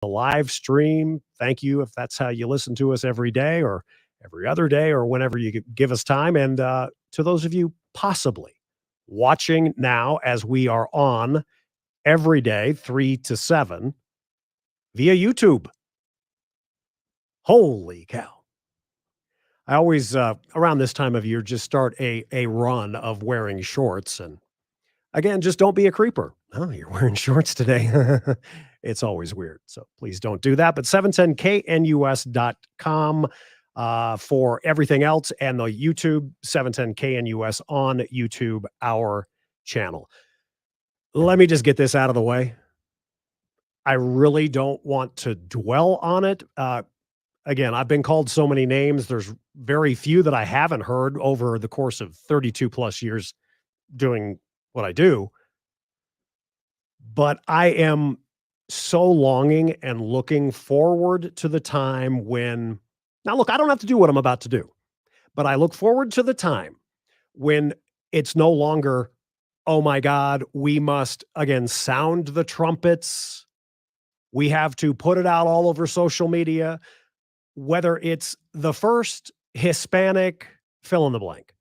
the live stream. Thank you if that's how you listen to us every day or every other day or whenever you give us time. And to those of you possibly watching now as we are on every day, 3 to 7 via YouTube. Holy cow. I always, around this time of year, just start a run of wearing shorts. And again, just don't be a creeper. Oh, you're wearing shorts today. It's always weird. So please don't do that. But 710knus.com for everything else, and the YouTube 710knus on YouTube, our channel. Let me just get this out of the way. I really don't want to dwell on it. Again, I've been called so many names. There's very few that I haven't heard over the course of 32 plus years doing what I do. But I am so longing and looking forward to the time when, now look, I don't have to do what I'm about to do, but I look forward to the time when it's no longer, oh my God, we must again sound the trumpets. We have to put it out all over social media, whether it's the first Hispanic fill in the blank,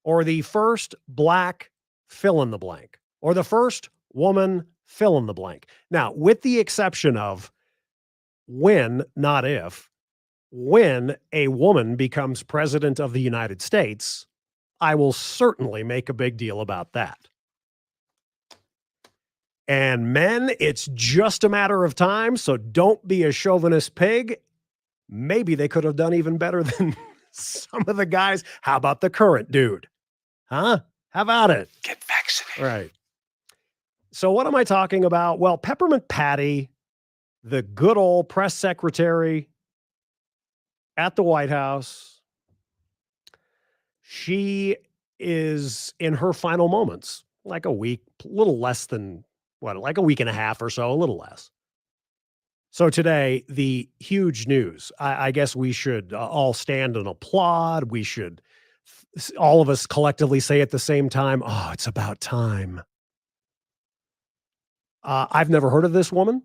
or the first Black fill in the blank, or the first woman fill in the blank. Now, with the exception of when, not if, when a woman becomes president of the United States, I will certainly make a big deal about that. And men, it's just a matter of time, so don't be a chauvinist pig. Maybe they could have done even better than some of the guys. How about the current dude? Huh? How about it? Get vaccinated. Right. So what am I talking about? Well, Peppermint Patty, the good old press secretary at the White House, she is in her final moments, like a week, a little less than like a week and a half or so, a little less. So today, the huge news, I guess we should all stand and applaud. We should, all of us collectively say at the same time, oh, it's about time. I've never heard of this woman.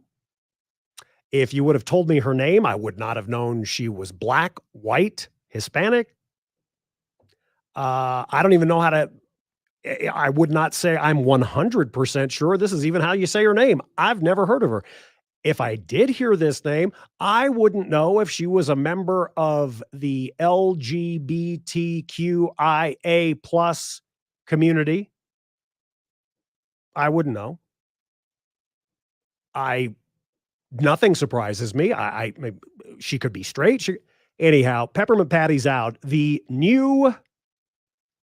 If you would have told me her name, I would not have known she was Black, white, Hispanic. I don't even know how to, I would not say I'm 100% sure this is even how you say her name. I've never heard of her. If I did hear this name, I wouldn't know if she was a member of the LGBTQIA plus community. I wouldn't know. Nothing surprises me. She could be straight. Anyhow, Peppermint Patty's out. The new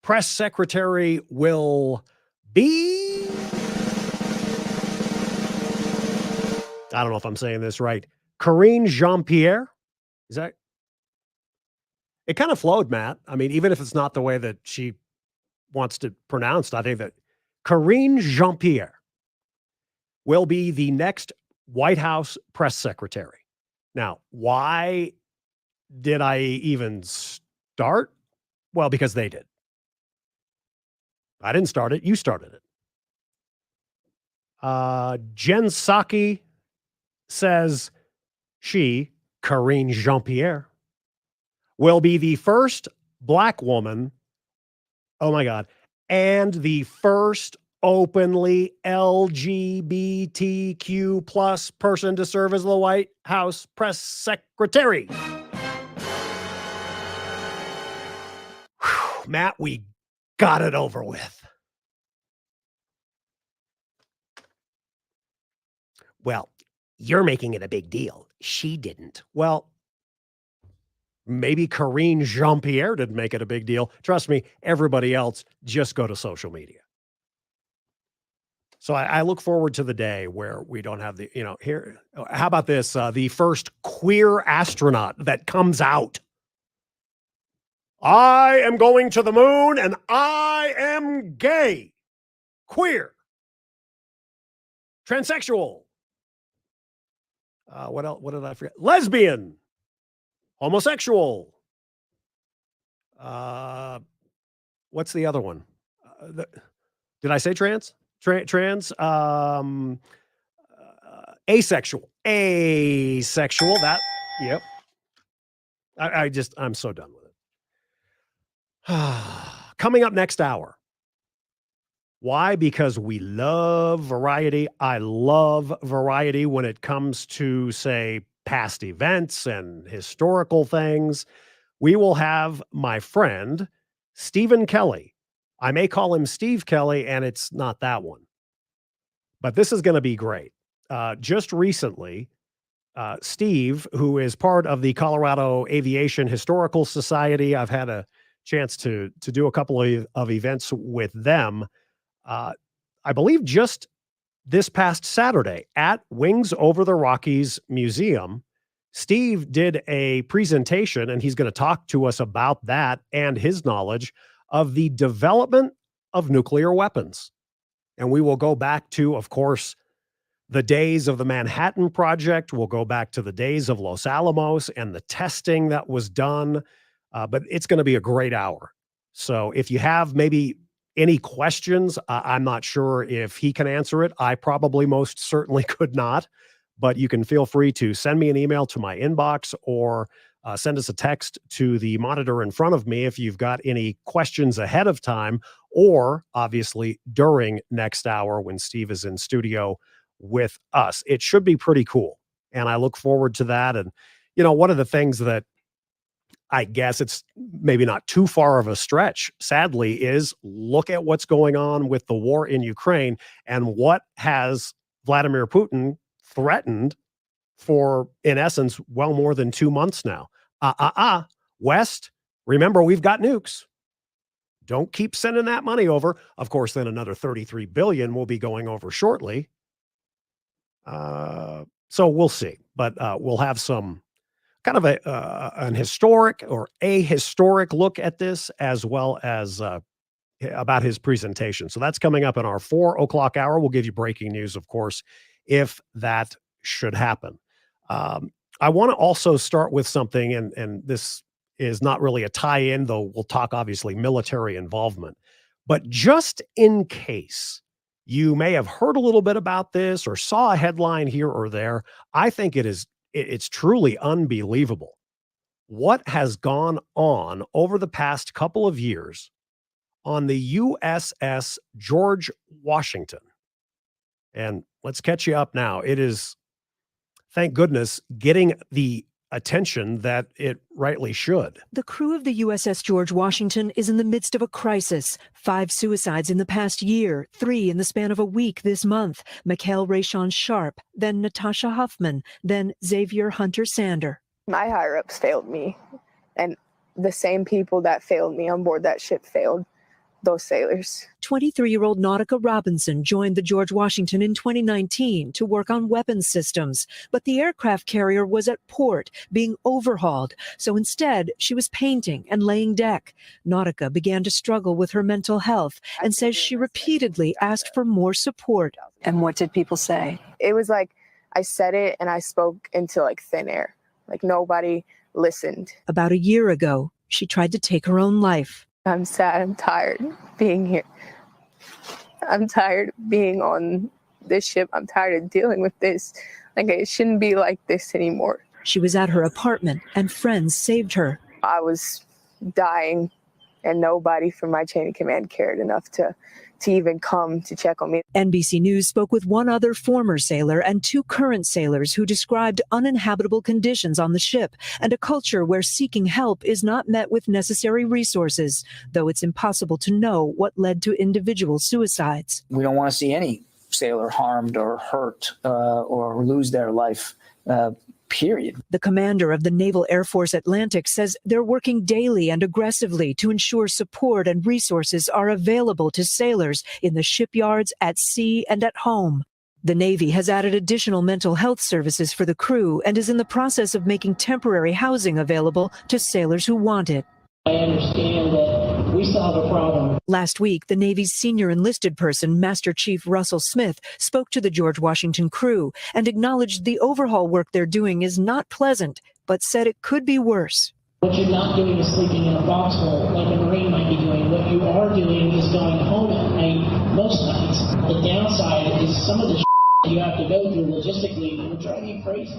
press secretary will be, I don't know if I'm saying this right, Karine Jean-Pierre. Is that? It kind of flowed, Matt. I mean, even if it's not the way that she wants to pronounce it, I think that Karine Jean-Pierre will be the next White House press secretary. Now, why did I even start? Well, because they did. I didn't start it. You started it. Jen Psaki says she, Karine Jean-Pierre, will be the first Black woman, oh my God, and the first openly LGBTQ plus person to serve as the White House press secretary. Whew, Matt, we got it over with. Well, you're making it a big deal. She didn't. Well, maybe Karine Jean-Pierre didn't make it a big deal. Trust me, everybody else, just go to social media. So I look forward to the day where we don't have the, here, how about this? The first queer astronaut that comes out. I am going to the moon and I am gay, queer, transsexual. What else? What did I forget? Lesbian, homosexual. What's the other one? Did I say trans? Asexual. asexual. Yep. I'm so done with it. Coming up next hour. Why? Because we love variety. I love variety when it comes to, say, past events and historical things. We will have my friend, Stephen Kelly. I may call him Steve Kelly, and it's not that one. But this is going to be great. Just recently, Steve, who is part of the Colorado Aviation Historical Society, I've had a chance to do a couple of events with them. I believe just this past Saturday at Wings Over the Rockies Museum, Steve did a presentation, and he's going to talk to us about that and his knowledge of the development of nuclear weapons. And we will go back to, of course, the days of the Manhattan Project. We'll go back to the days of Los Alamos and the testing that was done. But it's going to be a great hour. So if you have maybe any questions, I'm not sure if he can answer it. I probably most certainly could not. But you can feel free to send me an email to my inbox or send us a text to the monitor in front of me if you've got any questions ahead of time, or obviously during next hour when Steve is in studio with us. It should be pretty cool. And I look forward to that. And, one of the things that I guess it's maybe not too far of a stretch, sadly, is look at what's going on with the war in Ukraine and what has Vladimir Putin threatened for, in essence, well more than 2 months now. West, remember, we've got nukes. Don't keep sending that money over. Of course, then another $33 billion will be going over shortly. So we'll see. But we'll have some kind of an historic or a historic look at this, as well as about his presentation. So that's coming up in our 4 o'clock hour. We'll give you breaking news, of course, if that should happen. I want to also start with something, and this is not really a tie-in, though we'll talk, obviously, military involvement. But just in case you may have heard a little bit about this or saw a headline here or there, I think it's truly unbelievable what has gone on over the past couple of years on the USS George Washington. And let's catch you up now. It is, thank goodness, getting the attention that it rightly should. The crew of the USS George Washington is in the midst of a crisis. 5 suicides in the past year, 3 in the span of a week this month. Mikhail Rayshon Sharp, then Natasha Huffman, then Xavier Hunter Sander. My higher-ups failed me, and the same people that failed me on board that ship failed those sailors. 23-year-old Nautica Robinson joined the George Washington in 2019 to work on weapons systems, but the aircraft carrier was at port being overhauled, so instead she was painting and laying deck. Nautica began to struggle with her mental health and says she repeatedly asked for more support. And what did people say? It was like I said it and I spoke into thin air. Nobody listened. About a year ago, she tried to take her own life. I'm sad. I'm tired being here. I'm tired of being on this ship. I'm tired of dealing with this. It shouldn't be like this anymore. She was at her apartment and friends saved her. I was dying and nobody from my chain of command cared enough to even come to check on me. NBC News spoke with one other former sailor and 2 current sailors who described uninhabitable conditions on the ship and a culture where seeking help is not met with necessary resources, though it's impossible to know what led to individual suicides. We don't want to see any sailor harmed or hurt or lose their life. Period. The commander of the Naval Air Force Atlantic says they're working daily and aggressively to ensure support and resources are available to sailors in the shipyards, at sea, and at home. The Navy has added additional mental health services for the crew and is in the process of making temporary housing available to sailors who want it. I understand that we still have a problem. Last week, the Navy's senior enlisted person, Master Chief Russell Smith, spoke to the George Washington crew and acknowledged the overhaul work they're doing is not pleasant, but said it could be worse. What you're not doing is sleeping in a foxhole like a Marine might be doing. What you are doing is going home at night most nights. The downside is some of the you have to go through logistically would drive you crazy.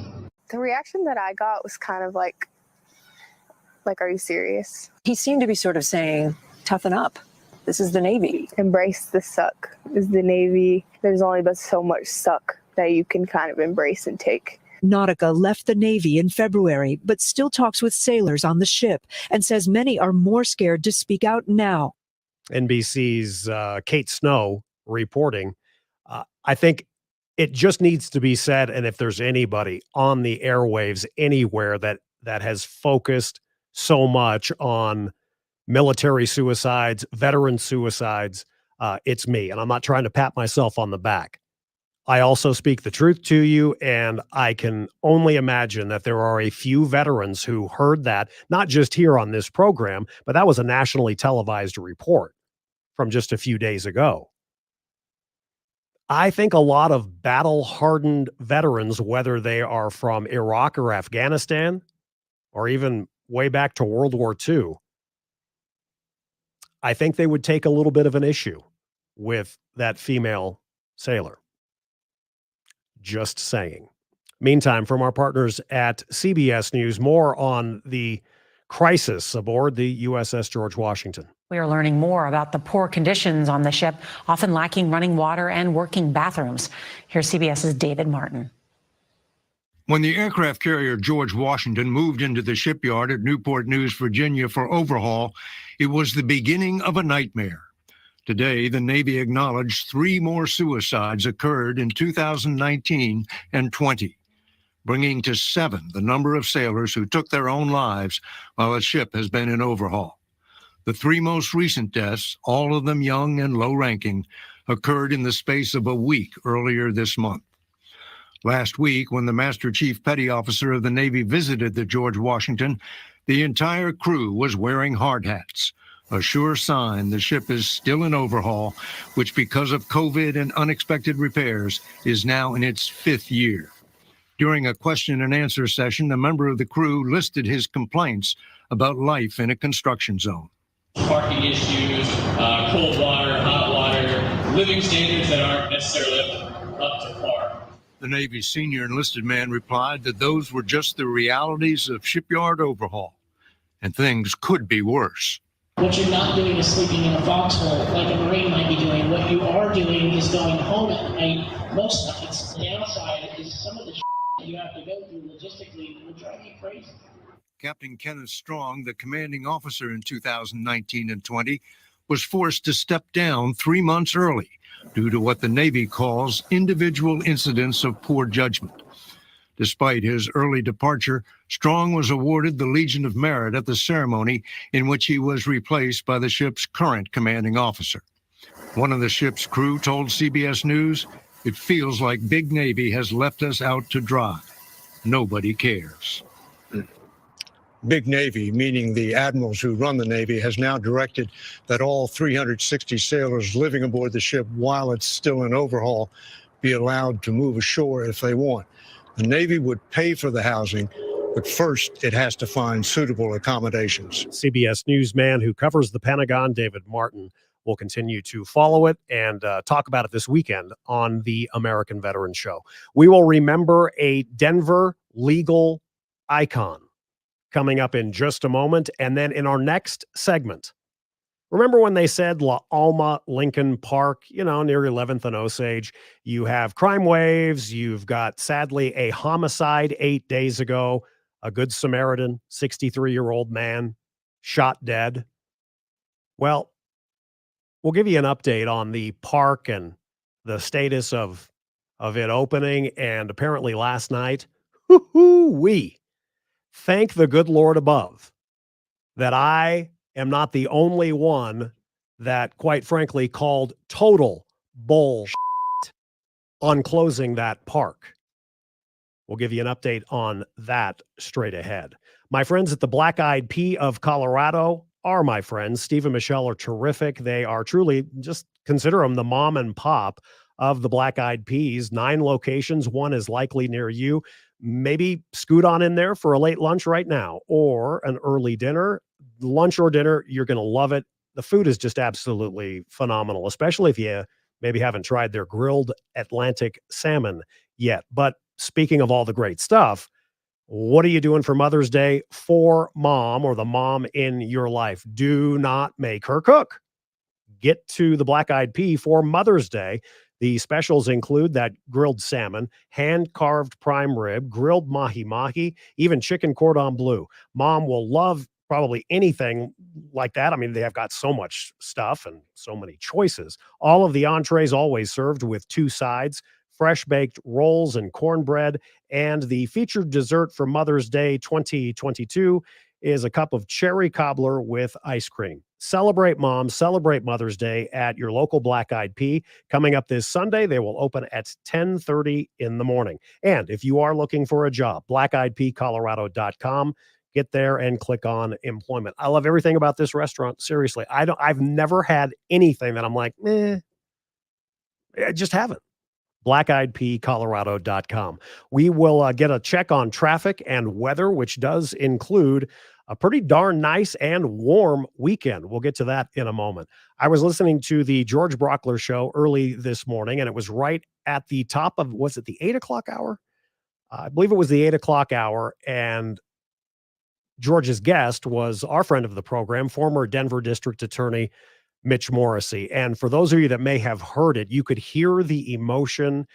The reaction that I got was kind of like, are you serious? He seemed to be sort of saying, toughen up. This is the Navy. Embrace the suck. Is the Navy. There's only but so much suck that you can kind of embrace and take. Nautica left the Navy in February, but still talks with sailors on the ship and says many are more scared to speak out now. NBC's Kate Snow reporting. I think it just needs to be said, and if there's anybody on the airwaves anywhere that has focused so much on military suicides, veteran suicides, it's me. And I'm not trying to pat myself on the back. I also speak the truth to you, and I can only imagine that there are a few veterans who heard that, not just here on this program, but that was a nationally televised report from just a few days ago. I think a lot of battle-hardened veterans, whether they are from Iraq or Afghanistan, or even way back to World War II, I think they would take a little bit of an issue with that female sailor. Just saying. Meantime, from our partners at CBS News, more on the crisis aboard the USS George Washington. We are learning more about the poor conditions on the ship, often lacking running water and working bathrooms. Here's CBS's David Martin. When the aircraft carrier George Washington moved into the shipyard at Newport News, Virginia for overhaul, it was the beginning of a nightmare. Today, the Navy acknowledged 3 more suicides occurred in 2019 and 20, bringing to 7 the number of sailors who took their own lives while the ship has been in overhaul. The 3 most recent deaths, all of them young and low-ranking, occurred in the space of a week earlier this month. Last week, when the Master Chief Petty Officer of the Navy visited the George Washington, the entire crew was wearing hard hats, a sure sign the ship is still in overhaul, which because of COVID and unexpected repairs is now in its 5th year. During a question and answer session, a member of the crew listed his complaints about life in a construction zone. Parking issues, cold water, hot water, living standards that aren't necessarily up to par. The Navy's senior enlisted man replied that those were just the realities of shipyard overhaul, and things could be worse. What you're not doing is sleeping in a foxhole like a Marine might be doing. What you are doing is going home at night most nights. The downside is some of the that you have to go through logistically will drive you crazy. Captain Kenneth Strong, the commanding officer in 2019 and 20, was forced to step down 3 months early due to what the Navy calls individual incidents of poor judgment. Despite his early departure, Strong was awarded the Legion of Merit at the ceremony in which he was replaced by the ship's current commanding officer. One of the ship's crew told CBS News, "It feels like Big Navy has left us out to dry. Nobody cares." Big Navy, meaning the admirals who run the Navy, has now directed that all 360 sailors living aboard the ship while it's still in overhaul be allowed to move ashore if they want. The Navy would pay for the housing, but first it has to find suitable accommodations. CBS newsman who covers the Pentagon, David Martin, will continue to follow it and talk about it this weekend on the American Veterans Show. We will remember a Denver legal icon coming up in just a moment. And then in our next segment, remember when they said La Alma Lincoln Park, near 11th and Osage, you have crime waves. You've got, sadly, a homicide 8 days ago, a Good Samaritan, 63-year-old man shot dead. Well, we'll give you an update on the park and the status of it opening. And apparently last night, we thank the good Lord above that I am not the only one that, quite frankly, called total bullshit on closing that park. We'll give you an update on that straight ahead. My friends at the Black Eyed Pea of Colorado are my friends. Steve and Michelle are terrific. They are truly, just consider them the mom and pop of the Black Eyed Peas. 9 locations. One is likely near you. Maybe scoot on in there for a late lunch right now or an early dinner. Lunch or dinner, you're going to love it. The food is just absolutely phenomenal, especially if you maybe haven't tried their grilled Atlantic salmon yet. But speaking of all the great stuff, what are you doing for Mother's Day for mom or the mom in your life? Do not make her cook. Get to the Black Eyed Pea for Mother's Day. The specials include that grilled salmon, hand-carved prime rib, grilled mahi-mahi, even chicken cordon bleu. Mom will love probably anything like that. I mean, they have got so much stuff and so many choices. All of the entrees always served with 2 sides, fresh baked rolls and cornbread, and the featured dessert for Mother's Day 2022 is a cup of cherry cobbler with ice cream. Celebrate mom, celebrate Mother's Day at your local Black Eyed Pea. Coming up this Sunday, they will open at 10:30 in the morning. And if you are looking for a job, blackeyedpeacolorado.com. Get there and click on employment. I love everything about this restaurant. Seriously, I've never had anything that I'm like, I just haven't. blackeyedpeacolorado.com. We will get a check on traffic and weather, which does include a pretty darn nice and warm weekend. We'll get to that in a moment. I was listening to the George Brockler show early this morning, and it was right at the top of, was it the 8 o'clock hour? I believe it was the 8 o'clock hour, and George's guest was our friend of the program, former Denver District Attorney Mitch Morrissey. And for those of you that may have heard it, you could hear the emotion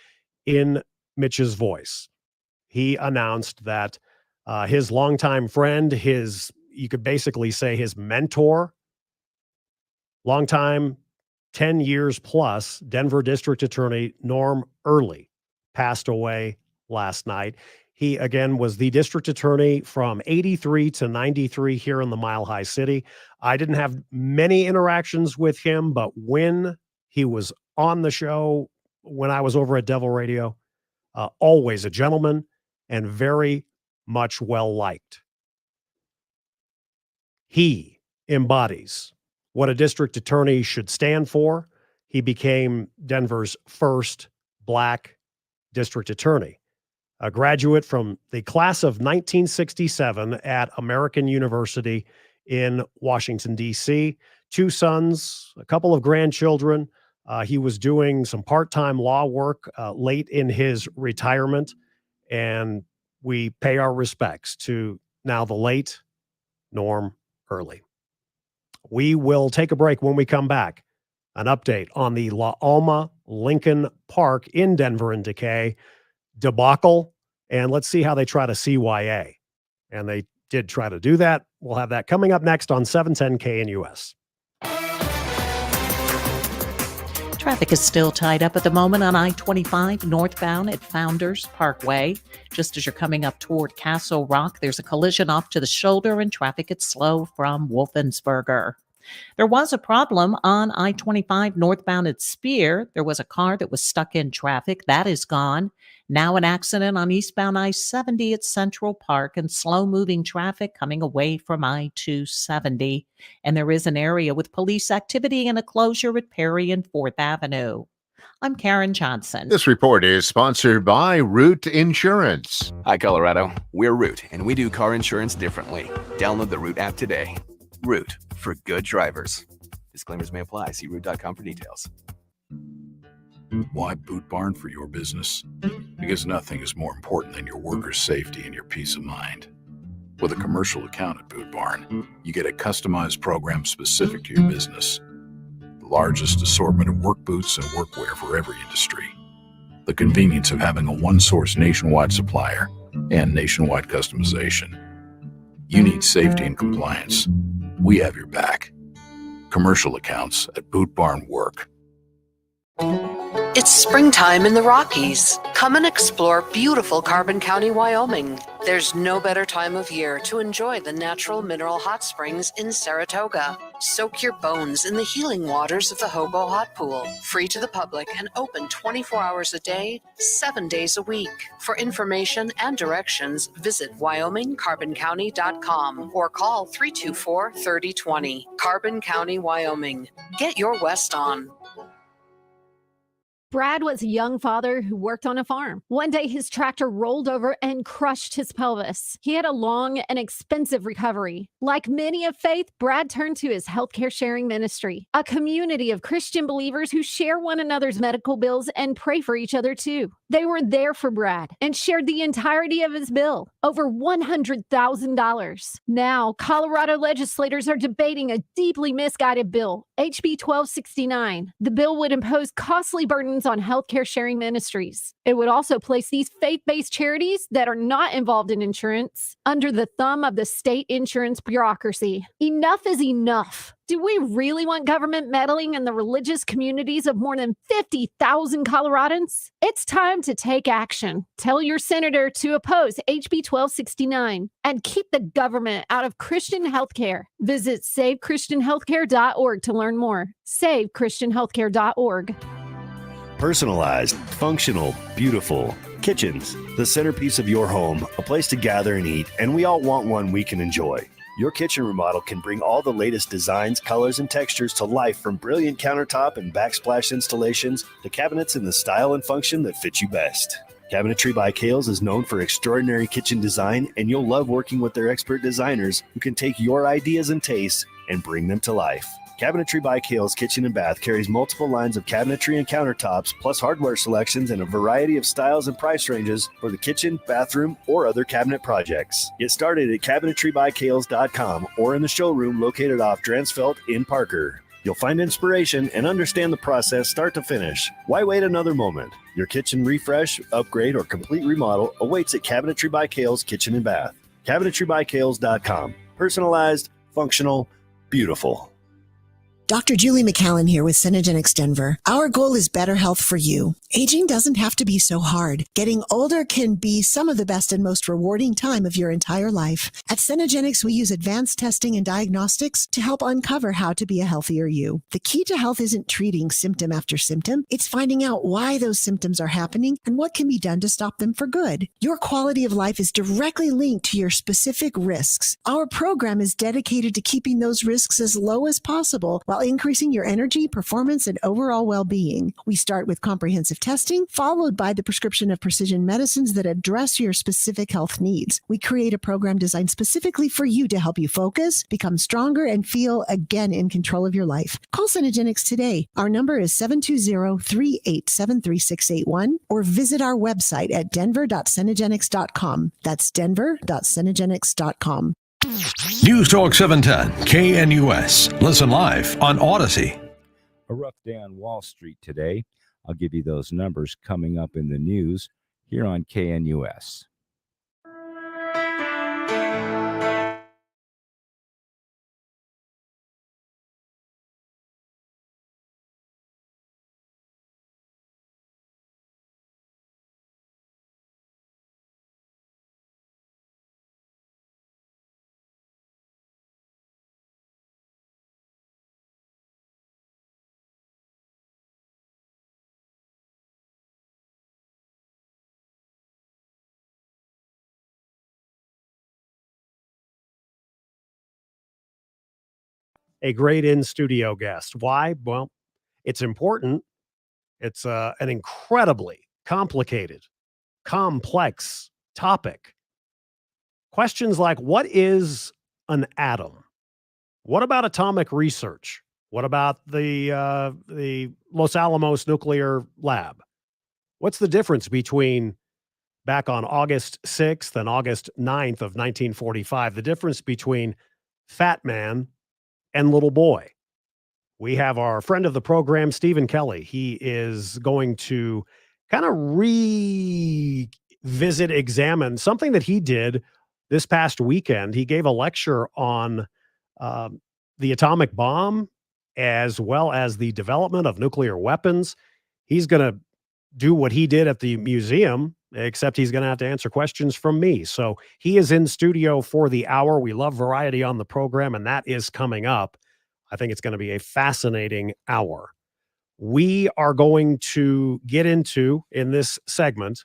in Mitch's voice. He announced that his longtime friend, you could basically say his mentor, longtime 10 years plus Denver District Attorney Norm Early passed away last night. He, again, was the district attorney from 83 to 93 here in the Mile High City. I didn't have many interactions with him, but when he was on the show, when I was over at Devil Radio, always a gentleman and very much well-liked. He embodies what a district attorney should stand for. He became Denver's first Black district attorney. A graduate from the class of 1967 at American University in Washington, D.C. 2 sons, a couple of grandchildren. He was doing some part-time law work late in his retirement, and we pay our respects to now the late Norm Early. We will take a break. When we come back. An update on the La Alma Lincoln Park in Denver and Decay debacle, and let's see how they try to CYA. And they did try to do that. We'll have that coming up next on 710 KNUS. Traffic is still tied up at the moment on I-25 northbound at Founders Parkway. Just as you're coming up toward Castle Rock, there's a collision off to the shoulder and traffic is slow from Wolfensberger. There was a problem on I-25 northbound at Spear. There was a car that was stuck in traffic. That is gone. Now an accident on eastbound I-70 at Central Park and slow-moving traffic coming away from I-270. And there is an area with police activity and a closure at Perry and 4th Avenue. I'm Karen Johnson. This report is sponsored by Root Insurance. Hi, Colorado. We're Root, and we do car insurance differently. Download the Root app today. Root, for good drivers. Disclaimers may apply. See root.com for details. Why Boot Barn for your business? Because nothing is more important than your workers' safety and your peace of mind. With a commercial account at Boot Barn, you get a customized program specific to your business. The largest assortment of work boots and workwear for every industry. The convenience of having a one-source nationwide supplier and nationwide customization. You need safety and compliance. We have your back. Commercial accounts at Boot Barn Work. It's springtime in the Rockies. Come and explore beautiful Carbon County, Wyoming. There's no better time of year to enjoy the natural mineral hot springs in Saratoga. Soak your bones in the healing waters of the Hobo Hot Pool. Free to the public and open 24 hours a day, 7 days a week. For information and directions, visit WyomingCarbonCounty.com or call 324-3020. Carbon County, Wyoming. Get your West on. Brad was a young father who worked on a farm. One day, his tractor rolled over and crushed his pelvis. He had a long and expensive recovery. Like many of faith, Brad turned to his healthcare sharing ministry, a community of Christian believers who share one another's medical bills and pray for each other too. They were there for Brad and shared the entirety of his bill, over $100,000. Now, Colorado legislators are debating a deeply misguided bill, HB 1269. The bill would impose costly burdens on healthcare sharing ministries. It would also place these faith-based charities that are not involved in insurance under the thumb of the state insurance bureaucracy. Enough is enough. Do we really want government meddling in the religious communities of more than 50,000 Coloradans? It's time to take action. Tell your senator to oppose HB 1269 and keep the government out of Christian healthcare. Visit SaveChristianHealthcare.org to learn more. SaveChristianHealthcare.org. Personalized, functional, beautiful. Kitchens, the centerpiece of your home, a place to gather and eat, and we all want one we can enjoy. Your kitchen remodel can bring all the latest designs, colors, and textures to life, from brilliant countertop and backsplash installations to cabinets in the style and function that fit you best. Cabinetry by Kales is known for extraordinary kitchen design, and you'll love working with their expert designers who can take your ideas and tastes and bring them to life. Cabinetry by Kales Kitchen and Bath carries multiple lines of cabinetry and countertops, plus hardware selections and a variety of styles and price ranges for the kitchen, bathroom, or other cabinet projects. Get started at cabinetrybyKales.com or in the showroom located off Dransfeld in Parker. You'll find inspiration and understand the process start to finish. Why wait another moment? Your kitchen refresh, upgrade, or complete remodel awaits at Cabinetry by Kales Kitchen and Bath. cabinetrybyKales.com. Personalized, functional, beautiful. Dr. Julie McCallan here with Synergenics Denver. Our goal is better health for you. Aging doesn't have to be so hard. Getting older can be some of the best and most rewarding time of your entire life. At Synergenics, we use advanced testing and diagnostics to help uncover how to be a healthier you. The key to health isn't treating symptom after symptom. It's finding out why those symptoms are happening and what can be done to stop them for good. Your quality of life is directly linked to your specific risks. Our program is dedicated to keeping those risks as low as possible while increasing your energy, performance, and overall well-being. We start with comprehensive testing, followed by the prescription of precision medicines that address your specific health needs. We create a program designed specifically for you to help you focus, become stronger, and feel again in control of your life. Call Synergenics today. Our number is 720-387-3681 or visit our website at denver.synergenics.com. That's denver.synergenics.com. News Talk 710 KNUS. Listen live on Odyssey. A rough day on Wall Street today. I'll give you those numbers coming up in the news here on KNUS. A great in-studio guest. Why? Well, it's important. It's an incredibly complicated, complex topic. Questions like, what is an atom? What about atomic research? What about the Los Alamos nuclear lab? What's the difference between back on August 6th and August 9th of 1945? The difference between Fat Man and Little Boy. We have our friend of the program, Stephen Kelly. He is going to kind of examine something that he did this past weekend. He gave a lecture on the atomic bomb, as well as the development of nuclear weapons. He's going to do what he did at the museum, except he's going to have to answer questions from me. So he is in studio for the hour. We love variety on the program, and that is coming up. I think it's going to be a fascinating hour. We are going to get into, in this segment,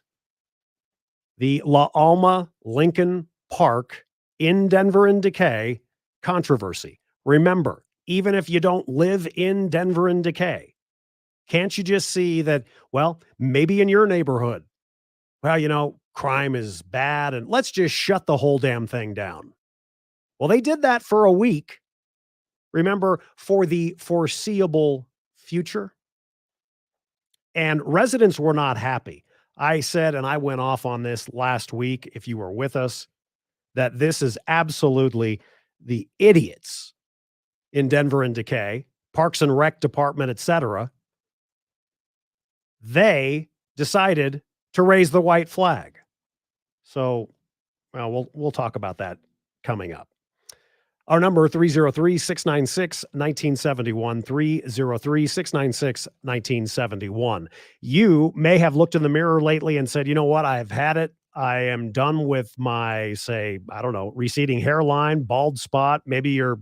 the La Alma Lincoln Park in Denver and Decay controversy. Remember, even if you don't live in Denver and Decay, Can't you just see that, well, maybe in your neighborhood, well, crime is bad and let's just shut the whole damn thing down. Well, they did that for a week. Remember, for the foreseeable future. And residents were not happy. I said, and I went off on this last week, if you were with us, that this is absolutely the idiots in Denver and Decay, Parks and Rec Department, etc. They decided to raise the white flag. So, well, we'll talk about that coming up. Our number 303-696-1971, 303-696-1971. You may have looked in the mirror lately and said, you know what, I've had it. I am done with my, say, I don't know, receding hairline, bald spot. Maybe your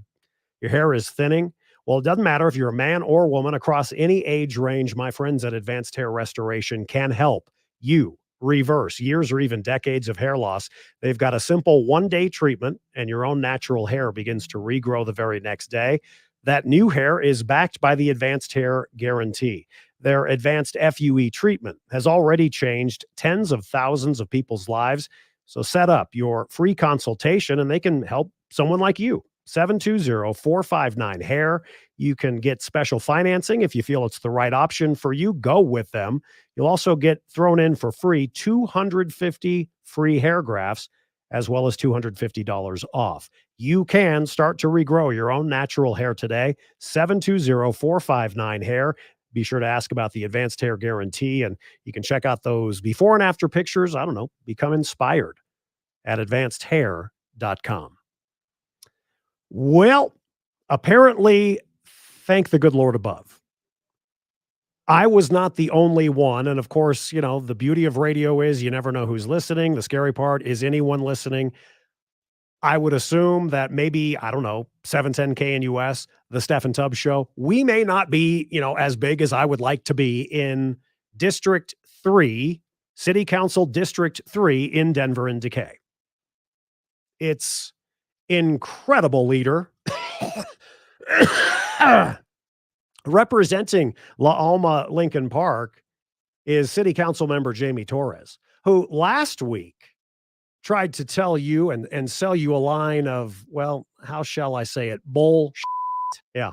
hair is thinning. Well, it doesn't matter if you're a man or a woman across any age range. My friends at Advanced Hair Restoration can help you reverse years or even decades of hair loss. They've got a simple one-day treatment and your own natural hair begins to regrow the very next day. That new hair is backed by the Advanced Hair Guarantee. Their advanced FUE treatment has already changed tens of thousands of people's lives. So set up your free consultation and they can help someone like you. 720-459-HAIR. You can get special financing if you feel it's the right option for you. Go with them. You'll also get thrown in for free 250 free hair grafts as well as $250 off. You can start to regrow your own natural hair today. 720-459-HAIR. Be sure to ask about the Advanced Hair Guarantee, and you can check out those before and after pictures. I don't know, become inspired at advancedhair.com. Well, apparently, thank the good Lord above, I was not the only one. And of course, the beauty of radio is you never know who's listening. The scary part is anyone listening. I would assume that maybe, I don't know, 710 KNUS, the Steffan Tubbs Show, we may not be, as big as I would like to be in District 3, City Council District 3 in Denver and Decay. It's incredible leader representing La Alma Lincoln Park is City Council member Jamie Torres, who last week tried to tell you and sell you a line of, well, how shall I say it? Bullshit. Yeah.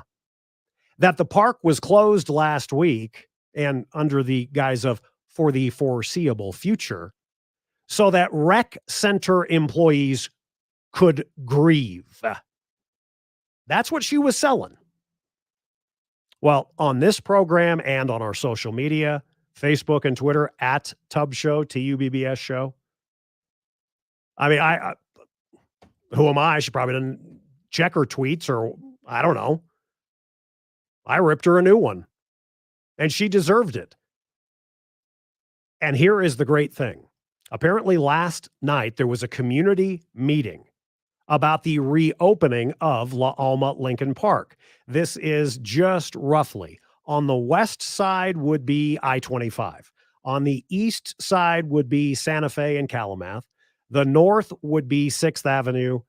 That the park was closed last week and under the guise of for the foreseeable future so that rec center employees could grieve. That's what she was selling. Well, on this program and on our social media, Facebook and Twitter at Tubbs Show, TUBBS Show. I mean, I who am I? She probably didn't check her tweets or I don't know. I ripped her a new one and she deserved it. And here is the great thing. Apparently last night there was a community meeting about the reopening of La Alma Lincoln Park. This is just roughly on the west side would be I-25. On the east side would be Santa Fe and Calumet. The north would be 6th Avenue.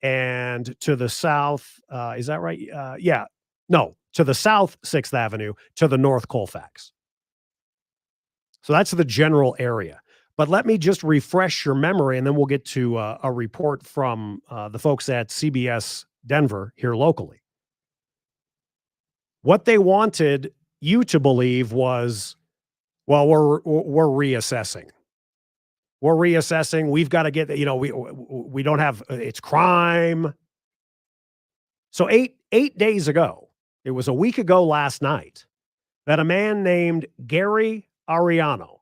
And to the south, is that right? Yeah. No, to the south, 6th Avenue, to the north, Colfax. So that's the general area. But let me just refresh your memory, and then we'll get to a report from the folks at CBS Denver here locally. What they wanted you to believe was, well, we're reassessing. We're reassessing. We've got to get, we don't have, it's crime. So eight days ago, it was a week ago last night, that a man named Gary Ariano,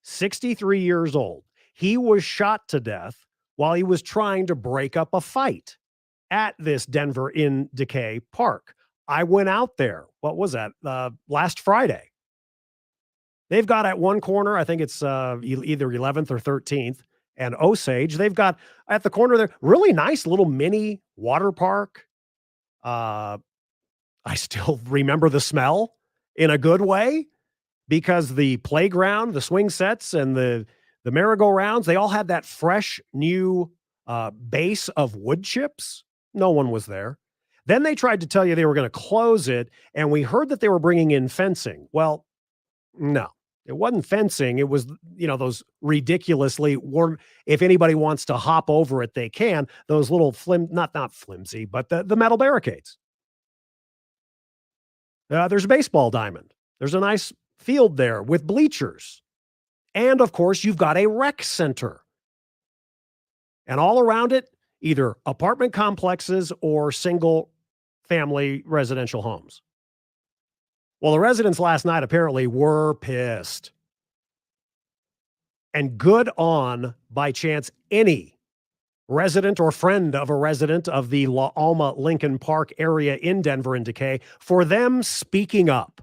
63 years old, he was shot to death while he was trying to break up a fight at this Denver in Decay park. I went out there. What was that? Last Friday. They've got at one corner, I think it's either 11th or 13th, and Osage. They've got at the corner there, really nice little mini water park. I still remember the smell in a good way because the playground, the swing sets, and the merry-go-rounds, they all had that fresh new base of wood chips. No one was there. Then they tried to tell you they were going to close it, and we heard that they were bringing in fencing. Well, No, it wasn't fencing. It was, those ridiculously warm. If anybody wants to hop over it, they can. Those little not flimsy, but the metal barricades. There's a baseball diamond. There's a nice field there with bleachers. And of course, you've got a rec center. And all around it, either apartment complexes or single family residential homes. Well, the residents last night apparently were pissed. And good on, by chance, any resident or friend of a resident of the La Alma Lincoln Park area in Denver and Decay for them speaking up.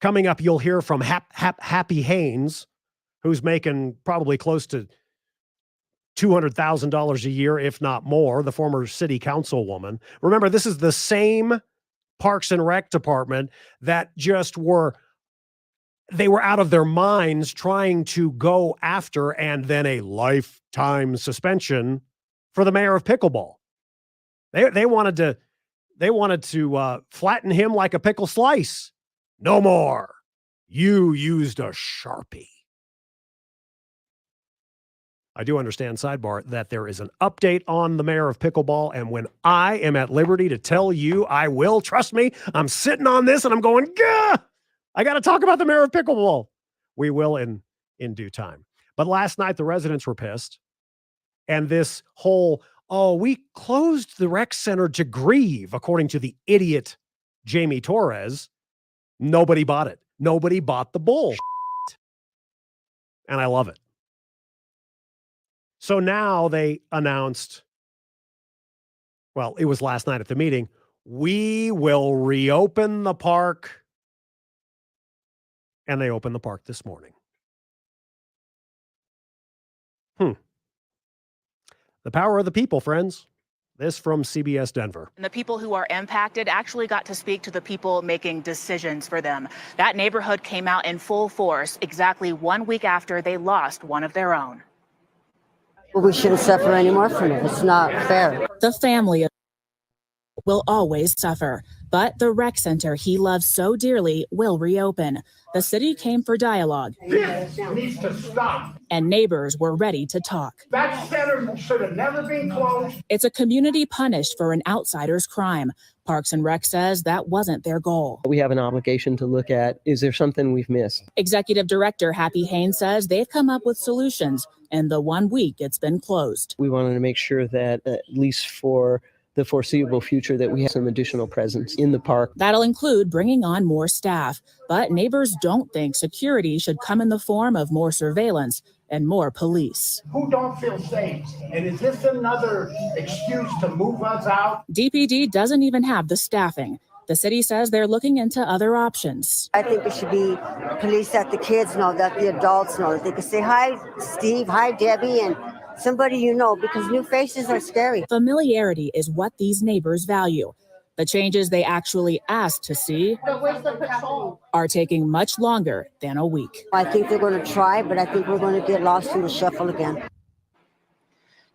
Coming up, you'll hear from Happy Haynes, who's making probably close to $200,000 a year, if not more, the former city councilwoman. Remember, this is the same Parks and Rec department that just were out of their minds trying to go after and then a lifetime suspension for the mayor of pickleball. They wanted to flatten him like a pickle slice. No more. You used a Sharpie. I do understand, sidebar, that there is an update on the mayor of pickleball, and when I am at liberty to tell you, I will. Trust me, I'm sitting on this and I'm going, gah! I got to talk about the mayor of pickleball. We will in due time. But last night, the residents were pissed. And this whole, we closed the rec center to grieve, according to the idiot Jamie Torres. Nobody bought it. Nobody bought the bull. And I love it. So now they announced, well, it was last night at the meeting, we will reopen the park. And they opened the park this morning. The power of the people, friends. This from CBS Denver. And the people who are impacted actually got to speak to the people making decisions for them. That neighborhood came out in full force exactly 1 week after they lost one of their own. Well, we shouldn't suffer anymore from it. It's not fair. The family will always suffer, but the rec center he loves so dearly will reopen. The city came for dialogue. This needs to stop. And neighbors were ready to talk. That center should have never been closed. It's a community punished for an outsider's crime. Parks and Rec says that wasn't their goal. We have an obligation to look at, is there something we've missed? Executive Director Happy Haynes says they've come up with solutions in the 1 week it's been closed. We wanted to make sure that, at least for the foreseeable future, that we have some additional presence in the park. That'll include bringing on more staff, but neighbors don't think security should come in the form of more surveillance and more police. Who don't feel safe? And is this another excuse to move us out? DPD doesn't even have the staffing. The city says they're looking into other options. I think it should be police that the kids know, that the adults know, that they can say, hi, Steve, hi, Debbie, and somebody you know, because new faces are scary. Familiarity is what these neighbors value. The changes they actually asked to see are taking much longer than a week. I think they're going to try, but I think we're going to get lost in the shuffle again.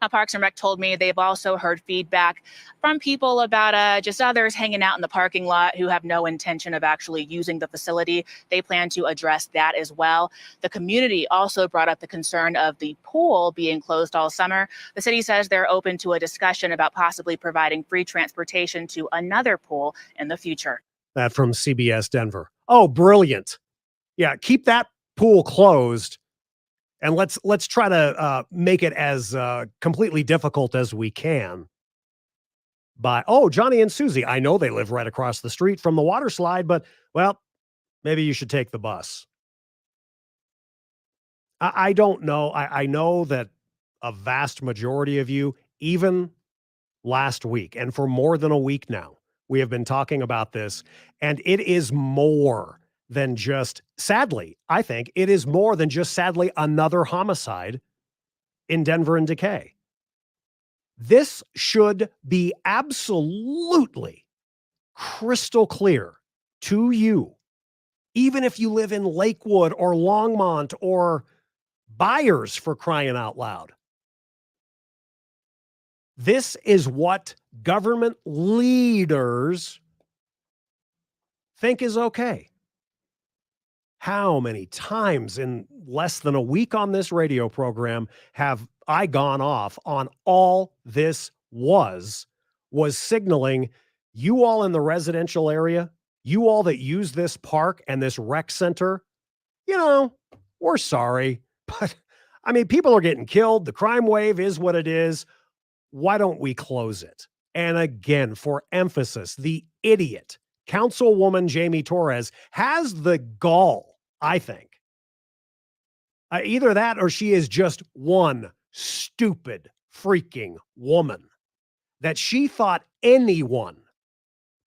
Now, Parks and Rec told me they've also heard feedback from people about just others hanging out in the parking lot who have no intention of actually using the facility. They plan to address that as well. The community also brought up the concern of the pool being closed all summer. The city says they're open to a discussion about possibly providing free transportation to another pool in the future. That from CBS Denver. Oh, brilliant. Yeah, keep that pool closed. And let's try to make it as completely difficult as we can. By Johnny and Susie, I know they live right across the street from the water slide, but well, maybe you should take the bus. I don't know. I know that a vast majority of you, even last week, and for more than a week now, we have been talking about this, and it is more than just, sadly, I think it is more than just, sadly, another homicide in Denver and Decay. This should be absolutely crystal clear to you, even if you live in Lakewood or Longmont or Byers, for crying out loud. This is what government leaders think is okay. How many times in less than a week on this radio program have I gone off on all this was signaling you all in the residential area, you all that use this park and this rec center, we're sorry, but I mean, people are getting killed. The crime wave is what it is. Why don't we close it? And again, for emphasis, the idiot Councilwoman Jamie Torres has the gall, I think. Either that or she is just one stupid freaking woman that she thought anyone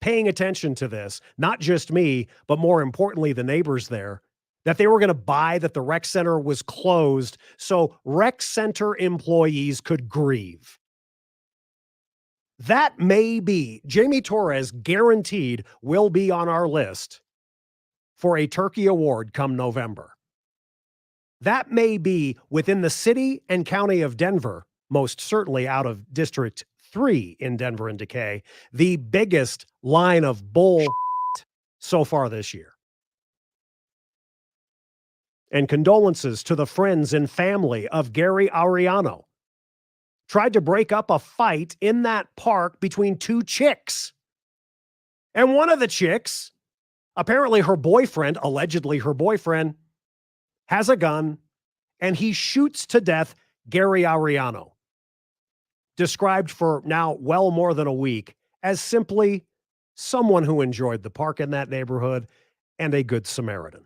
paying attention to this, not just me, but more importantly, the neighbors there, that they were going to buy that the rec center was closed so rec center employees could grieve. That may be, Jamie Torres guaranteed will be on our list for a Turkey Award come November. That may be within the city and county of Denver, most certainly out of District 3 in Denver and Decay, the biggest line of bull so far this year. And condolences to the friends and family of Gary Ariano. Tried to break up a fight in that park between two chicks. And one of the chicks, apparently her boyfriend, allegedly her boyfriend, has a gun and he shoots to death Gary Ariano. Described for now well more than a week as simply someone who enjoyed the park in that neighborhood and a good Samaritan.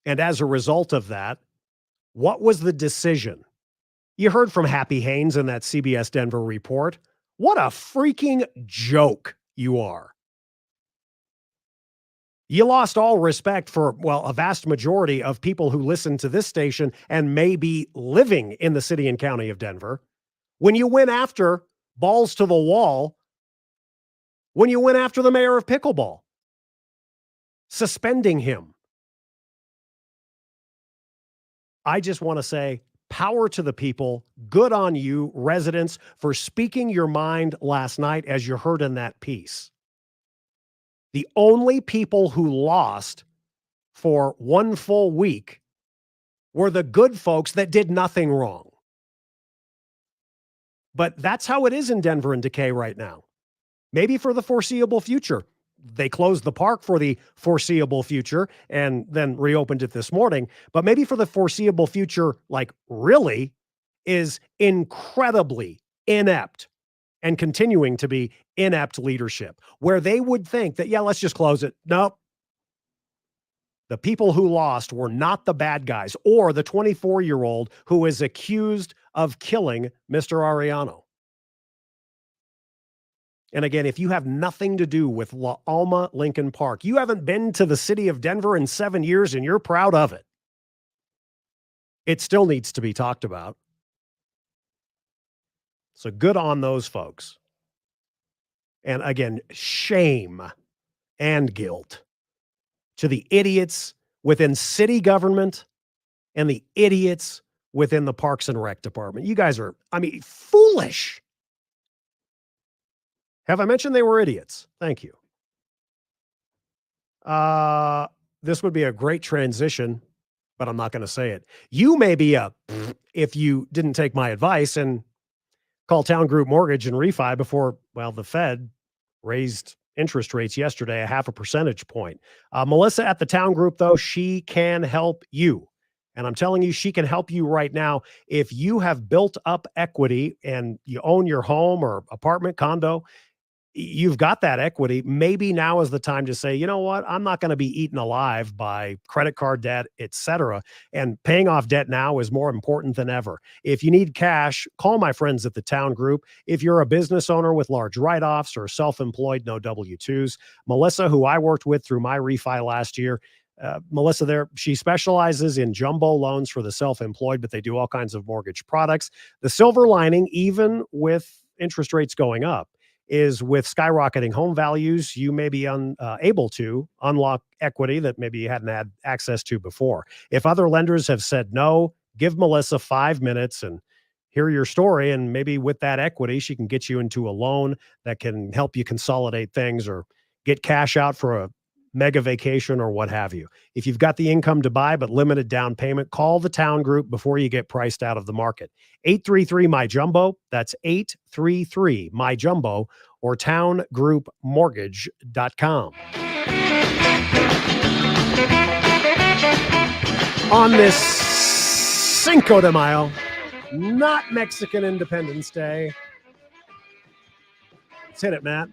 And as a result of that, what was the decision? You heard from Happy Haynes in that CBS Denver report. What a freaking joke you are. You lost all respect for, well, a vast majority of people who listen to this station and may be living in the city and county of Denver. When you went after balls to the wall, when you went after the mayor of Pickleball, suspending him. I just want to say, power to the people. Good on you, residents, for speaking your mind last night, as you heard in that piece. The only people who lost for one full week were the good folks that did nothing wrong. But that's how it is in Denver and Decay right now. Maybe for the foreseeable future. They closed the park for the foreseeable future and then reopened it this morning. But maybe for the foreseeable future, like really, is incredibly inept and continuing to be inept leadership, where they would think that, yeah, let's just close it. Nope. The people who lost were not the bad guys or the 24-year-old who is accused of killing Mr. Ariano. And again, if you have nothing to do with La Alma Lincoln Park, you haven't been to the city of Denver in 7 years and you're proud of it, it still needs to be talked about. So good on those folks. And again, shame and guilt to the idiots within city government and the idiots within the Parks and Rec department. You guys are, foolish. Have I mentioned they were idiots? Thank you. This would be a great transition, but I'm not going to say it. You may be if you didn't take my advice and call Town Group Mortgage and refi before, well, the Fed raised interest rates yesterday, 0.5 percentage point. Melissa at the Town Group, though, she can help you. And I'm telling you, she can help you right now. If you have built up equity and you own your home or apartment, condo, you've got that equity. Maybe now is the time to say, you know what? I'm not going to be eaten alive by credit card debt, etc. And paying off debt now is more important than ever. If you need cash, call my friends at the Town Group. If you're a business owner with large write-offs or self-employed, no W-2s, Melissa, who I worked with through my refi last year, Melissa there, she specializes in jumbo loans for the self-employed, but they do all kinds of mortgage products. The silver lining, even with interest rates going up, is with skyrocketing home values, you may be unable to unlock equity that maybe you hadn't had access to before. If other lenders have said no, give Melissa 5 minutes and hear your story. And maybe with that equity, she can get you into a loan that can help you consolidate things or get cash out for a mega vacation or what have you. If you've got the income to buy but limited down payment, call the Town Group before you get priced out of the market. 833-MY-JUMBO. That's 833-MY-JUMBO or towngroupmortgage.com. On this Cinco de Mayo, not Mexican Independence Day. Let's hit it, Matt.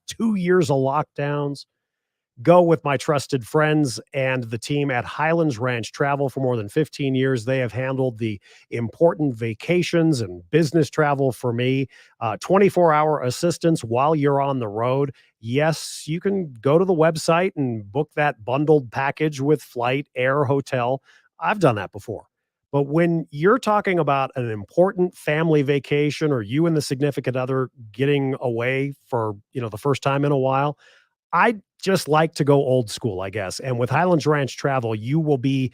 2 years of lockdowns. Go with my trusted friends and the team at Highlands Ranch Travel. For more than 15 years, they have handled the important vacations and business travel for me. 24-hour assistance while you're on the road. Yes, you can go to the website and book that bundled package with flight, air, hotel. I've done that before. But when you're talking about an important family vacation or you and the significant other getting away for, the first time in a while, I just like to go old school, I guess. And with Highlands Ranch Travel, you will be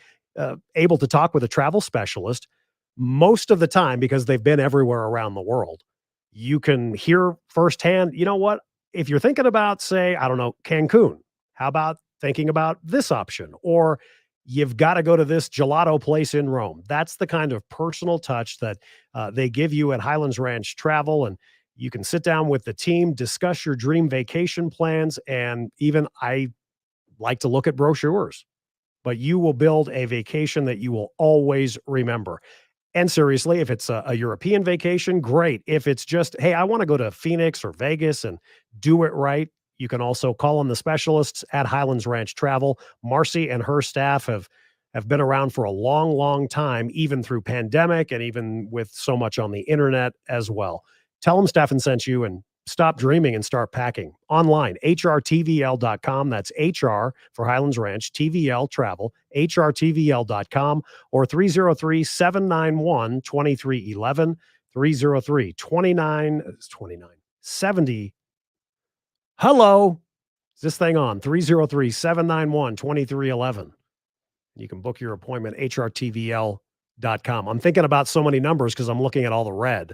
able to talk with a travel specialist most of the time because they've been everywhere around the world. You can hear firsthand, you know what? If you're thinking about, say, I don't know, Cancun, how about thinking about this option? Or you've got to go to this gelato place in Rome. That's the kind of personal touch that they give you at Highlands Ranch Travel. And you can sit down with the team, discuss your dream vacation plans, and even I like to look at brochures. But you will build a vacation that you will always remember. And seriously, if it's a European vacation, great. If it's just, hey, I want to go to Phoenix or Vegas and do it right, you can also call on the specialists at Highlands Ranch Travel. Marcy and her staff have been around for a long, long time, even through pandemic and even with so much on the internet as well. Tell them Steffan sent you and stop dreaming and start packing. Online, hrtvl.com. That's HR for Highlands Ranch, TVL Travel, hrtvl.com, or 303-791-2311, 303-2970. Hello. Is this thing on? 303-791-2311. You can book your appointment, hrtvl.com. I'm thinking about so many numbers because I'm looking at all the red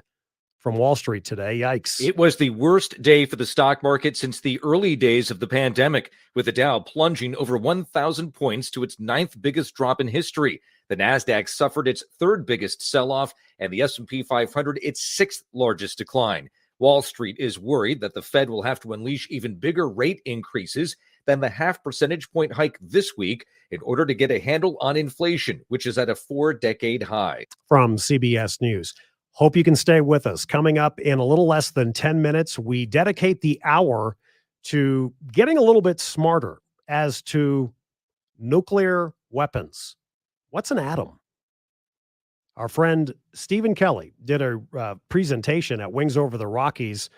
from Wall Street today. Yikes. It was the worst day for the stock market since the early days of the pandemic, with the Dow plunging over 1,000 points to its ninth biggest drop in history. The Nasdaq suffered its third biggest sell-off, and the S&P 500 its sixth largest decline. Wall Street is worried that the Fed will have to unleash even bigger rate increases than the half percentage point hike this week in order to get a handle on inflation, which is at a 4-decade high. From CBS News. Hope you can stay with us. Coming up in a little less than 10 minutes, we dedicate the hour to getting a little bit smarter as to nuclear weapons. What's an atom? Our friend Stephen Kelly did a presentation at Wings Over the Rockies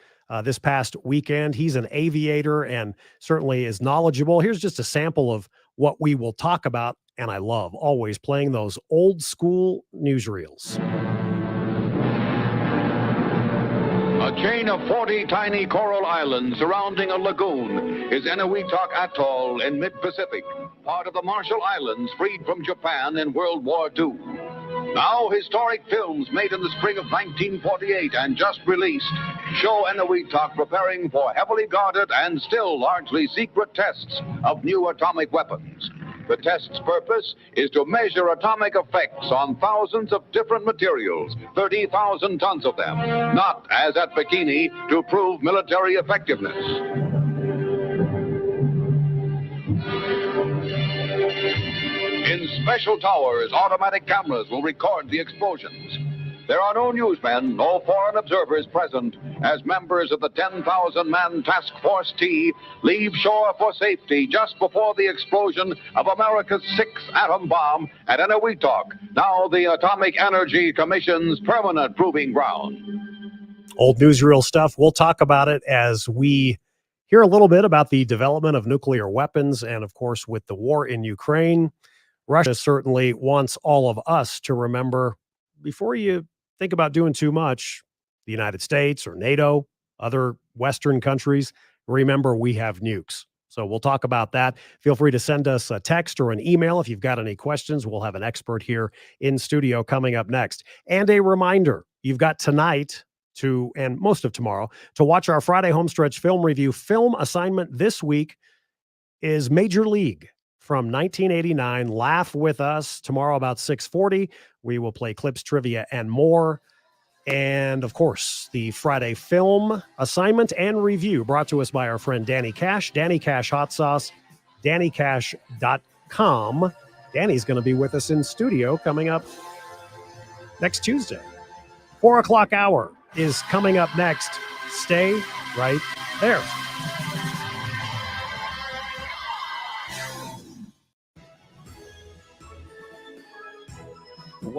this past weekend. He's an aviator and certainly is knowledgeable. Here's just a sample of what we will talk about, and I love always playing those old school newsreels. A chain of 40 tiny coral islands surrounding a lagoon is Eniwetok Atoll in mid-Pacific, part of the Marshall Islands freed from Japan in World War II. Now, historic films made in the spring of 1948 and just released show Eniwetok preparing for heavily guarded and still largely secret tests of new atomic weapons. The test's purpose is to measure atomic effects on thousands of different materials, 30,000 tons of them, not, as at Bikini, to prove military effectiveness. In special towers, automatic cameras will record the explosions. There are no newsmen, no foreign observers present as members of the 10,000-man Task Force T leave shore for safety just before the explosion of America's sixth atom bomb at Eniwetok, now the Atomic Energy Commission's permanent proving ground. Old newsreel stuff. We'll talk about it as we hear a little bit about the development of nuclear weapons. And of course, with the war in Ukraine, Russia certainly wants all of us to remember, before you think about doing too much, the United States or NATO, other Western countries, remember we have nukes. So we'll talk about that. Feel free to send us a text or an email if you've got any questions. We'll have an expert here in studio coming up next. And a reminder, you've got tonight and most of tomorrow to watch our Friday Homestretch film review. Film assignment this week is Major League from 1989. Laugh with us tomorrow about 6:40. We will play clips, trivia, and more. And, of course, the Friday film assignment and review brought to us by our friend Danny Cash. Danny Cash Hot Sauce, DannyCash.com. Danny's going to be with us in studio coming up next Tuesday. 4 o'clock hour is coming up next. Stay right there.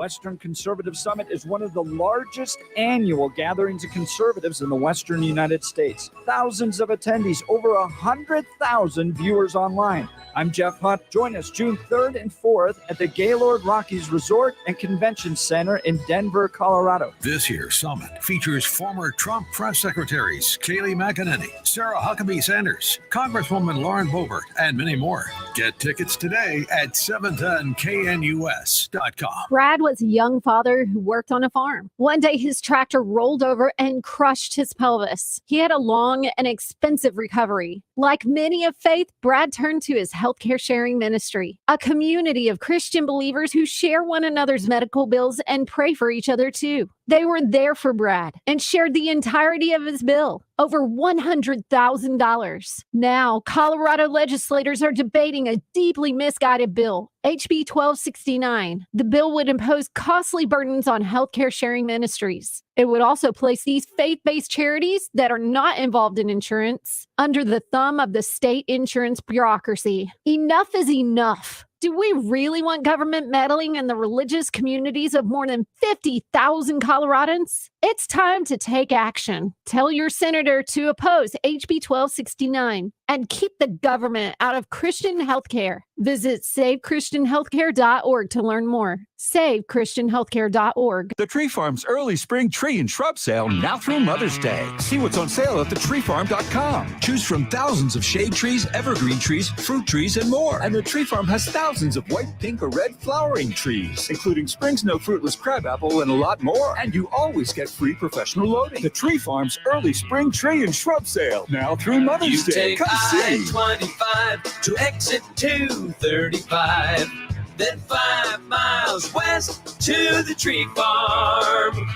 Western Conservative Summit is one of the largest annual gatherings of conservatives in the Western United States. Thousands of attendees, over 100,000 viewers online. I'm Jeff Hunt. Join us June 3rd and 4th at the Gaylord Rockies Resort and Convention Center in Denver, Colorado. This year's summit features former Trump press secretaries Kayleigh McEnany, Sarah Huckabee Sanders, Congresswoman Lauren Boebert, and many more. Get tickets today at 710knus.com. Brad was a young father who worked on a farm. One day his tractor rolled over and crushed his pelvis. He had a long and expensive recovery. Like many of faith, Brad turned to his healthcare sharing ministry, a community of Christian believers who share one another's medical bills and pray for each other too. They were there for Brad and shared the entirety of his bill, over $100,000. Now, Colorado legislators are debating a deeply misguided bill, HB 1269. The bill would impose costly burdens on healthcare sharing ministries. It would also place these faith-based charities that are not involved in insurance under the thumb of the state insurance bureaucracy. Enough is enough. Do we really want government meddling in the religious communities of more than 50,000 Coloradans? It's time to take action. Tell your senator to oppose HB 1269 and keep the government out of Christian healthcare. Visit SaveChristianHealthcare.org to learn more. SaveChristianHealthcare.org. The Tree Farm's early spring tree and shrub sale now through Mother's Day. See what's on sale at thetreefarm.com. Choose from thousands of shade trees, evergreen trees, fruit trees, and more. And the Tree Farm has thousands of white, pink, or red flowering trees, including spring snow fruitless crabapple and a lot more. And you always get free professional loading. The Tree Farm's early spring tree and shrub sale now through Mother's Day. Come see. 25 to exit 235. Then 5 miles west to the Tree Farm.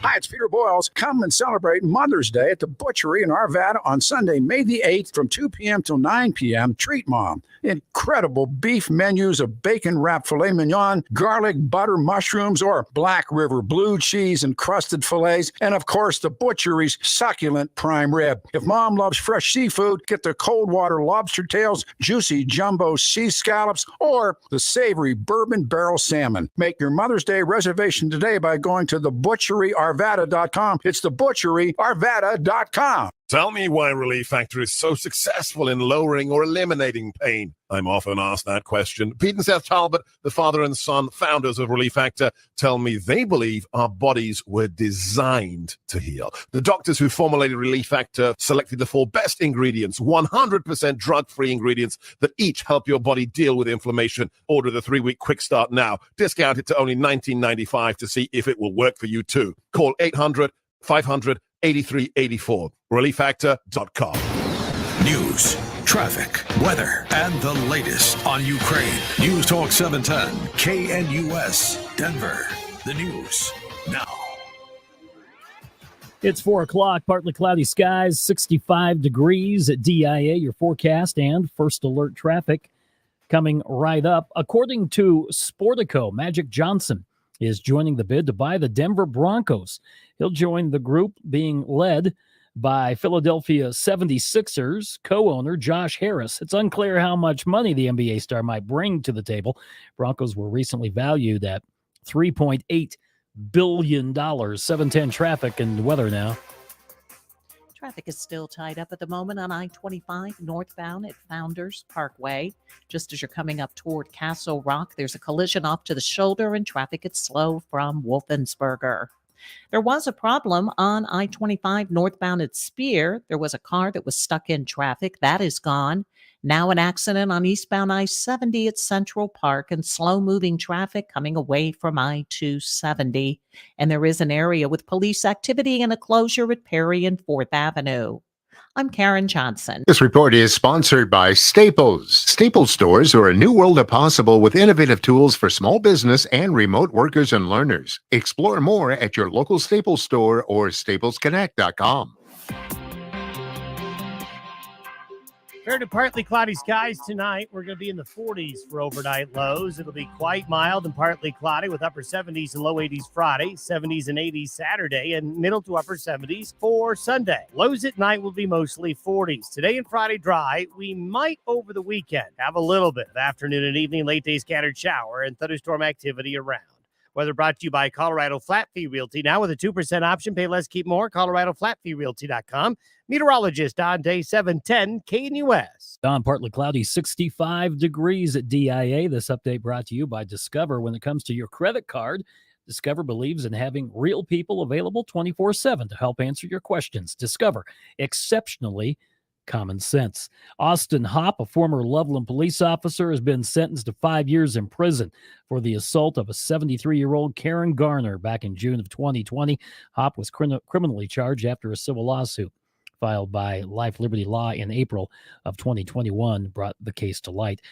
Hi, it's Peter Boyles. Come and celebrate Mother's Day at the Butchery in Arvada on Sunday, May the 8th from 2 p.m. till 9 p.m. Treat Mom. Incredible beef menus of bacon-wrapped filet mignon, garlic, butter, mushrooms, or Black River blue cheese and crusted fillets, and of course, the Butchery's succulent prime rib. If Mom loves fresh seafood, get the cold water lobster tails, juicy jumbo sea scallops, or the savory bourbon barrel salmon. Make your Mother's Day reservation today by going to thebutcheryarvada.com. It's thebutcheryarvada.com. Tell me why Relief Factor is so successful in lowering or eliminating pain. I'm often asked that question. Pete and Seth Talbot, the father and son founders of Relief Factor, tell me they believe our bodies were designed to heal. The doctors who formulated Relief Factor selected the 4 best ingredients, 100% drug-free ingredients that each help your body deal with inflammation. Order the 3-week quick start now. Discount it to only $19.95 to see if it will work for you too. Call 800-500-8384. ReliefFactor.com. News, traffic, weather, and the latest on Ukraine. News Talk 710, KNUS, Denver. The news now. It's 4 o'clock, partly cloudy skies, 65 degrees at DIA, your forecast and first alert traffic coming right up. According to Sportico, Magic Johnson is joining the bid to buy the Denver Broncos. He'll join the group being led by Philadelphia 76ers co-owner Josh Harris. It's unclear how much money the NBA star might bring to the table. Broncos were recently valued at $3.8 billion. 710 traffic and weather now. Traffic is still tied up at the moment on I-25 northbound at Founders Parkway. Just as you're coming up toward Castle Rock, there's a collision off to the shoulder and traffic is slow from Wolfensberger. There was a problem on I-25 northbound at Spear. There was a car that was stuck in traffic. That is gone. Now an accident on eastbound I-70 at Central Park and slow-moving traffic coming away from I-270. And there is an area with police activity and a closure at Perry and 4th Avenue. I'm Karen Johnson. This report is sponsored by Staples. Staples stores are a new world of possible with innovative tools for small business and remote workers and learners. Explore more at your local Staples store or staplesconnect.com. Fair to partly cloudy skies tonight. We're going to be in the 40s for overnight lows. It'll be quite mild and partly cloudy with upper 70s and low 80s Friday, 70s and 80s Saturday, and middle to upper 70s for Sunday. Lows at night will be mostly 40s. Today and Friday dry. We might over the weekend have a little bit of afternoon and evening late day scattered shower and thunderstorm activity around. Weather brought to you by Colorado Flat Fee Realty. Now with a 2% option, pay less, keep more. ColoradoFlatFeeRealty.com. Meteorologist on day 710, KNUS. Don, partly cloudy, 65 degrees at DIA. This update brought to you by Discover. When it comes to your credit card, Discover believes in having real people available 24/7 to help answer your questions. Discover, exceptionally common sense. Austin Hopp, a former Loveland police officer, has been sentenced to 5 years in prison for the assault of a 73-year-old Karen Garner back in June of 2020. Hopp was criminally charged after a civil lawsuit filed by Life Liberty Law in April of 2021 brought the case to light.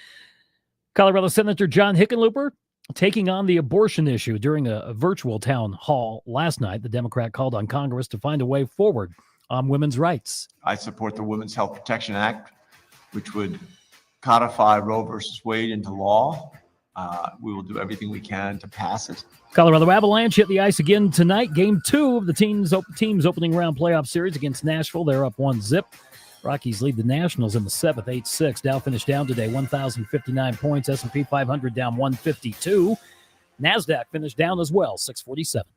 Colorado Senator John Hickenlooper taking on the abortion issue during a virtual town hall last night. The Democrat called on Congress to find a way forward on women's rights. I support the Women's Health Protection Act, which would codify Roe versus Wade into law. We will do everything we can to pass it. Colorado Avalanche hit the ice again tonight. Game 2 of the team's opening round playoff series against Nashville. They're up 1-0. Rockies lead the Nationals in the 7th, 8-6. Dow finished down today, 1,059 points. S&P 500 down 152. NASDAQ finished down as well, 647.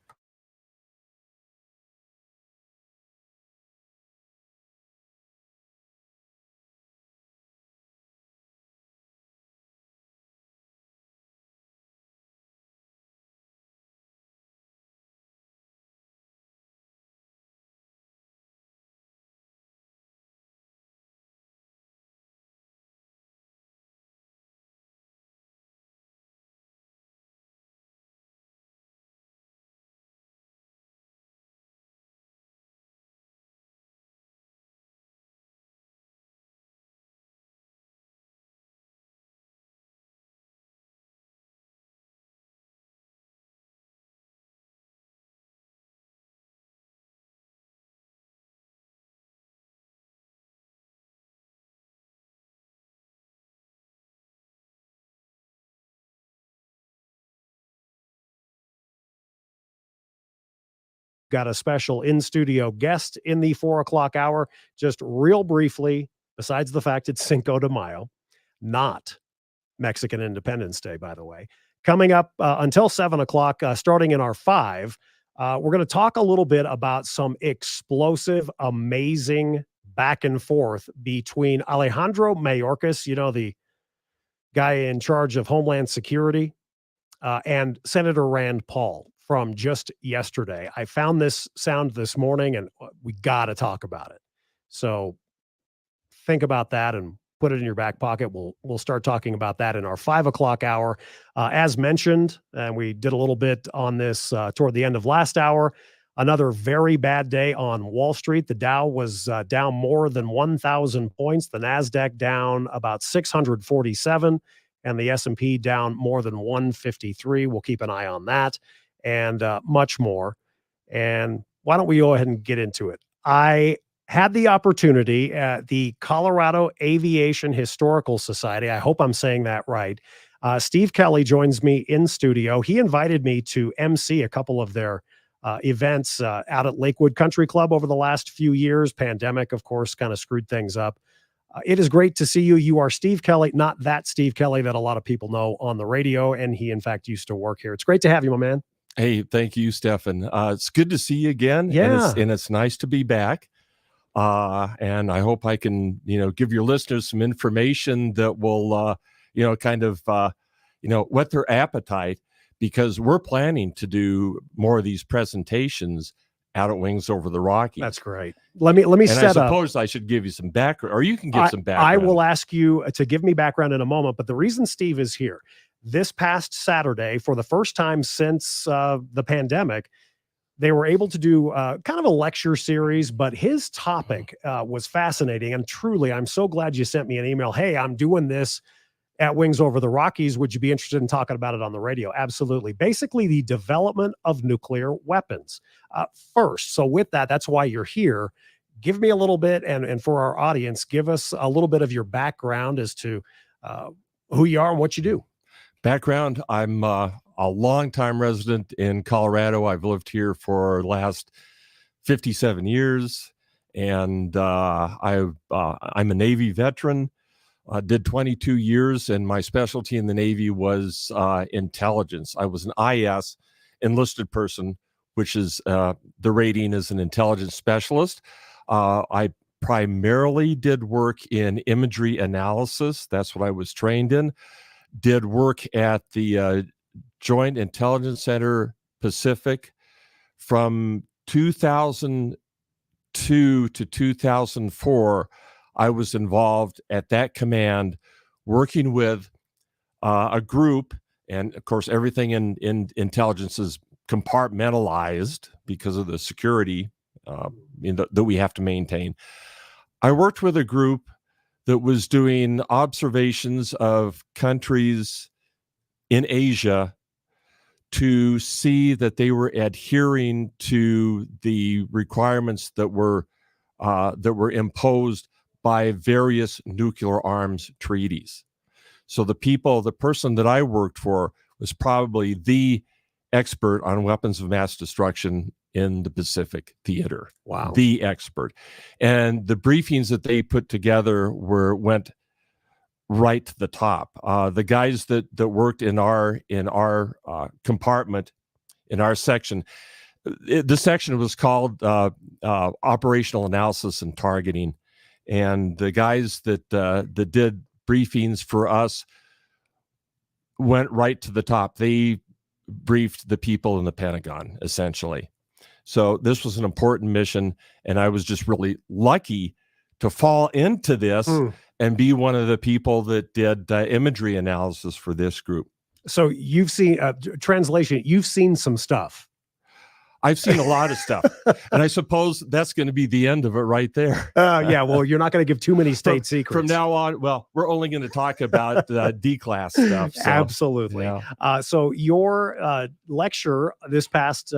Got a special in-studio guest in the 4 o'clock hour. Just real briefly, besides the fact it's Cinco de Mayo, not Mexican Independence Day, by the way. Coming up until 7 o'clock, starting in our 5, we're going to talk a little bit about some explosive, amazing back and forth between Alejandro Mayorkas, the guy in charge of Homeland Security, and Senator Rand Paul from just yesterday. I found this sound this morning, and we got to talk about it. So think about that and put it in your back pocket. We'll start talking about that in our 5 o'clock hour. As mentioned, and we did a little bit on this toward the end of last hour, another very bad day on Wall Street. The Dow was down more than 1,000 points. The NASDAQ down about 647, and the S&P down more than 153. We'll keep an eye on that and much more. And why don't we go ahead and get into it? I had the opportunity at the Colorado Aviation Historical Society. I hope I'm saying that right. Steve Kelly joins me in studio. He invited me to MC a couple of their events out at Lakewood Country Club over the last few years. Pandemic, of course, kind of screwed things up. It is great to see you. You are Steve Kelly, not that Steve Kelly that a lot of people know on the radio, and he, in fact, used to work here. It's great to have you, my man. Hey, thank you, Steffan. It's good to see you again. Yeah. And it's nice to be back. And I hope I can, give your listeners some information that will, kind of, whet their appetite, because we're planning to do more of these presentations out at Wings Over the Rockies. That's great. Let me set up. I suppose I should give you some background, or you can give some background. I will ask you to give me background in a moment, but the reason Steve is here, this past Saturday, for the first time since the pandemic, they were able to do kind of a lecture series, but his topic was fascinating. And truly, I'm so glad you sent me an email. Hey, I'm doing this at Wings Over the Rockies. Would you be interested in talking about it on the radio? Absolutely. Basically, the development of nuclear weapons first. So with that, that's why you're here. Give me a little bit, and for our audience, give us a little bit of your background as to who you are and what you do. Background, I'm a longtime resident in Colorado. I've lived here for the last 57 years, and I'm a Navy veteran. Did 22 years, and my specialty in the Navy was intelligence. I was an IS enlisted person, which is the rating as an intelligence specialist. I primarily did work in imagery analysis. That's what I was trained in. Did work at the Joint Intelligence Center Pacific from 2002 to 2004. I was involved at that command working with a group, and of course everything in intelligence is compartmentalized because of the security that we have to maintain. I worked with a group that was doing observations of countries in Asia to see that they were adhering to the requirements that were imposed by various nuclear arms treaties. So the person that I worked for was probably the expert on weapons of mass destruction in the Pacific theater. Wow. The expert. And the briefings that they put together went right to the top. The guys that worked in our compartment, in our section, the section was called Operational Analysis and Targeting. And the guys that did briefings for us went right to the top. They briefed the people in the Pentagon, essentially. So this was an important mission, and I was just really lucky to fall into this and be one of the people that did imagery analysis for this group. So you've seen, translation, you've seen some stuff. I've seen a lot of stuff, and I suppose that's going to be the end of it right there. Yeah, well, you're not going to give too many state secrets. From now on, well, we're only going to talk about D-class stuff. So, absolutely. yeah. So your lecture this past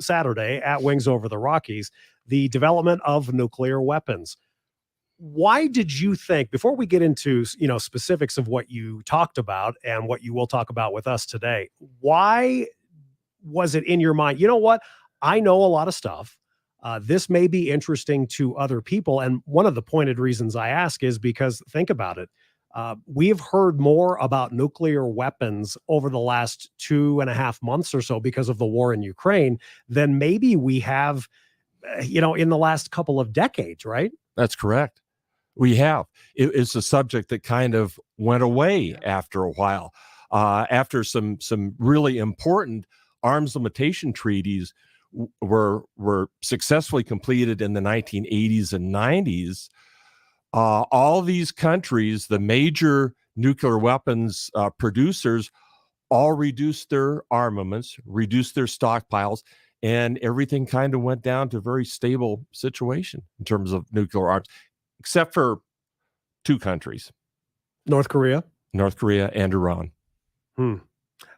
Saturday at Wings Over the Rockies, the development of nuclear weapons. Why did you think, before we get into specifics of what you talked about and what you will talk about with us today, why was it in your mind, you know what, I know a lot of stuff. This may be interesting to other people. And one of the pointed reasons I ask is because, think about it. We've heard more about nuclear weapons over the last 2.5 months or so because of the war in Ukraine than maybe we have, in the last couple of decades, right? That's correct. We have. It's a subject that kind of went away after a while. After some really important arms limitation treaties were successfully completed in the 1980s and 90s, all these countries, the major nuclear weapons producers, all reduced their armaments, reduced their stockpiles, and everything kind of went down to a very stable situation in terms of nuclear arms, except for 2 countries. North Korea and Iran.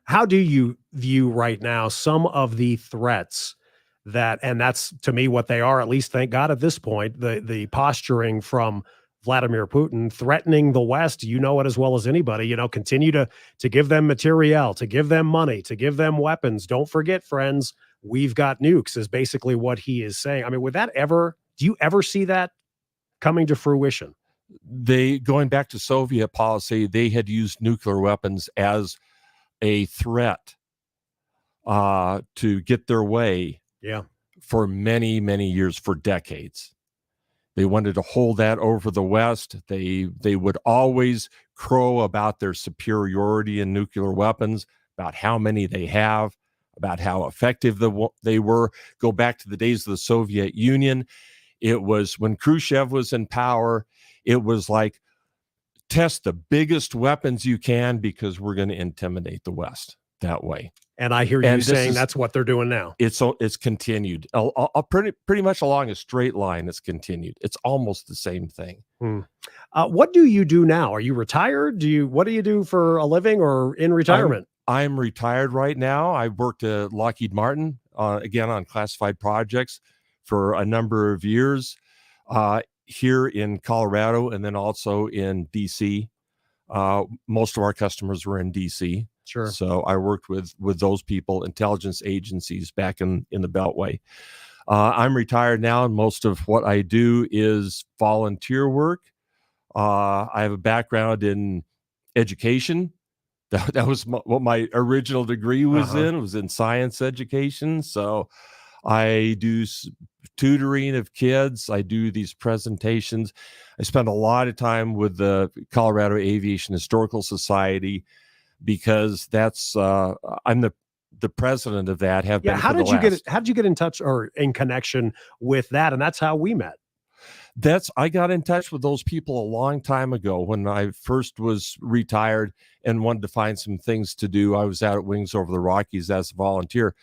How do you view right now some of the threats and that's to me what they are, at least thank God at this point, the posturing from Vladimir Putin threatening the West, it as well as anybody, continue to give them materiel, to give them money, to give them weapons. Don't forget, friends, we've got nukes is basically what he is saying. I mean, do you ever see that coming to fruition? Going back to Soviet policy, they had used nuclear weapons as a threat to get their way for many, many years, for decades. They wanted to hold that over the West. They would always crow about their superiority in nuclear weapons, about how many they have, about how effective they were. Go back to the days of the Soviet Union. It was when Khrushchev was in power, it was like, test the biggest weapons you can because we're going to intimidate the West that way. And I hear you saying that's what they're doing now. It's continued. Pretty much along a straight line, it's continued. It's almost the same thing. What do you do now? Are you retired? What do you do for a living or in retirement? I'm retired right now. I worked at Lockheed Martin, again, on classified projects for a number of years here in Colorado and then also in DC. Most of our customers were in DC. Sure. So I worked with those people, intelligence agencies back in the Beltway. I'm retired now, and most of what I do is volunteer work. I have a background in education, That was what my original degree was Uh-huh. in. It was in science education. So I do tutoring of kids. I do these presentations. I spend a lot of time with the Colorado Aviation Historical Society because that's I'm the president of that. Have Yeah. been How for the did you get last. how did you get in touch or in connection with that? And that's how we met. I got in touch with those people a long time ago when I first was retired and wanted to find some things to do. I was out at Wings Over the Rockies as a volunteer,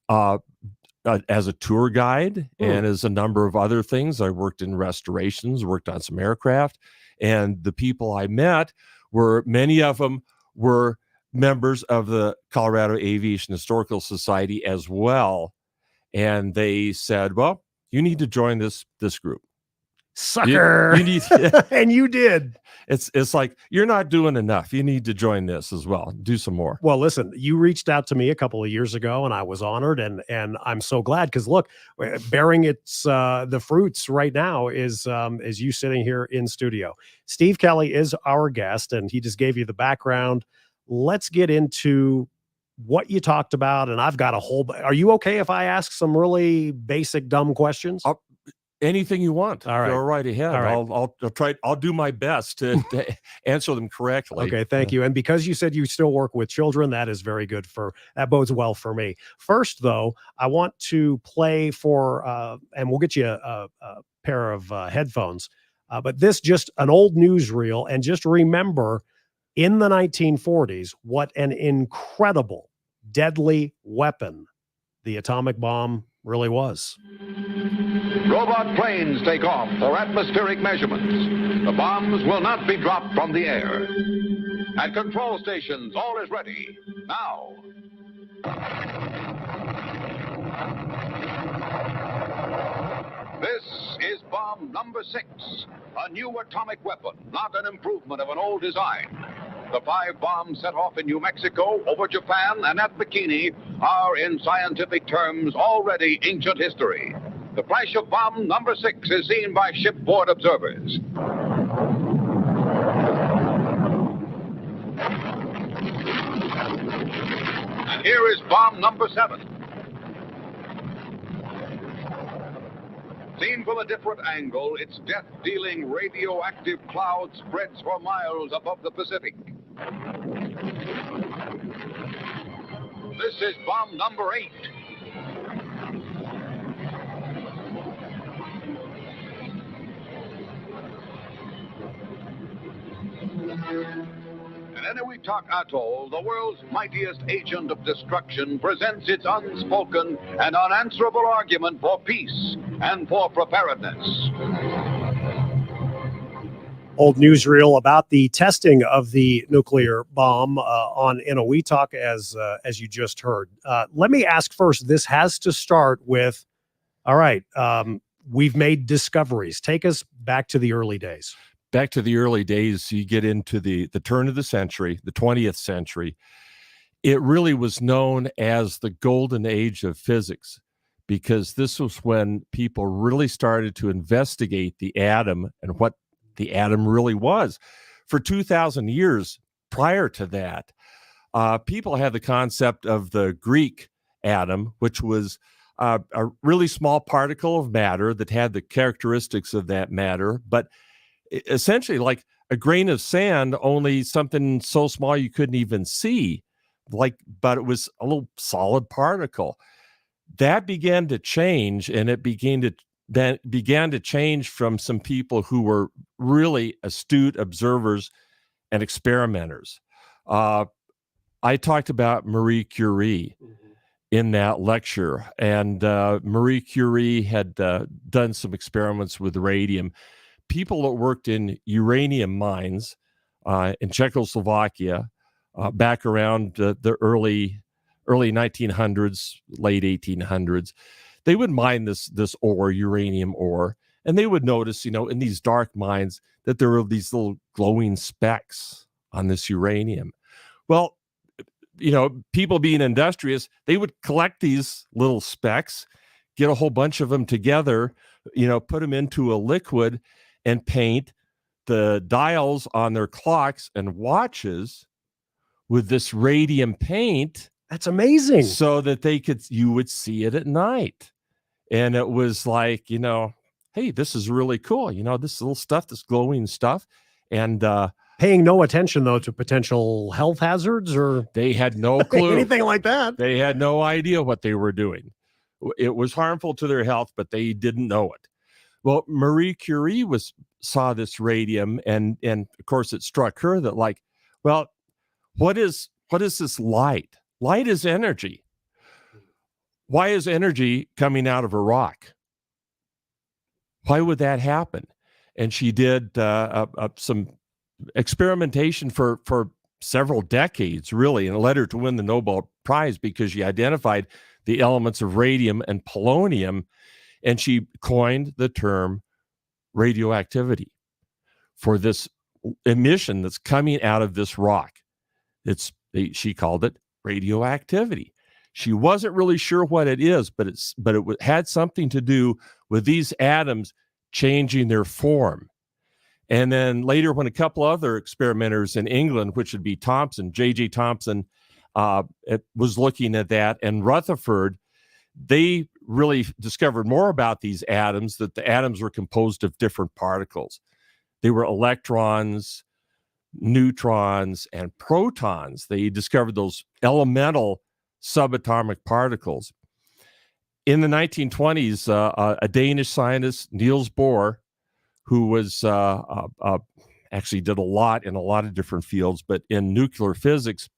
as a tour guide, and as a number of other things. I worked in restorations, worked on some aircraft, and the people I met many of them were members of the Colorado Aviation Historical Society as well. And they said, well, you need to join this group. Sucker. You need, and you did. It's like, you're not doing enough. You need to join this as well. Do some more. Well, listen, you reached out to me a couple of years ago, and I was honored, and I'm so glad because look, bearing its the fruits right now is you sitting here in studio. Steve Kelly is our guest, and he just gave you the background. Let's get into what you talked about, and I've got a whole. Are you okay if I ask some really basic, dumb questions? Anything you want. All right. Go right ahead. All right. I'll try. I'll do my best to answer them correctly. Okay, thank you. And because you said you still work with children, that is very good that bodes well for me. First, though, I want to play for, and we'll get you a pair of headphones, but this just an old newsreel. And just remember, in the 1940s, what an incredible, deadly weapon the atomic bomb really was. Robot planes take off for atmospheric measurements. The bombs will not be dropped from the air. At control stations, all is ready. Now. This is bomb number 6, a new atomic weapon, not an improvement of an old design. The 5 bombs set off in New Mexico, over Japan, and at Bikini are, in scientific terms, already ancient history. The flash of bomb number 6 is seen by shipboard observers. And here is bomb number 7. Seen from a different angle, its death-dealing radioactive cloud spreads for miles above the Pacific. This is bomb number 8. In Enewetak Atoll, the world's mightiest agent of destruction presents its unspoken and unanswerable argument for peace and for preparedness. Old newsreel about the testing of the nuclear bomb on Enewetak, as you just heard. Let me ask first, this has to start with, all right, we've made discoveries. Take us back to the early days. Back to the early days, you get into the turn of the century, the 20th century. It really was known as the golden age of physics, because this was when people really started to investigate the atom and what the atom really was. For 2,000 years prior to that, people had the concept of the Greek atom, which was a really small particle of matter that had the characteristics of that matter, but essentially like a grain of sand, only something so small you couldn't even see, but it was a little solid particle. That began to change, and it began to change from some people who were really astute observers and experimenters. I talked about Marie Curie in that lecture, and Marie Curie had done some experiments with radium. People that worked in uranium mines in Czechoslovakia back around the early 1900s, late 1800s, they would mine this ore, uranium ore, and they would notice, in these dark mines that there were these little glowing specks on this uranium. Well, people being industrious, they would collect these little specks, get a whole bunch of them together, put them into a liquid and paint the dials on their clocks and watches with this radium paint. That's amazing. So that you would see it at night. And it was like, hey, this is really cool. This little stuff, this glowing stuff. And paying no attention, though, to potential health hazards, or they had no clue. Anything like that. They had no idea what they were doing. It was harmful to their health, but they didn't know it. Well, Marie Curie saw this radium, and of course it struck her that, like, well, what is this light? Light is energy. Why is energy coming out of a rock? Why would that happen? And she did some experimentation for several decades, really, and it led her to win the Nobel Prize because she identified the elements of radium and polonium, and she coined the term radioactivity for this emission that's coming out of this rock. She called it radioactivity. She wasn't really sure what it is, but it had something to do with these atoms changing their form. And then later, when a couple other experimenters in England, which would be Thomson, J.J. Thomson, was looking at that, and Rutherford, they really discovered more about these atoms, that the atoms were composed of different particles. They were electrons, neutrons, and protons. They discovered those elemental subatomic particles. In the 1920s, a Danish scientist, Niels Bohr, who was actually did a lot in a lot of different fields, but in nuclear physics,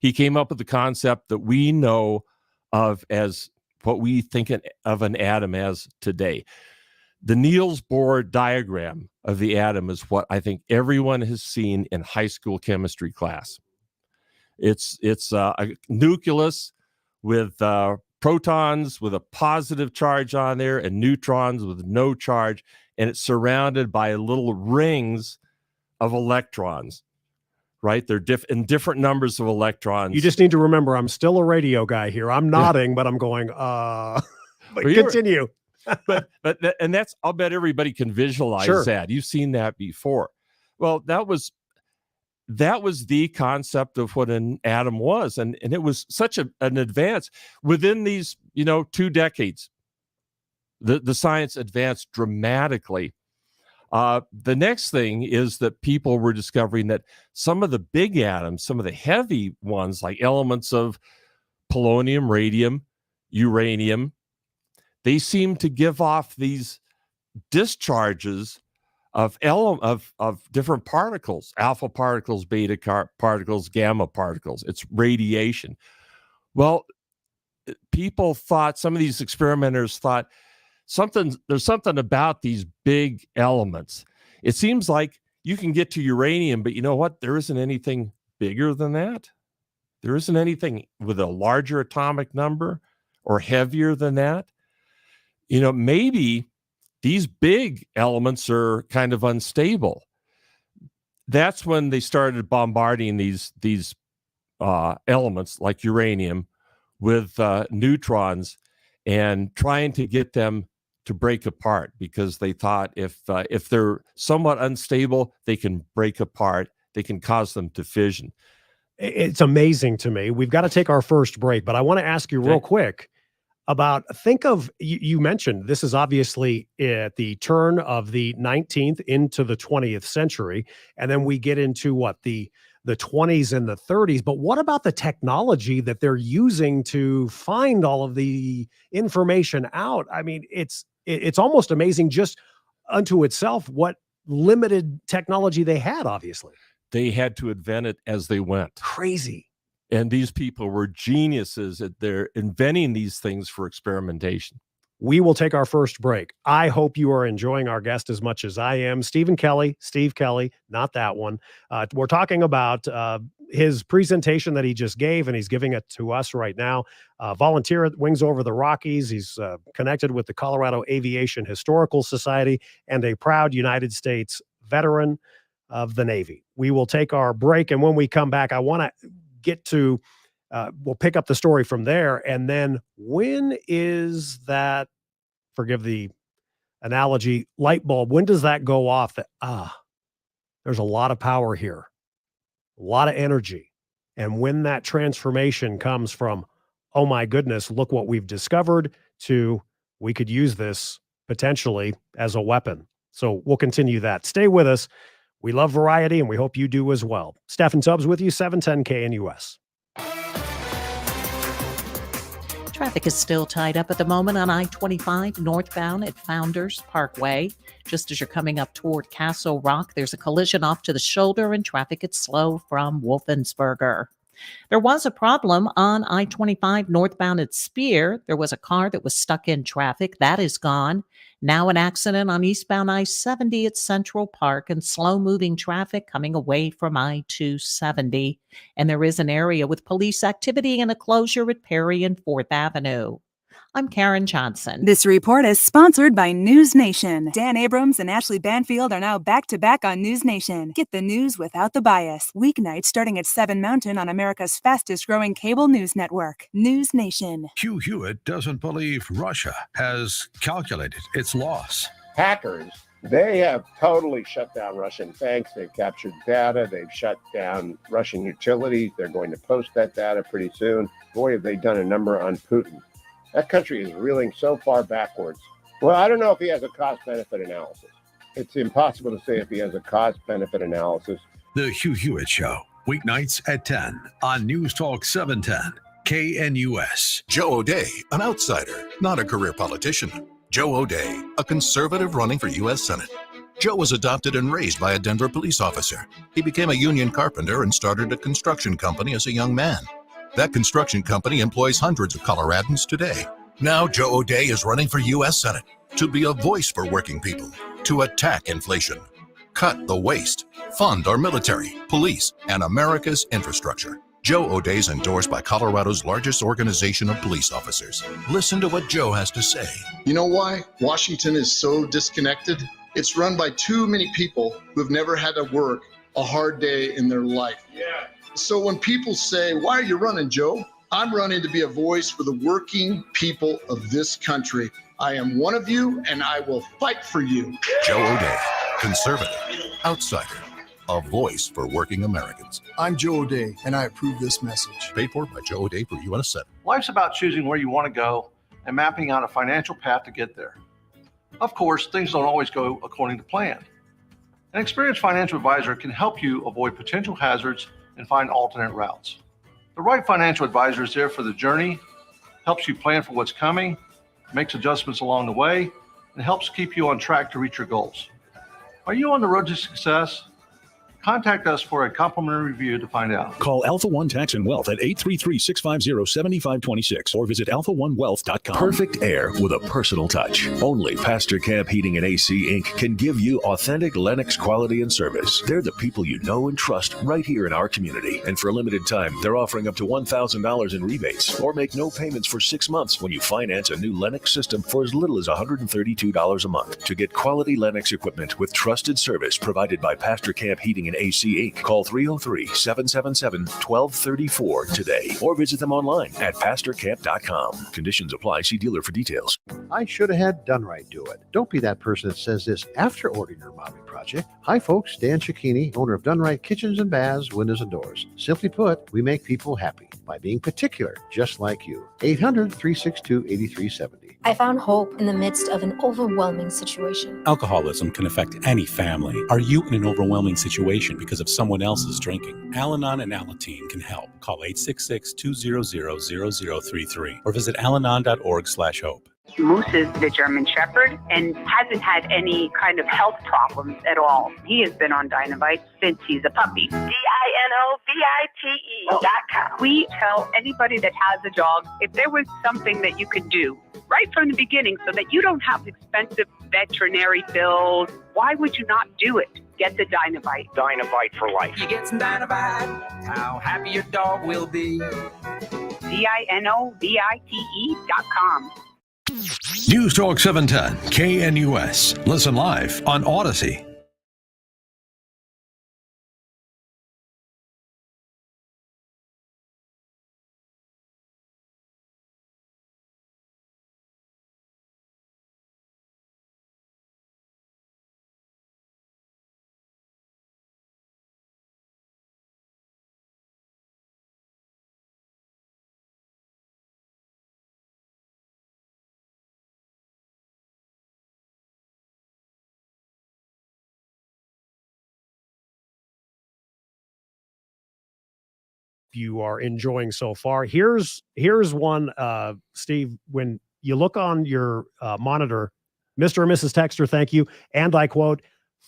he came up with the concept that we know of as what we think of an atom as today. The Niels Bohr diagram of the atom is what I think everyone has seen in high school chemistry class. It's a nucleus with protons with a positive charge on there and neutrons with no charge, and it's surrounded by little rings of electrons, right? They're in different numbers of electrons. You just need to remember, I'm still a radio guy here. I'm nodding, but I'm going, but continue. but that's, I'll bet everybody can visualize that. You've seen that before. Well, that was the concept of what an atom was. And it was such an advance within these, 2 decades. The science advanced dramatically. The next thing is that people were discovering that some of the big atoms, some of the heavy ones, like elements of polonium, radium, uranium, they seem to give off these discharges of different particles, alpha particles, beta particles, gamma particles. It's radiation. Well, people thought, some of these experimenters thought, there's something about these big elements. It seems like you can get to uranium, but you know what? There isn't anything bigger than that. There isn't anything with a larger atomic number or heavier than that. Maybe these big elements are kind of unstable. That's when they started bombarding these elements like uranium with neutrons and trying to get them to break apart, because they thought if they're somewhat unstable, they can break apart. They can cause them to fission. It's amazing to me. We've got to take our first break, but I want to ask you real quick about, think of, you mentioned this is obviously at the turn of the 19th into the 20th century. And then we get into the 20s and the 30s. But what about the technology that they're using to find all of the information out? I mean, it's almost amazing just unto itself what limited technology they had, obviously. They had to invent it as they went. Crazy. And these people were geniuses at their inventing these things for experimentation. We will take our first break. I hope you are enjoying our guest as much as I am. Steve Kelly, not that one. We're talking about his presentation that he just gave, and he's giving it to us right now. Volunteer at Wings Over the Rockies. He's connected with the Colorado Aviation Historical Society and a proud United States veteran of the Navy. We will take our break, and when we come back, I want to get to, we'll pick up the story from there. And then when is that, forgive the analogy, light bulb, when does that go off that, there's a lot of power here? a lot of energy. And when that transformation comes from, oh my goodness, look what we've discovered, to we could use this potentially as a weapon. So we'll continue that. Stay with us. We love variety, and we hope you do as well. Steffan Tubbs with you, 710 KNUS. Traffic is still tied up at the moment on I-25 northbound at Founders Parkway. Just as you're coming up toward Castle Rock, there's a collision off to the shoulder and traffic is slow from Wolfensberger. There was a problem on I-25 northbound at Spear. There was a car that was stuck in traffic. That is gone. Now an accident on eastbound I-70 at Central Park and slow-moving traffic coming away from I-270. And there is an area with police activity and a closure at Perry and 4th Avenue. I'm Karen Johnson. This report is sponsored by News Nation. Dan Abrams and Ashley Banfield are now back-to-back on News Nation. Get the news without the bias. Weeknights starting at 7 Mountain on America's fastest-growing cable news network. News Nation. Hugh Hewitt doesn't believe Russia has calculated its loss. Hackers, they have totally shut down Russian banks. They've captured data. They've shut down Russian utilities. They're going to post that data pretty soon. Boy, have they done a number on Putin. That country is reeling so far backwards. Well, I don't know if he has a cost-benefit analysis. It's impossible to say if he has a cost-benefit analysis. The Hugh Hewitt Show, weeknights at 10 on News Talk 710, KNUS. Joe O'Dea, an outsider, not a career politician. Joe O'Dea, a conservative running for U.S. Senate. Joe was adopted and raised by a Denver police officer. He became a union carpenter and started a construction company as a young man. That construction company employs hundreds of Coloradans today. Now Joe O'Dea is running for U.S. Senate to be a voice for working people, to attack inflation, cut the waste, fund our military, police, and America's infrastructure. Joe O'Dea is endorsed by Colorado's largest organization of police officers. Listen to what Joe has to say. You know why Washington is so disconnected? It's run by too many people who have never had to work a hard day in their life. Yeah. So when people say, why are you running, Joe? I'm running to be a voice for the working people of this country. I am one of you, and I will fight for you. Joe O'Dea, conservative, outsider, a voice for working Americans. I'm Joe O'Dea, and I approve this message. Paid for by Joe O'Dea for U.S. Senate. Life's about choosing where you want to go and mapping out a financial path to get there. Of course, things don't always go according to plan. An experienced financial advisor can help you avoid potential hazards and find alternate routes. The right financial advisor is there for the journey, helps you plan for what's coming, makes adjustments along the way, and helps keep you on track to reach your goals. Are you on the road to success? Contact us for a complimentary review to find out. Call Alpha One Tax and Wealth at 833-650-7526 or visit alpha1wealth.com. Perfect air with a personal touch. Only Pastor Camp Heating and AC Inc. can give you authentic Lennox quality and service. They're the people you know and trust right here in our community. And for a limited time, they're offering up to $1,000 in rebates or make no payments for 6 months when you finance a new Lennox system for as little as $132 a month. To get quality Lennox equipment with trusted service provided by Pastor Camp Heating and AC Inc. Call 303-777-1234 today or visit them online at pastorcamp.com. Conditions apply. See dealer for details. I should have had Done Right do it. Don't be that person that says this after ordering your remodeling project. Hi folks, Dan Cicchini, owner of Done Right Kitchens and Baths, Windows and Doors. Simply put, we make people happy by being particular, just like you. 800-362-8370. I found hope in the midst of an overwhelming situation. Alcoholism can affect any family. Are you in an overwhelming situation because of someone else's drinking? Al-Anon and Alateen can help. Call 866-200-0033 or visit alanon.org/hope. Moose is the German Shepherd and hasn't had any kind of health problems at all. He has been on Dinovite since he's a puppy. DINOVITE.com. We tell anybody that has a dog, if there was something that you could do right from the beginning so that you don't have expensive veterinary bills, why would you not do it? Get the Dinovite. Dinovite for life. You get some Dinovite, how happy your dog will be. DINOVITE.com. News Talk 710, KNUS. Listen live on Odyssey. you are enjoying so far. Here's one, Steve. When you look on your monitor, Mr. and Mrs. Texter, thank you. And I quote,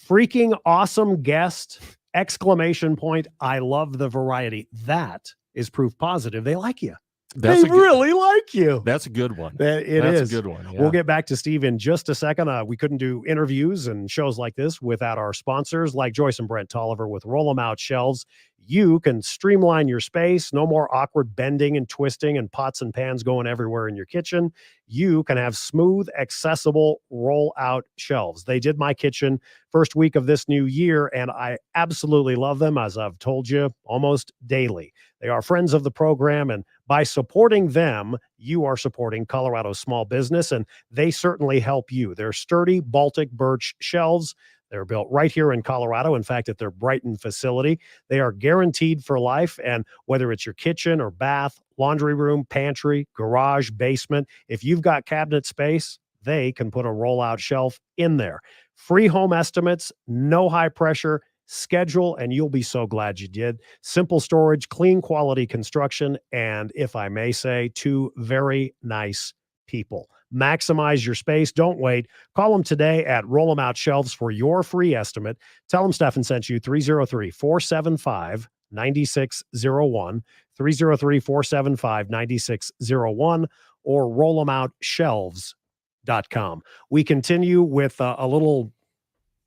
freaking awesome guest, exclamation point. I love the variety. That is proof positive. They like you. They really like you. That's a good one. That's a good one. Yeah. We'll get back to Steve in just a second. We couldn't do interviews and shows like this without our sponsors like Joyce and Brent Tolliver with Roll 'em Out Shelves. You can streamline your space. No more awkward bending and twisting and pots and pans going everywhere in your kitchen. You can have smooth, accessible roll-out shelves. They did my kitchen first week of this new year, and I absolutely love them, as I've told you almost daily. They are friends of the program, and by supporting them, you are supporting Colorado's small business, and they certainly help you. They're sturdy Baltic birch shelves. They're built right here in Colorado. In fact, at their Brighton facility, they are guaranteed for life. And whether it's your kitchen or bath, laundry room, pantry, garage, basement, if you've got cabinet space, they can put a rollout shelf in there. Free home estimates, no high pressure. Schedule, and you'll be so glad you did. Simple storage, clean quality construction, and if I may say, two very nice people. Maximize your space. Don't wait. Call them today at Roll 'em Out Shelves for your free estimate. Tell them Steffan sent you. 303-475-9601, 303-475-9601, or rollemoutshelves.com. We continue with a little,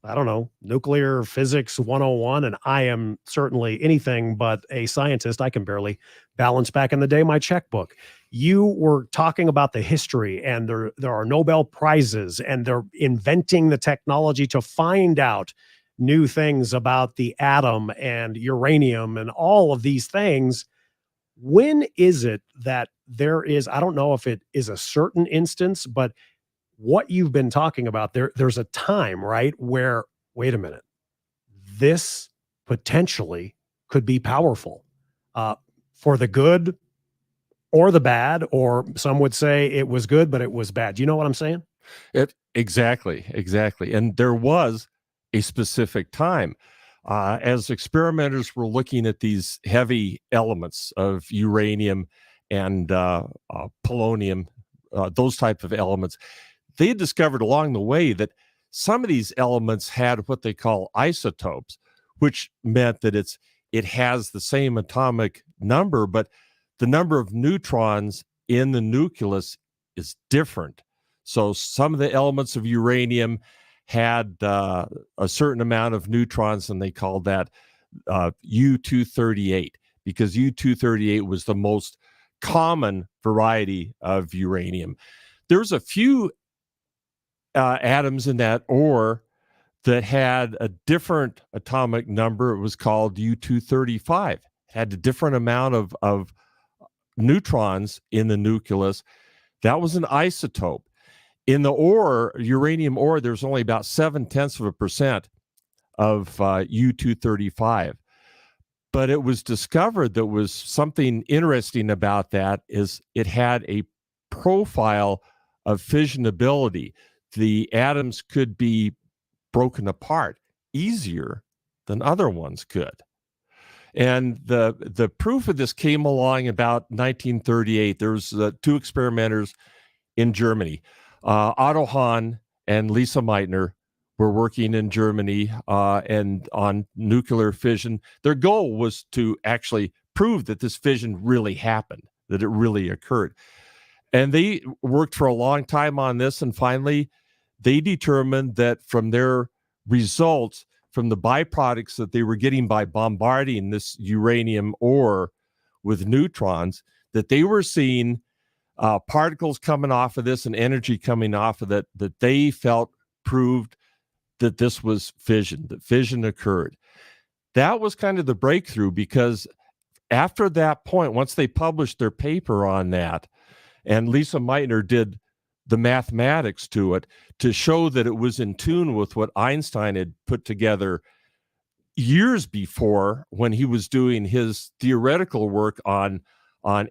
I don't know, nuclear physics 101, and I am certainly anything but a scientist. I can barely balance back in the day my checkbook. You were talking about the history, and there are Nobel Prizes, and they're inventing the technology to find out new things about the atom and uranium and all of these things. When is it that there is, I don't know if it is a certain instance, but what you've been talking about, there's a time, right, where, wait a minute, this potentially could be powerful for the good or the bad, or some would say it was good, but it was bad. Do you know what I'm saying? Exactly. And there was a specific time as experimenters were looking at these heavy elements of uranium and polonium, those type of elements. They had discovered along the way that some of these elements had what they call isotopes, which meant that it has the same atomic number, but the number of neutrons in the nucleus is different. So some of the elements of uranium had a certain amount of neutrons, and they called that U-238, because U-238 was the most common variety of uranium. There's a few atoms in that ore that had a different atomic number. It was called U-235. Had a different amount of neutrons in the nucleus. That was an isotope. In the ore, uranium ore, there's only about 0.7% of U-235. But it was discovered that was something interesting about that is it had a profile of fissionability. The atoms could be broken apart easier than other ones could. And the proof of this came along about 1938. There was two experimenters in Germany. Otto Hahn and Lisa Meitner were working in Germany and on nuclear fission. Their goal was to actually prove that this fission really happened, that it really occurred. And they worked for a long time on this, and finally they determined that from their results, from the byproducts that they were getting by bombarding this uranium ore with neutrons, that they were seeing particles coming off of this and energy coming off of it, that they felt proved that this was fission, that fission occurred. That was kind of the breakthrough, because after that point, once they published their paper on that, and Lisa Meitner did the mathematics to it to show that it was in tune with what Einstein had put together years before when he was doing his theoretical work on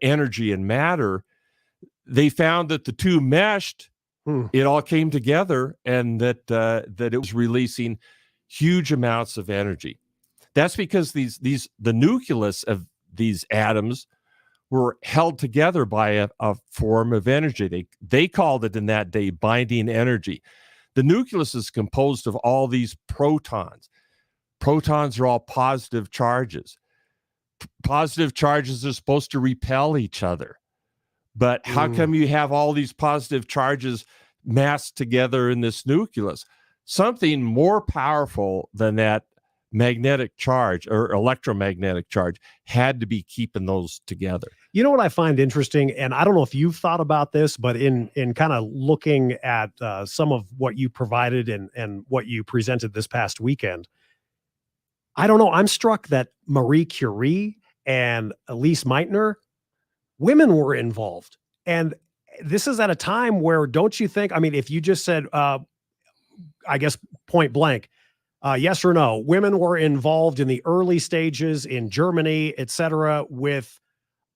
energy and matter, they found that the two meshed. It all came together, and that it was releasing huge amounts of energy. That's because the nucleus of these atoms were held together by a form of energy. They called it in that day binding energy. The nucleus is composed of all these protons. Protons are all positive charges. Positive charges are supposed to repel each other. But how come you have all these positive charges massed together in this nucleus? Something more powerful than that magnetic charge or electromagnetic charge had to be keeping those together. You know what I find interesting, and I don't know if you've thought about this, but in kind of looking at some of what you provided and what you presented this past weekend, I don't know. I'm struck that Marie Curie and Elise Meitner, women were involved. And this is at a time where, don't you think, I mean, if you just said, I guess point blank, yes or no, women were involved in the early stages in Germany, et cetera, with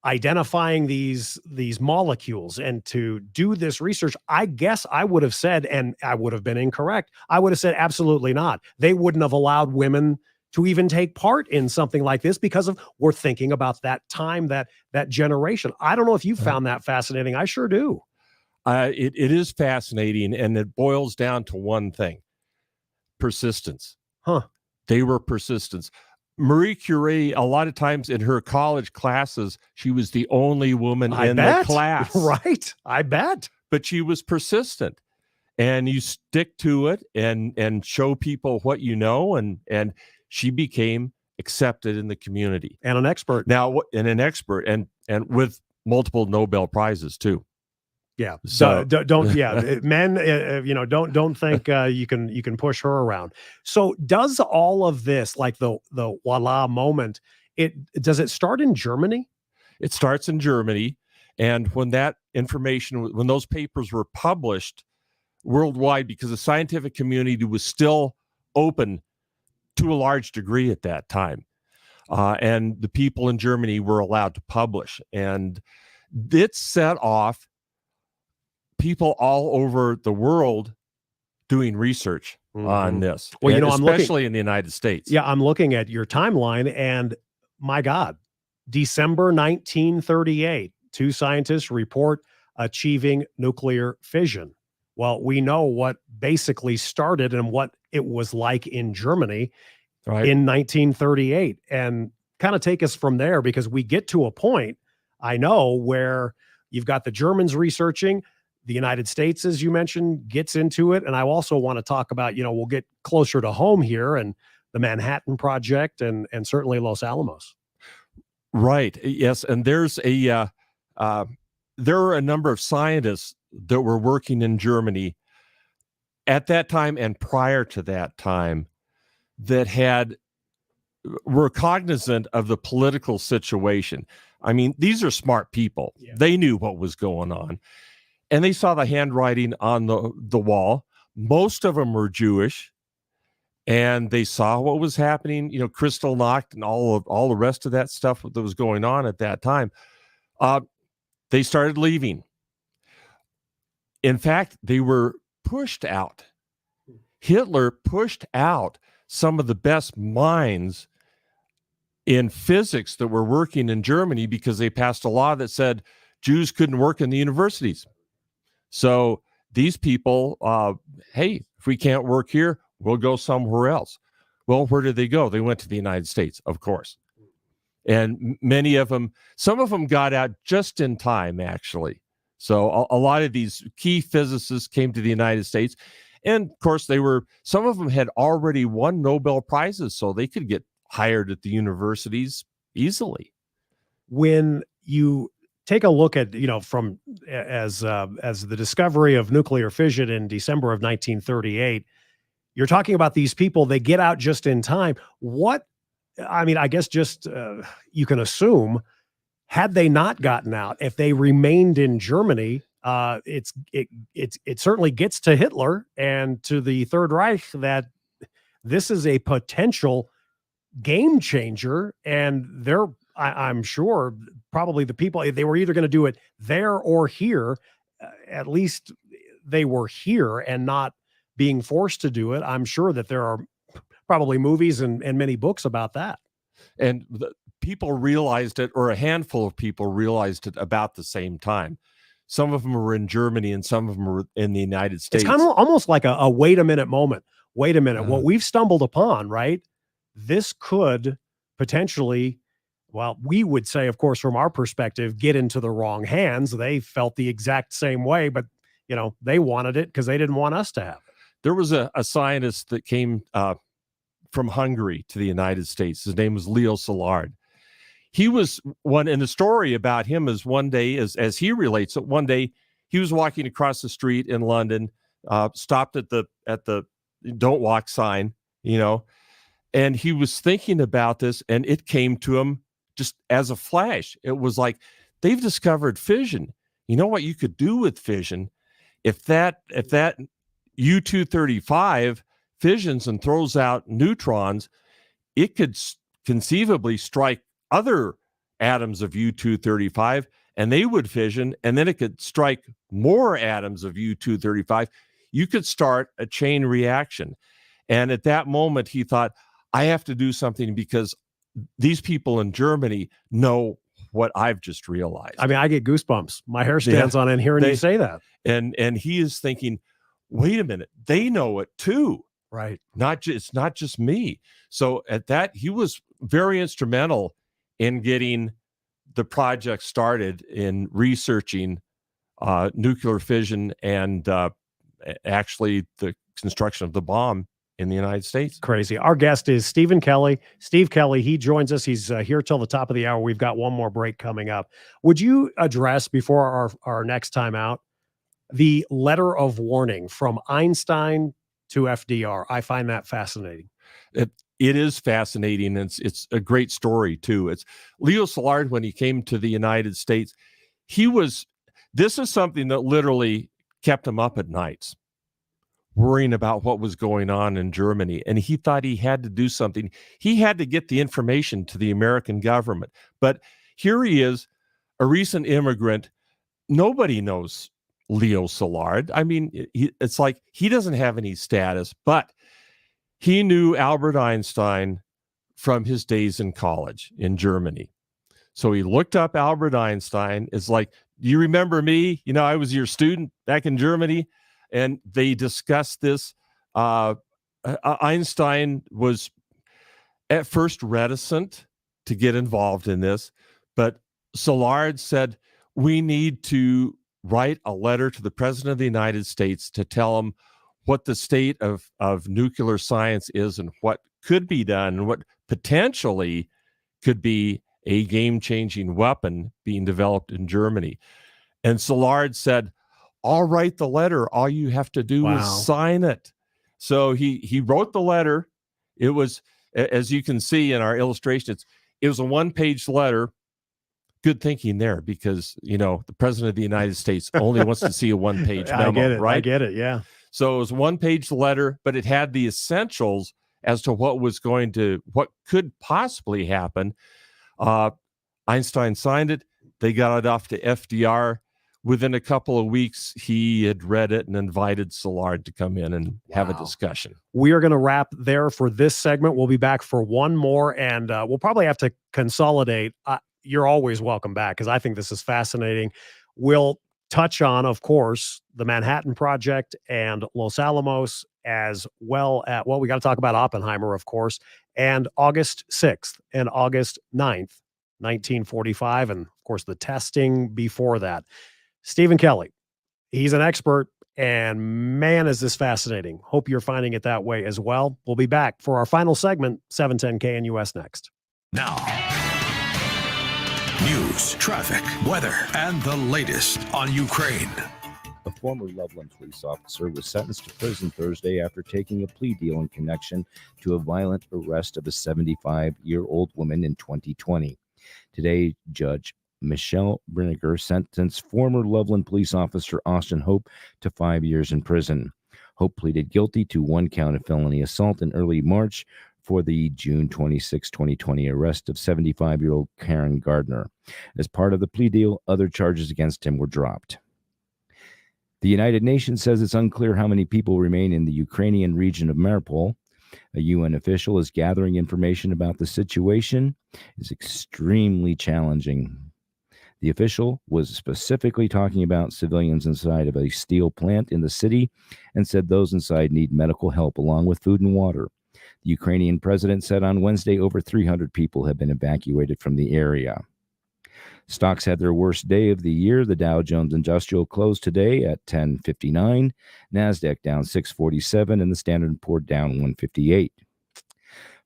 identifying these molecules and to do this research, I guess I would have said, and I would have been incorrect, I would have said absolutely not. They wouldn't have allowed women to even take part in something like this because of we're thinking about that time, that generation. I don't know if you found that fascinating. I sure do. It is fascinating, and it boils down to one thing: persistence. They were persistence. Marie Curie, a lot of times in her college classes, she was the only woman in the class. Right. I bet. But she was persistent. And you stick to it and show people what you know, and she became accepted in the community. And an expert. Now, and an expert, and with multiple Nobel Prizes too. Yeah. So don't men, don't think you can push her around. So does all of this, like the voila moment, does it start in Germany? It starts in Germany. And when that information, when those papers were published worldwide, because the scientific community was still open to a large degree at that time. And the people in Germany were allowed to publish. And it set off people all over the world doing research on this. Well, and I'm especially in the United States. Yeah, I'm looking at your timeline, and my God, December 1938, two scientists report achieving nuclear fission. Well, we know what basically started and what it was like in Germany in 1938, and kind of take us from there, because we get to a point, I know, where you've got the Germans researching. The United States, as you mentioned, gets into it. And I also want to talk about, we'll get closer to home here, and the Manhattan Project and certainly Los Alamos. Right. Yes. And there's there are a number of scientists that were working in Germany at that time and prior to that time that were cognizant of the political situation. I mean, these are smart people. Yeah. They knew what was going on. And they saw the handwriting on the wall. Most of them were Jewish, and they saw what was happening. Kristallnacht and all the rest of that stuff that was going on at that time. They started leaving. In fact, they were pushed out. Hitler pushed out some of the best minds in physics that were working in Germany because they passed a law that said Jews couldn't work in the universities. So these people, hey, if we can't work here, we'll go somewhere else. Well, where did they go? They went to the United States, of course. And many of them, some of them got out just in time, actually. So a lot of these key physicists came to the United States. And of course, some of them had already won Nobel Prizes, so they could get hired at the universities easily. When you take a look at, from as the discovery of nuclear fission in December of 1938, you're talking about these people, they get out just in time. I guess just you can assume, had they not gotten out, if they remained in Germany, it certainly gets to Hitler and to the Third Reich that this is a potential game changer, and I'm sure probably the people, they were either going to do it there or here. At least they were here and not being forced to do it. I'm sure that there are probably movies and many books about that. And people realized it, or a handful of people realized it about the same time. Some of them were in Germany and some of them were in the United States. It's kind of almost like a wait a minute moment. Wait a minute. What we've stumbled upon, right? This could potentially, well, we would say, of course, from our perspective, get into the wrong hands. They felt the exact same way, but they wanted it because they didn't want us to have it. There was a scientist that came from Hungary to the United States. His name was Leo Szilard. He was one, and the story about him is one day, as he relates it, one day he was walking across the street in London, stopped at the don't walk sign, and he was thinking about this, and it came to him just as a flash. It was like, they've discovered fission. You know what you could do with fission? If that U-235 fissions and throws out neutrons, it could conceivably strike other atoms of U-235, and they would fission, and then it could strike more atoms of U-235. You could start a chain reaction. And at that moment, he thought, I have to do something because these people in Germany know what I've just realized. I mean, I get goosebumps. My hair stands on end hearing you say that. And he is thinking, wait a minute, they know it too. Right. It's not just me. So at that, he was very instrumental in getting the project started in researching nuclear fission and actually the construction of the bomb in the United States. Crazy. Our guest is Stephen Kelly. Steve Kelly, he joins us. He's here till the top of the hour. We've got one more break coming up. Would you address, before our next time out, the letter of warning from Einstein to FDR? I find that fascinating. It is fascinating. And it's a great story too. It's Leo Szilard, when he came to the United States, this is something that literally kept him up at nights, worrying about what was going on in Germany. And he thought he had to do something. He had to get the information to the American government. But here he is, a recent immigrant. Nobody knows Leo Szilard. I mean, it's like he doesn't have any status, but he knew Albert Einstein from his days in college in Germany. So he looked up Albert Einstein. It's like, do you remember me? I was your student back in Germany. And they discussed this. Einstein was at first reticent to get involved in this, but Szilard said, we need to write a letter to the President of the United States to tell him what the state of nuclear science is and what could be done and what potentially could be a game-changing weapon being developed in Germany. And Szilard said, I'll write the letter. All you have to do is sign it. So he wrote the letter. It was, as you can see in our illustrations, it was a one-page letter. Good thinking there, because, the President of the United States only wants to see a one-page memo, I get it, right? I get it, yeah. So it was a one-page letter, but it had the essentials as to what could possibly happen. Einstein signed it. They got it off to FDR. Within a couple of weeks, he had read it and invited Szilard to come in and have a discussion. We are going to wrap there for this segment. We'll be back for one more, and we'll probably have to consolidate. You're always welcome back, because I think this is fascinating. We'll touch on, of course, the Manhattan Project and Los Alamos, as well as, we got to talk about Oppenheimer, of course, and August 6th and August 9th, 1945, and, of course, the testing before that. Stephen Kelly, he's an expert, and man, is this fascinating. Hope you're finding it that way as well. We'll be back for our final segment, 710 KNUS next. Now, news, traffic, weather, and the latest on Ukraine. A former Loveland police officer was sentenced to prison Thursday after taking a plea deal in connection to a violent arrest of a 75-year-old woman in 2020. Today, Judge Michelle Brinegar sentenced former Loveland police officer Austin Hope to 5 years in prison. Hope pleaded guilty to one count of felony assault in early March for the June 26, 2020 arrest of 75-year-old Karen Gardner. As part of the plea deal, other charges against him were dropped. The United Nations says it's unclear how many people remain in the Ukrainian region of Mariupol. A UN official is gathering information about the situation. It's extremely challenging. The official was specifically talking about civilians inside of a steel plant in the city and said those inside need medical help along with food and water. The Ukrainian president said on Wednesday over 300 people have been evacuated from the area. Stocks had their worst day of the year. The Dow Jones Industrial closed today at 1059, NASDAQ down 647, and the Standard & Poor's down 158.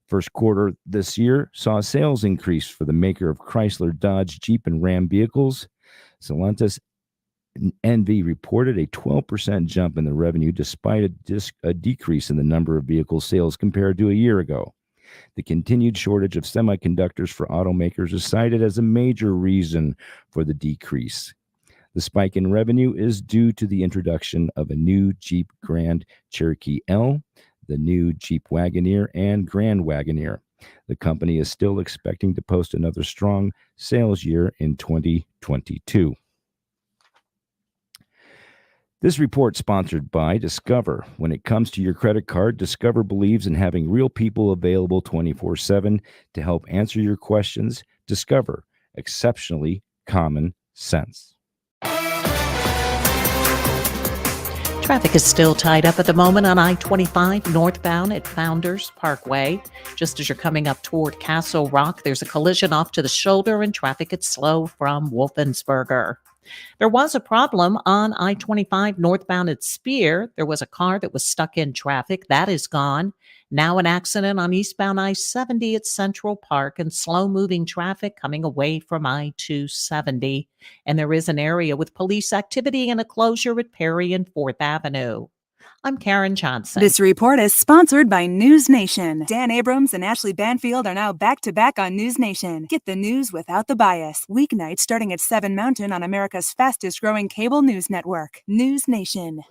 First quarter this year saw a sales increase for the maker of Chrysler, Dodge, Jeep, and Ram vehicles. Stellantis NV reported a 12% jump in the revenue despite a decrease in the number of vehicle sales compared to a year ago. The continued shortage of semiconductors for automakers is cited as a major reason for the decrease. The spike in revenue is due to the introduction of a new Jeep Grand Cherokee L, the new Jeep Wagoneer, and Grand Wagoneer. The company is still expecting to post another strong sales year in 2022. This report sponsored by Discover. When it comes to your credit card, Discover believes in having real people available 24/7 to help answer your questions. Discover, exceptionally common sense. Traffic is still tied up at the moment on I-25 northbound at Founders Parkway. Just as you're coming up toward Castle Rock, there's a collision off to the shoulder and traffic is slow from Wolfensberger. There was a problem on I-25 northbound at Spear. There was a car that was stuck in traffic. That is gone. Now an accident on eastbound I-70 at Central Park and slow-moving traffic coming away from I-270. And there is an area with police activity and a closure at Perry and 4th Avenue. I'm Karen Johnson. This report is sponsored by News Nation. Dan Abrams and Ashley Banfield are now back-to-back on News Nation. Get the news without the bias. Weeknights starting at 7 Mountain on America's fastest-growing cable news network, News Nation.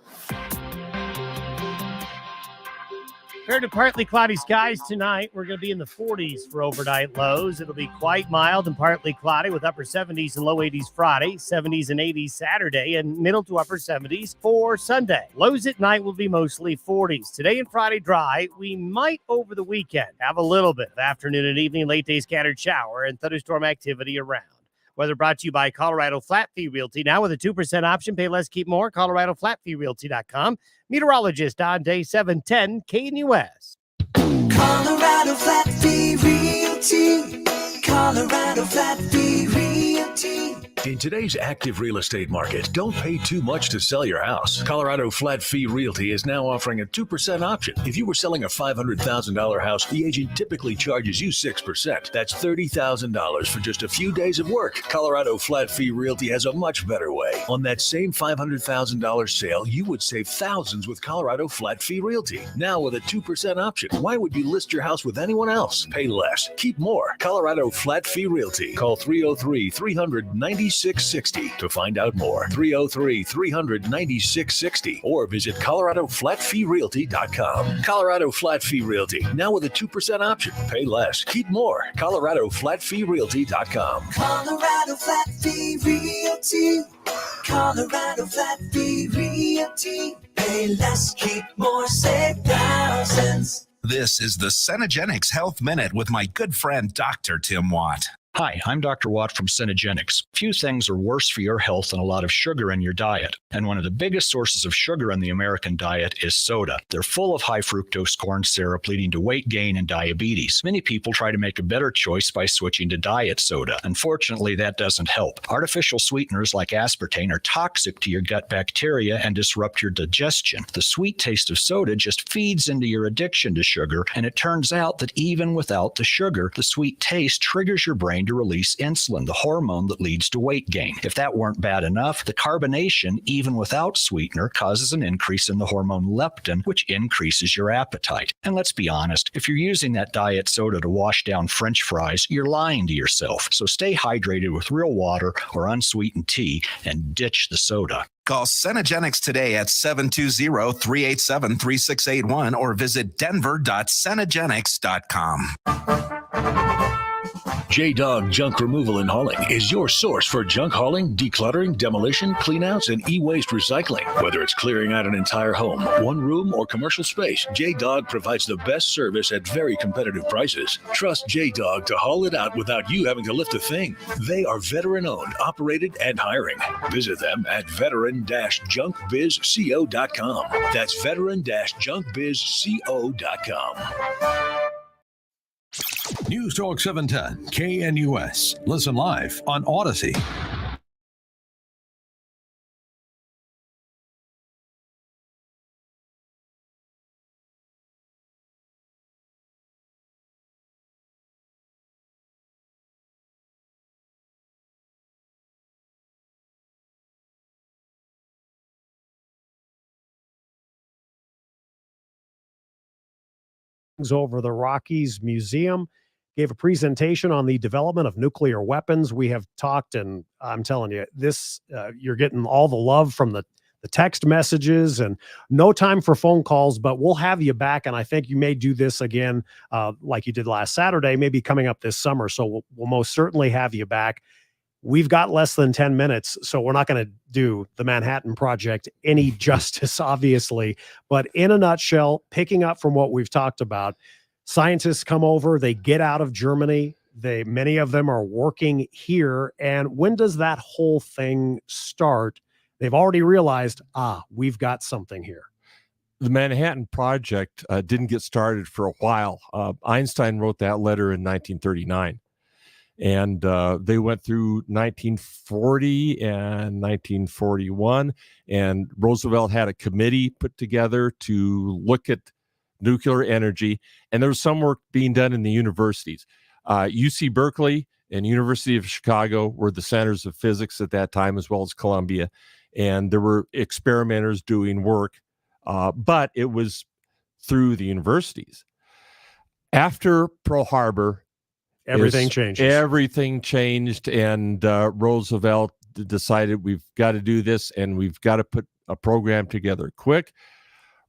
Fair to partly cloudy skies tonight. We're going to be in the 40s for overnight lows. It'll be quite mild and partly cloudy with upper 70s and low 80s Friday, 70s and 80s Saturday, and middle to upper 70s for Sunday. Lows at night will be mostly 40s. Today and Friday dry. We might over the weekend have a little bit of afternoon and evening late day scattered shower and thunderstorm activity around. Weather brought to you by Colorado Flat Fee Realty. Now with a 2% option, pay less, keep more. ColoradoFlatFeeRealty.com. Meteorologist on day 710, KNUS. Colorado Flat Fee Realty. Colorado Flat Fee Realty. In today's active real estate market, don't pay too much to sell your house. Colorado Flat Fee Realty is now offering a 2% option. If you were selling a $500,000 house, the agent typically charges you 6%. That's $30,000 for just a few days of work. Colorado Flat Fee Realty has a much better way. On that same $500,000 sale, you would save thousands with Colorado Flat Fee Realty. Now with a 2% option, why would you list your house with anyone else? Pay less, keep more. Colorado Flat Fee Realty. Call 303-300-9660 to find out more. 303-300-9660 or visit ColoradoFlatFeeRealty.com. Colorado Flat Fee Realty. Now with a 2% option. Pay less, keep more. ColoradoFlatFeeRealty.com. Colorado Flat Fee Realty. Colorado Flat Fee Realty. Pay less, keep more, save thousands. This is the Cenegenics Health Minute with my good friend, Dr. Tim Watt. Hi, I'm Dr. Watt from Cenegenics. Few things are worse for your health than a lot of sugar in your diet. And one of the biggest sources of sugar in the American diet is soda. They're full of high fructose corn syrup, leading to weight gain and diabetes. Many people try to make a better choice by switching to diet soda. Unfortunately, that doesn't help. Artificial sweeteners like aspartame are toxic to your gut bacteria and disrupt your digestion. The sweet taste of soda just feeds into your addiction to sugar, and it turns out that even without the sugar, the sweet taste triggers your brain to release insulin, the hormone that leads to weight gain. If that weren't bad enough, the carbonation, even without sweetener, causes an increase in the hormone leptin, which increases your appetite. And let's be honest, if you're using that diet soda to wash down French fries, you're lying to yourself. So stay hydrated with real water or unsweetened tea and ditch the soda. Call Cenegenics today at 720-387-3681 or visit denver.cenegenics.com. J-Dog Junk Removal and Hauling is your source for junk hauling, decluttering, demolition, cleanouts, and e-waste recycling. Whether it's clearing out an entire home, one room, or commercial space, J-Dog provides the best service at very competitive prices. Trust J-Dog to haul it out without you having to lift a thing. They are veteran-owned, operated, and hiring. Visit them at veteran-junkbizco.com. That's veteran-junkbizco.com. News Talk 710 KNUS. Listen live on Odyssey. Over the Rockies Museum, gave a presentation on the development of nuclear weapons. We have talked, and I'm telling you, this you're getting all the love from the text messages, and no time for phone calls, but we'll have you back. And I think you may do this again like you did last Saturday, maybe coming up this summer. So we'll most certainly have you back. We've got less than 10 minutes, so we're not going to do the Manhattan Project any justice, obviously. But in a nutshell, picking up from what we've talked about, scientists come over, they get out of Germany. Many of them are working here. And when does that whole thing start? They've already realized, we've got something here. The Manhattan Project didn't get started for a while. Einstein wrote that letter in 1939. And they went through 1940 and 1941, and Roosevelt had a committee put together to look at nuclear energy, and there was some work being done in the universities. UC Berkeley and University of Chicago were the centers of physics at that time, as well as Columbia, and there were experimenters doing work, but it was through the universities. After Pearl Harbor, everything changed. Everything changed, and Roosevelt decided we've got to do this, and we've got to put a program together quick.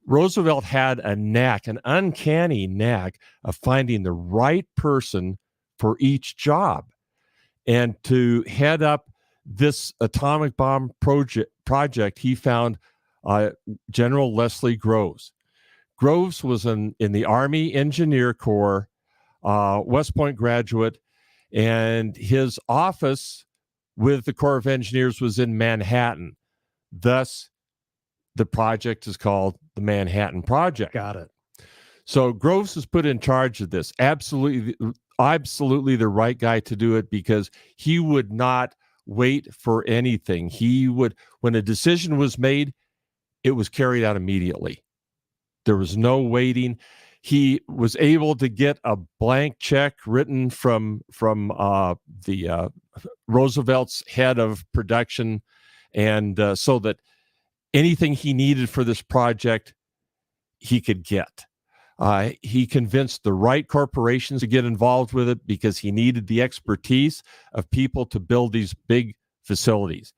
Roosevelt had a knack, an uncanny knack of finding the right person for each job. And to head up this atomic bomb project, he found General Leslie Groves. Groves was in the Army Engineer Corps, West Point graduate, and his office with the Corps of Engineers was in Manhattan. Thus, the project is called the Manhattan Project. Got it. So Groves was put in charge of this. Absolutely the right guy to do it, because he would not wait for anything. He would, when a decision was made, it was carried out immediately. There was no waiting. He was able to get a blank check written from the Roosevelt's head of production, and so that anything he needed for this project, he could get. He convinced the right corporations to get involved with it, because he needed the expertise of people to build these big facilities.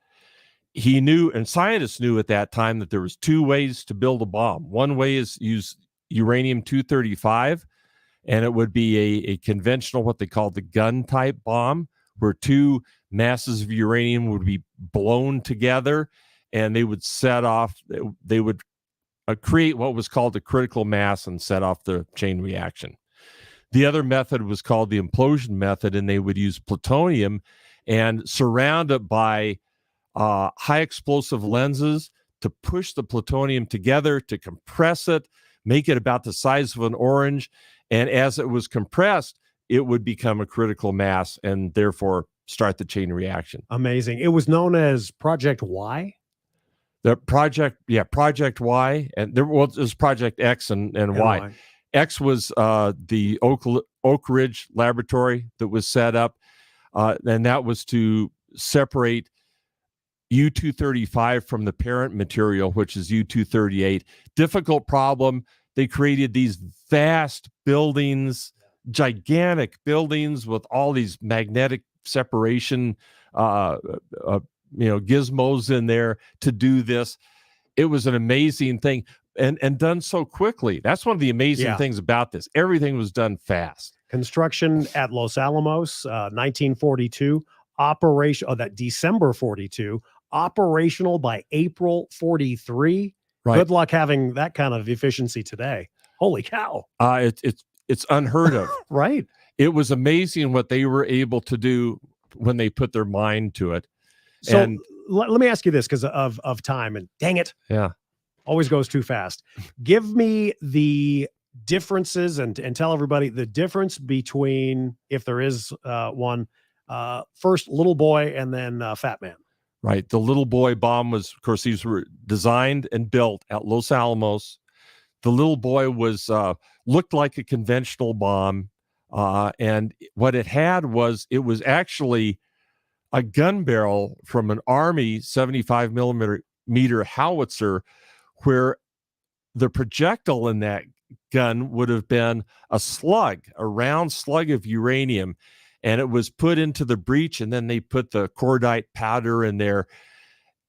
He knew, and scientists knew at that time, that there was two ways to build a bomb. One way is use uranium-235, and it would be a conventional, what they call the gun type bomb, where two masses of uranium would be blown together, and they would set off, they would create what was called a critical mass and set off the chain reaction. The other method was called the implosion method, and they would use plutonium and surround it by high explosive lenses to push the plutonium together, to compress it, make it about the size of an orange. And as it was compressed, it would become a critical mass and therefore start the chain reaction. Amazing. It was known as Project Y? The Project Y. And there was Project X and Y. X was the Oak Ridge laboratory that was set up. And that was to separate U-235 from the parent material, which is U-238. Difficult problem. They created these vast buildings, gigantic buildings with all these magnetic separation, gizmos in there to do this. It was an amazing thing, and done so quickly. That's one of the amazing things about this. Everything was done fast. Construction at Los Alamos, 1942. That December 42. Operational by April 43. Right. Good luck having that kind of efficiency today. Holy cow. It's unheard of. Right. It was amazing what they were able to do when they put their mind to it. So And let me ask you this because of time, and dang it, yeah, always goes too fast. Give me the differences and tell everybody the difference between, if there is one, first Little Boy and then Fat Man. right. The Little Boy bomb was, of course, these were designed and built at Los Alamos. The Little Boy was looked like a conventional bomb. And what it had was, it was actually a gun barrel from an Army 75 millimeter howitzer, where the projectile in that gun would have been a round slug of uranium, and it was put into the breech, and then they put the cordite powder in there.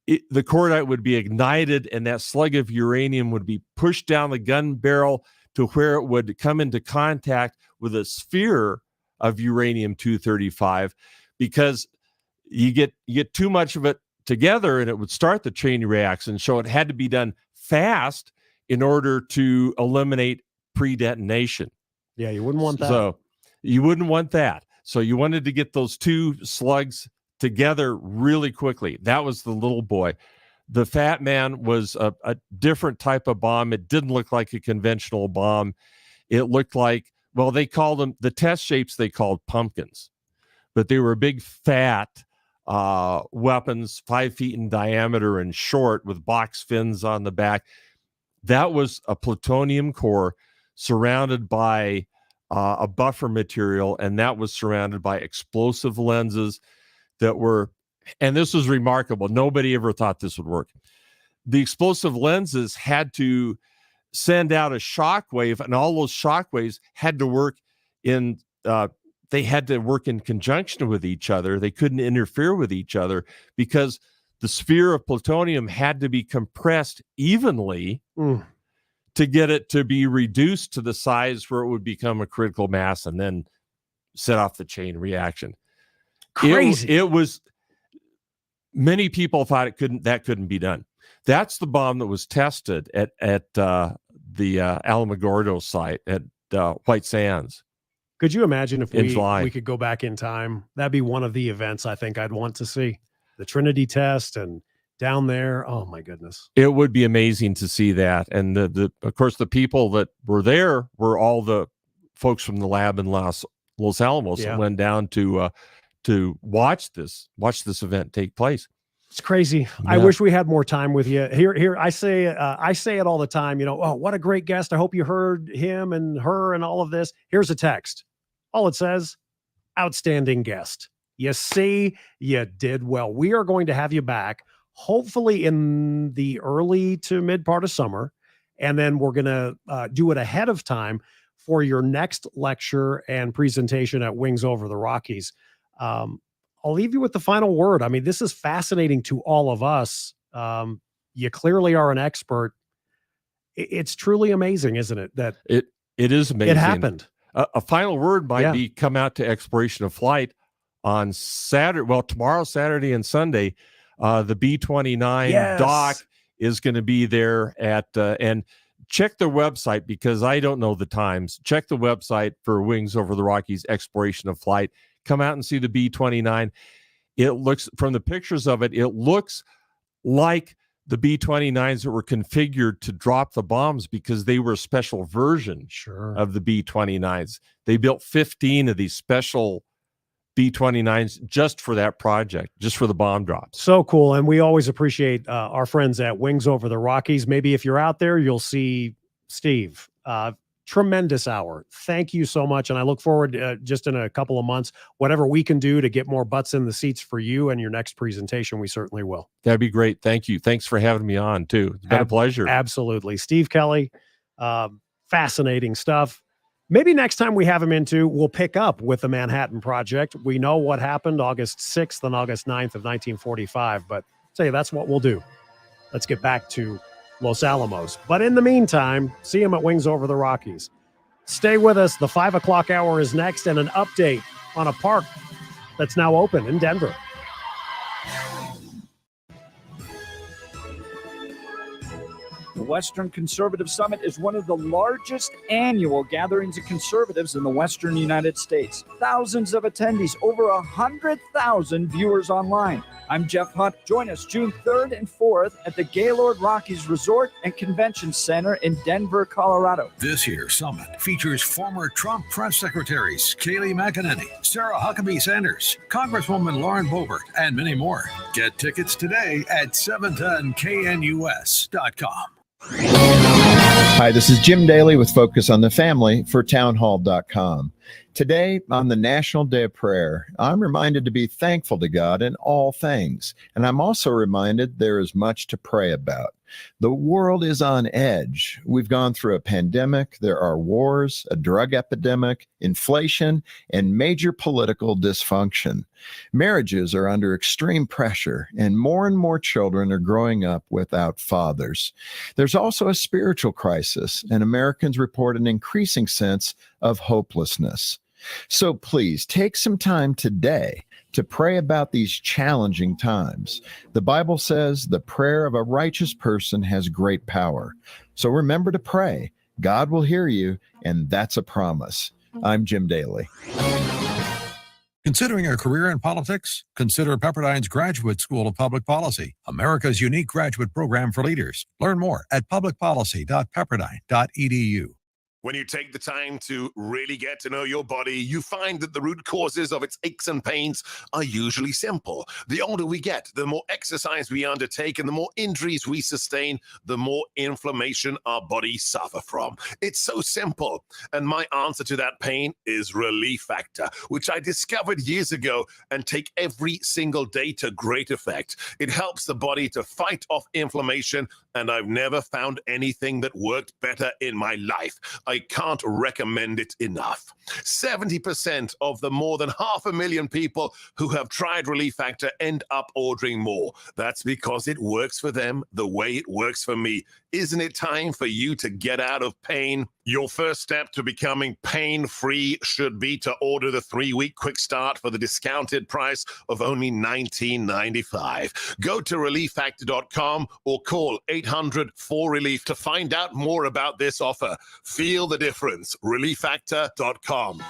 The cordite would be ignited, and that slug of uranium would be pushed down the gun barrel to where it would come into contact with a sphere of uranium-235, because you get too much of it together and it would start the chain reaction. So it had to be done fast in order to eliminate pre-detonation. Yeah, you wouldn't want that. So you wouldn't want that. So you wanted to get those two slugs together really quickly. That was the Little Boy. The Fat Man was a different type of bomb. It didn't look like a conventional bomb. It looked like, well, they called them, the test shapes they called pumpkins, but they were big, fat weapons, 5 feet in diameter and short, with box fins on the back. That was a plutonium core surrounded by a buffer material, and that was surrounded by explosive lenses that were, and this was remarkable, nobody ever thought this would work. The explosive lenses had to send out a shock wave, and all those shock waves had to work in they had to work in conjunction with each other. They couldn't interfere with each other, because the sphere of plutonium had to be compressed evenly to get it to be reduced to the size where it would become a critical mass and then set off the chain reaction. Crazy. It was, many people thought that couldn't be done. That's the bomb that was tested at the Alamogordo site at White Sands. Could you imagine if in July. we could go back in time? That'd be one of the events I think I'd want to see. The Trinity test and down there. Oh my goodness. It would be amazing to see that. And of course, the people that were there were all the folks from the lab in Los Alamos that went down to watch this event take place. It's crazy. Yeah. I wish we had more time with you. Here, I say it all the time. You know, oh, what a great guest. I hope you heard him and her and all of this. Here's a text. All it says, outstanding guest. You see, you did well. We are going to have you back, hopefully in the early to mid part of summer. And then we're going to do it ahead of time for your next lecture and presentation at Wings Over the Rockies. I'll leave you with the final word. I mean, this is fascinating to all of us. You clearly are an expert. It's truly amazing, isn't it? That it is amazing. It happened. A final word might be come out to Exploration of Flight on Saturday. Well, tomorrow, Saturday and Sunday, the B-29 dock is going to be there at, and check their website, because I don't know the times. Check the website for Wings Over the Rockies Exploration of Flight. Come out and see the B-29. It looks, from the pictures of it, it looks like the B-29s that were configured to drop the bombs, because they were a special version of the B-29s. They built 15 of these special B-29s just for that project, just for the bomb drops. So cool. And we always appreciate our friends at Wings Over the Rockies. Maybe if you're out there, you'll see Steve. Tremendous hour. Thank you so much. And I look forward just in a couple of months, whatever we can do to get more butts in the seats for you and your next presentation, we certainly will. That'd be great. Thank you. Thanks for having me on too. It's been a pleasure. Absolutely. Steve Kelly, fascinating stuff. Maybe next time we have him we'll pick up with the Manhattan Project. We know what happened August 6th and August 9th of 1945, but say that's what we'll do. Let's get back to Los Alamos. But in the meantime, see him at Wings Over the Rockies. Stay with us. The 5 o'clock hour is next, and an update on a park that's now open in Denver. The Western Conservative Summit is one of the largest annual gatherings of conservatives in the Western United States. Thousands of attendees, over 100,000 viewers online. I'm Jeff Hunt. Join us June 3rd and 4th at the Gaylord Rockies Resort and Convention Center in Denver, Colorado. This year's summit features former Trump press secretaries Kayleigh McEnany, Sarah Huckabee Sanders, Congresswoman Lauren Boebert, and many more. Get tickets today at 710knus.com. Hi, this is Jim Daly with Focus on the Family for townhall.com. Today, on the National Day of Prayer, I'm reminded to be thankful to God in all things, and I'm also reminded there is much to pray about. The world is on edge. We've gone through a pandemic, there are wars, a drug epidemic, inflation, and major political dysfunction. Marriages are under extreme pressure, and more children are growing up without fathers. There's also a spiritual crisis, and Americans report an increasing sense of hopelessness. So please take some time today to pray about these challenging times. The Bible says the prayer of a righteous person has great power. So remember to pray. God will hear you, and that's a promise. I'm Jim Daly. Considering a career in politics? Consider Pepperdine's Graduate School of Public Policy, America's unique graduate program for leaders. Learn more at publicpolicy.pepperdine.edu. When you take the time to really get to know your body, you find that the root causes of its aches and pains are usually simple. The older we get, the more exercise we undertake, and the more injuries we sustain, the more inflammation our bodies suffer from. It's so simple. And my answer to that pain is Relief Factor, which I discovered years ago and take every single day to great effect. It helps the body to fight off inflammation, and I've never found anything that worked better in my life. I can't recommend it enough. 70% of the more than 500,000 people who have tried Relief Factor end up ordering more. That's because it works for them the way it works for me. Isn't it time for you to get out of pain? Your first step to becoming pain-free should be to order the 3-week quick start for the discounted price of only $19.95. Go to relieffactor.com or call 800-4RELIEF to find out more about this offer. Feel the difference. relieffactor.com.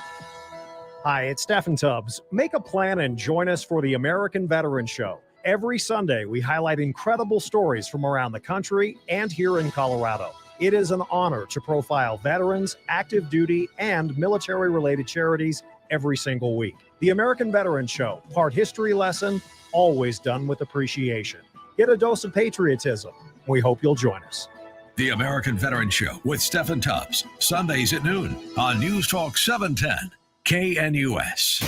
Hi, it's Steffan Tubbs. Make a plan and join us for the American Veteran Show. Every Sunday, we highlight incredible stories from around the country and here in Colorado. It is an honor to profile veterans, active duty, and military-related charities every single week. The American Veteran Show, part history lesson, always done with appreciation. Get a dose of patriotism. We hope you'll join us. The American Veteran Show with Steffan Tubbs, Sundays at noon on News Talk 710 KNUS.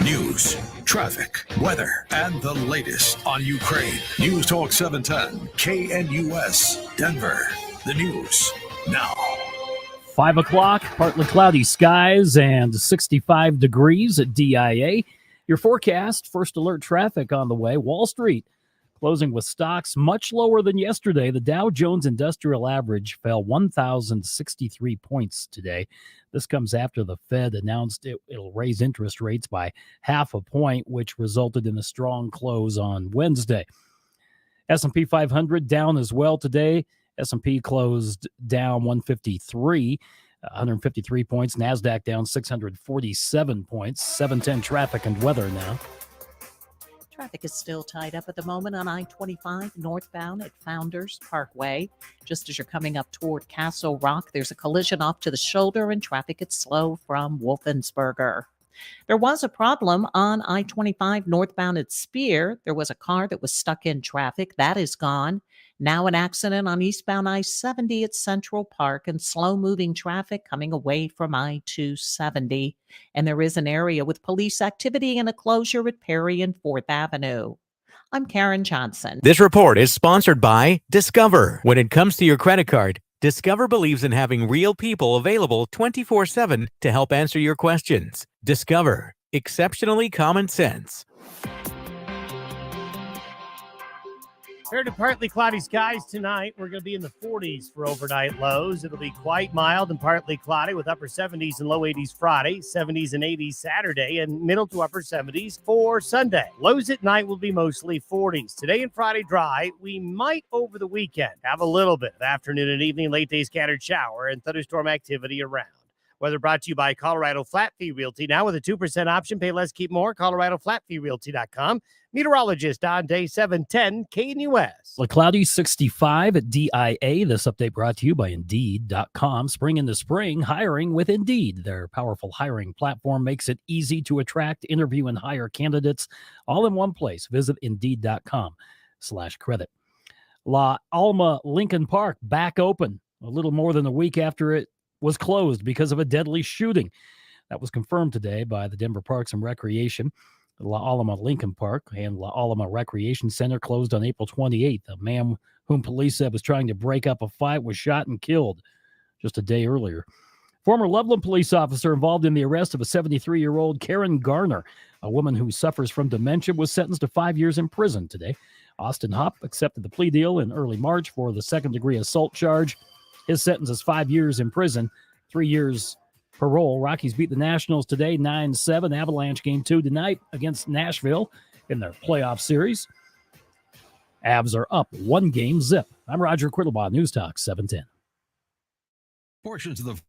News, traffic, weather, and the latest on Ukraine. News Talk 710 KNUS, Denver. The news now. 5 o'clock, partly cloudy skies and 65 degrees at DIA. Your forecast, first alert traffic on the way. Wall Street closing with stocks much lower than yesterday. The Dow Jones Industrial Average fell 1,063 points today. This comes after the Fed announced it'll raise interest rates by 0.5 point, which resulted in a strong close on Wednesday. S&P 500 down as well today. S&P closed down 153 points. NASDAQ down 647 points. 710 traffic and weather now. Traffic is still tied up at the moment on I-25 northbound at Founders Parkway. Just as you're coming up toward Castle Rock, there's a collision off to the shoulder and traffic is slow from Wolfensberger. There was a problem on I-25 northbound at Spear. There was a car that was stuck in traffic. That is gone. Now an accident on eastbound I-70 at Central Park and slow-moving traffic coming away from I-270. And there is an area with police activity and a closure at Perry and 4th Avenue. I'm Karen Johnson. This report is sponsored by Discover. When it comes to your credit card, Discover believes in having real people available 24/7 to help answer your questions. Discover. Exceptionally common sense. Fair to partly cloudy skies tonight. We're going to be in the 40s for overnight lows. It'll be quite mild and partly cloudy with upper 70s and low 80s Friday, 70s and 80s Saturday, and middle to upper 70s for Sunday. Lows at night will be mostly 40s. Today and Friday dry. We might over the weekend have a little bit of afternoon and evening late day scattered shower and thunderstorm activity around. Weather brought to you by Colorado Flat Fee Realty. Now with a 2% option, pay less, keep more. ColoradoFlatFeeRealty.com. Meteorologist on day 710, KNUS. A cloudy 65 at DIA. This update brought to you by Indeed.com. Spring into spring, hiring with Indeed. Their powerful hiring platform makes it easy to attract, interview, and hire candidates all in one place. Visit Indeed.com/credit. La Alma Lincoln Park back open a little more than a week after it was closed because of a deadly shooting. That was confirmed today by the Denver Parks and Recreation. La Alma Lincoln Park and La Alma Recreation Center closed on April 28th. A man whom police said was trying to break up a fight was shot and killed just a day earlier. Former Loveland police officer involved in the arrest of a 73-year-old Karen Garner, a woman who suffers from dementia, was sentenced to 5 years in prison today. Austin Hupp accepted the plea deal in early March for the second-degree assault charge. His sentence is 5 years in prison, 3 years parole. Rockies beat the Nationals today, 9-7. Avalanche game 2 tonight against Nashville in their playoff series. Avs are up 1-0. I'm Roger Quittlbaugh, News Talk 710. Portions of the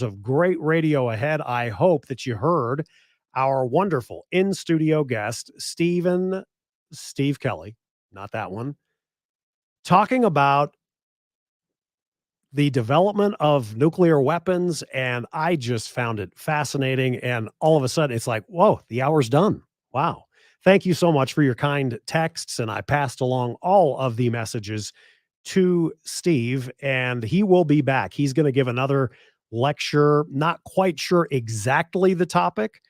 of great radio ahead. I hope that you heard our wonderful in-studio guest, Steve Kelly, not that one, talking about the development of nuclear weapons, and I just found it fascinating. And all of a sudden, it's like, whoa, the hour's done. Wow. Thank you so much for your kind texts, and I passed along all of the messages to Steve, and he will be back. He's going to give another lecture, not quite sure exactly the topic.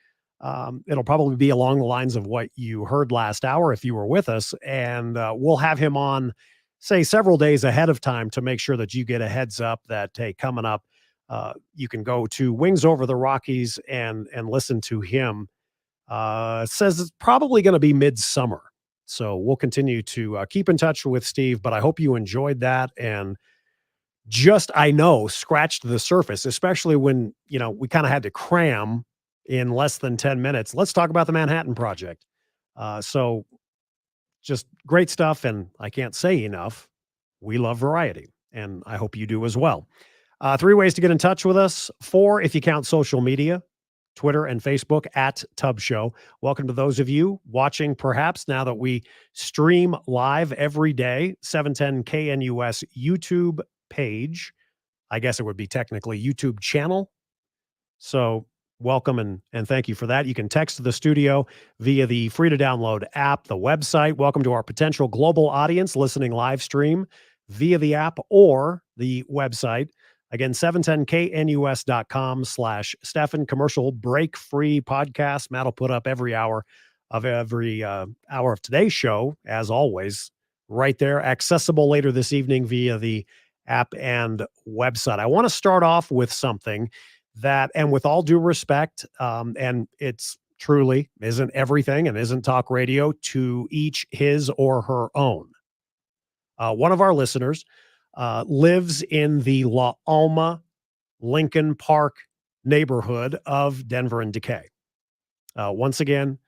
It'll probably be along the lines of what you heard last hour if you were with us, and we'll have him on, say, several days ahead of time to make sure that you get a heads up that, hey, coming up, you can go to Wings Over the Rockies and listen to him. It says it's probably going to be midsummer. So we'll continue to keep in touch with Steve, but I hope you enjoyed that and just, I know, scratched the surface, especially when, we kind of had to cram in less than 10 minutes. Let's talk about the Manhattan Project. So just great stuff. And I can't say enough. We love variety, and I hope you do as well. 3 ways to get in touch with us. 4, if you count social media, Twitter and Facebook at Tub Show. Welcome to those of you watching, perhaps now that we stream live every day, 710 KNUS YouTube page. I guess it would be technically YouTube channel. So welcome and thank you for that. You can text the studio via the free to download app, the website. Welcome to our potential global audience listening live stream via the app or the website. Again, 710knus.com/Steffan, commercial break free podcast. Matt will put up every hour of today's show, as always, right there, accessible later this evening via the app and website. I want to start off with something that, and with all due respect, and it's truly isn't everything and isn't talk radio, to each his or her own. One of our listeners lives in the La Alma Lincoln Park neighborhood of Denver and Decay. Once again,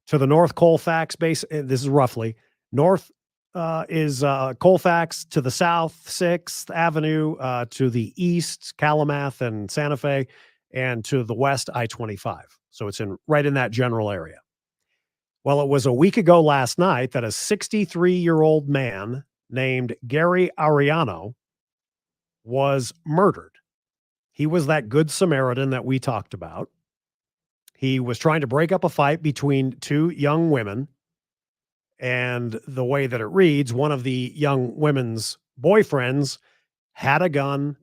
to the north, Colfax base. This is roughly north is Colfax, to the south, 6th Avenue, to the east, Calumet and Santa Fe, and to the west, I-25. So it's right in that general area. Well, it was a week ago last night that a 63-year-old man named Gary Ariano was murdered. He was that good Samaritan that we talked about. He was trying to break up a fight between two young women. And the way that it reads, one of the young women's boyfriends had a gun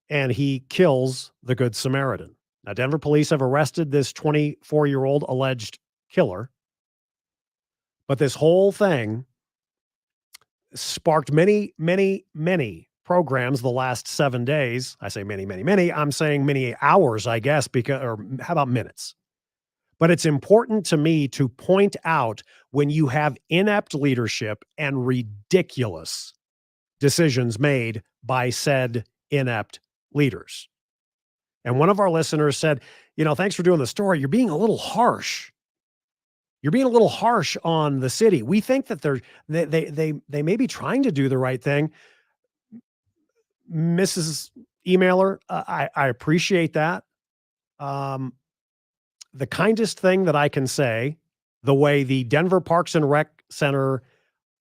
and he kills the Good Samaritan. Now, Denver police have arrested this 24-year-old alleged killer. But this whole thing sparked many, many, many programs the last 7 days. I say many, many, many. I'm saying many hours, I guess, or how about minutes? But it's important to me to point out when you have inept leadership and ridiculous decisions made by said inept leaders. And one of our listeners said, thanks for doing the story. You're being a little harsh. You're being a little harsh on the city. We think that they may be trying to do the right thing. Mrs. Emailer, I appreciate that. The kindest thing that I can say, the way the Denver Parks and Rec Center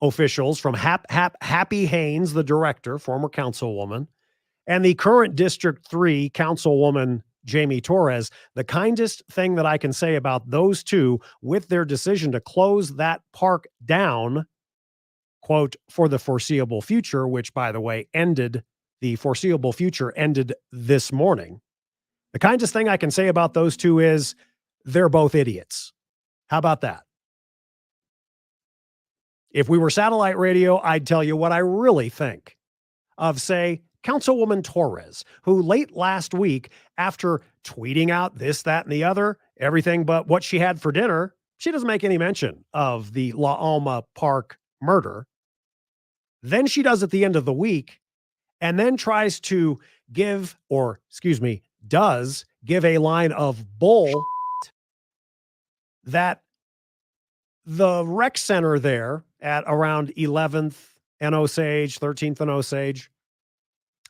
officials from Happy Haynes, the director, former councilwoman, and the current District 3 councilwoman, Jamie Torres, the kindest thing that I can say about those two with their decision to close that park down, quote, for the foreseeable future, which, by the way, the foreseeable future ended this morning. The kindest thing I can say about those two is they're both idiots. How about that? If we were satellite radio, I'd tell you what I really think of, say, Councilwoman Torres, who late last week, after tweeting out this, that, and the other, everything but what she had for dinner, she doesn't make any mention of the La Alma Park murder. Then she does at the end of the week, and then tries to does give a line of bull that the rec center there at around 11th and Osage, 13th and Osage,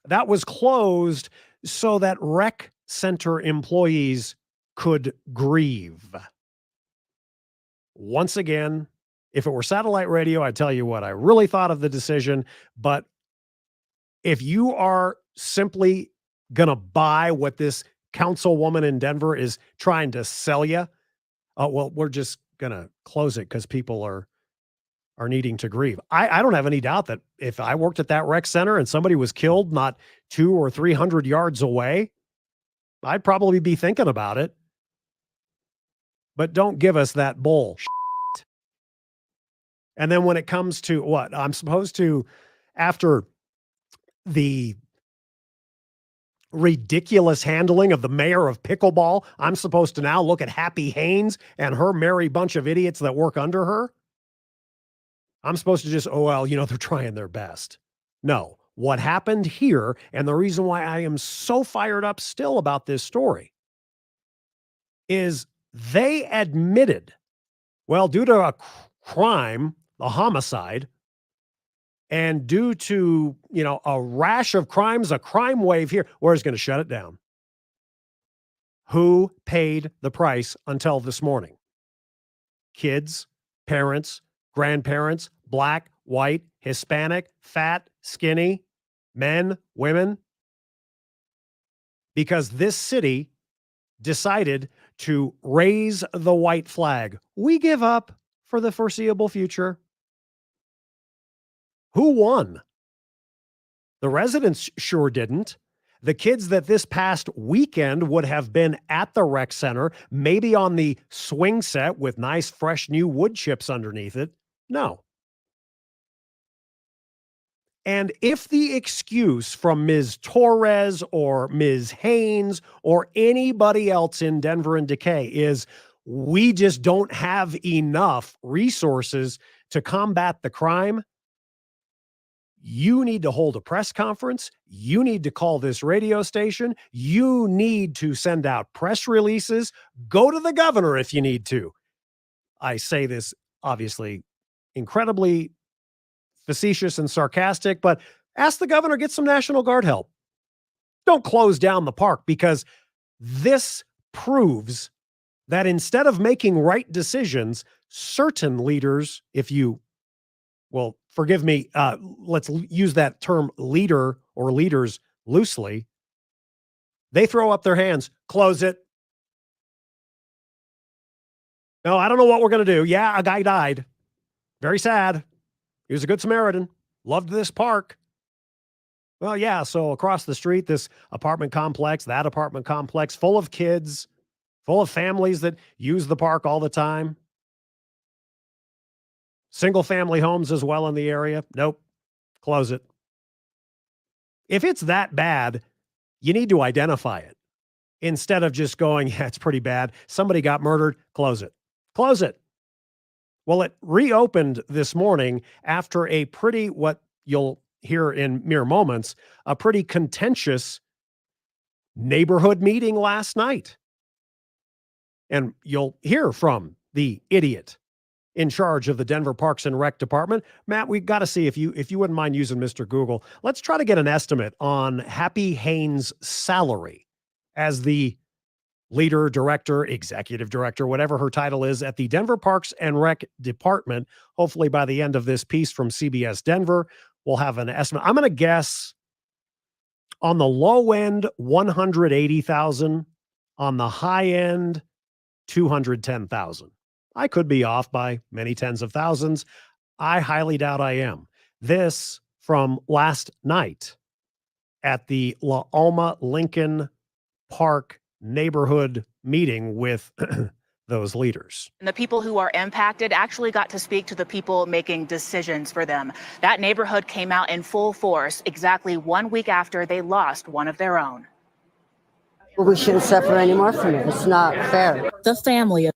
that was closed so that rec center employees could grieve. Once again, if it were satellite radio, I'd tell you what I really thought of the decision. But if you are simply going to buy what this councilwoman in Denver is trying to sell you, well, we're just going to close it because people are needing to grieve. I don't have any doubt that if I worked at that rec center and somebody was killed not 200 or 300 yards away, I'd probably be thinking about it. But don't give us that bullshit. And then when it comes to what I'm supposed to, after the ridiculous handling of the mayor of pickleball, I'm supposed to now look at Happy Haynes and her merry bunch of idiots that work under her? I'm supposed to just, they're trying their best. No, what happened here, and the reason why I am so fired up still about this story, is they admitted, due to a crime, a homicide, and due to, a rash of crimes, a crime wave here, we're just going to shut it down. Who paid the price until this morning? Kids, parents, grandparents, black, white, Hispanic, fat, skinny, men, women. Because this city decided to raise the white flag. We give up for the foreseeable future. Who won? The residents sure didn't. The kids that this past weekend would have been at the rec center, maybe on the swing set with nice, fresh new wood chips underneath it. No. And if the excuse from Ms. Torres or Ms. Haynes or anybody else in Denver and Decay is we just don't have enough resources to combat the crime, you need to hold a press conference. You need to call this radio station. You need to send out press releases. Go to the governor if you need to. I say this obviously incredibly facetious and sarcastic, but ask the governor, get some National Guard help. Don't close down the park, because this proves that instead of making right decisions, certain leaders, well, forgive me, let's use that term leader or leaders loosely, they throw up their hands, close it. No, I don't know what we're going to do. Yeah, a guy died. Very sad. He was a good Samaritan. Loved this park. Well, yeah, so across the street, this apartment complex, that apartment complex, full of kids, full of families that use the park all the time. Single family homes as well in the area. Nope. Close it. If it's that bad, you need to identify it instead of just going, yeah, it's pretty bad. Somebody got murdered. Close it. Close it. Well, it reopened this morning after a pretty, what you'll hear in mere moments, a pretty contentious neighborhood meeting last night. And you'll hear from the idiot in charge of the Denver Parks and Rec Department. Matt, we've got to see if you wouldn't mind using Mr. Google. Let's try to get an estimate on Happy Haynes' salary as the leader, director, executive director, whatever her title is at the Denver Parks and Rec Department. Hopefully by the end of this piece from CBS Denver, we'll have an estimate. I'm going to guess on the low end, 180,000, on the high end, 210,000. I could be off by many tens of thousands. I highly doubt I am. This from last night at the La Alma Lincoln Park neighborhood meeting with those leaders. And the people who are impacted actually got to speak to the people making decisions for them. That neighborhood came out in full force exactly 1 week after they lost one of their own. Well, we shouldn't suffer anymore from it. It's not fair. The family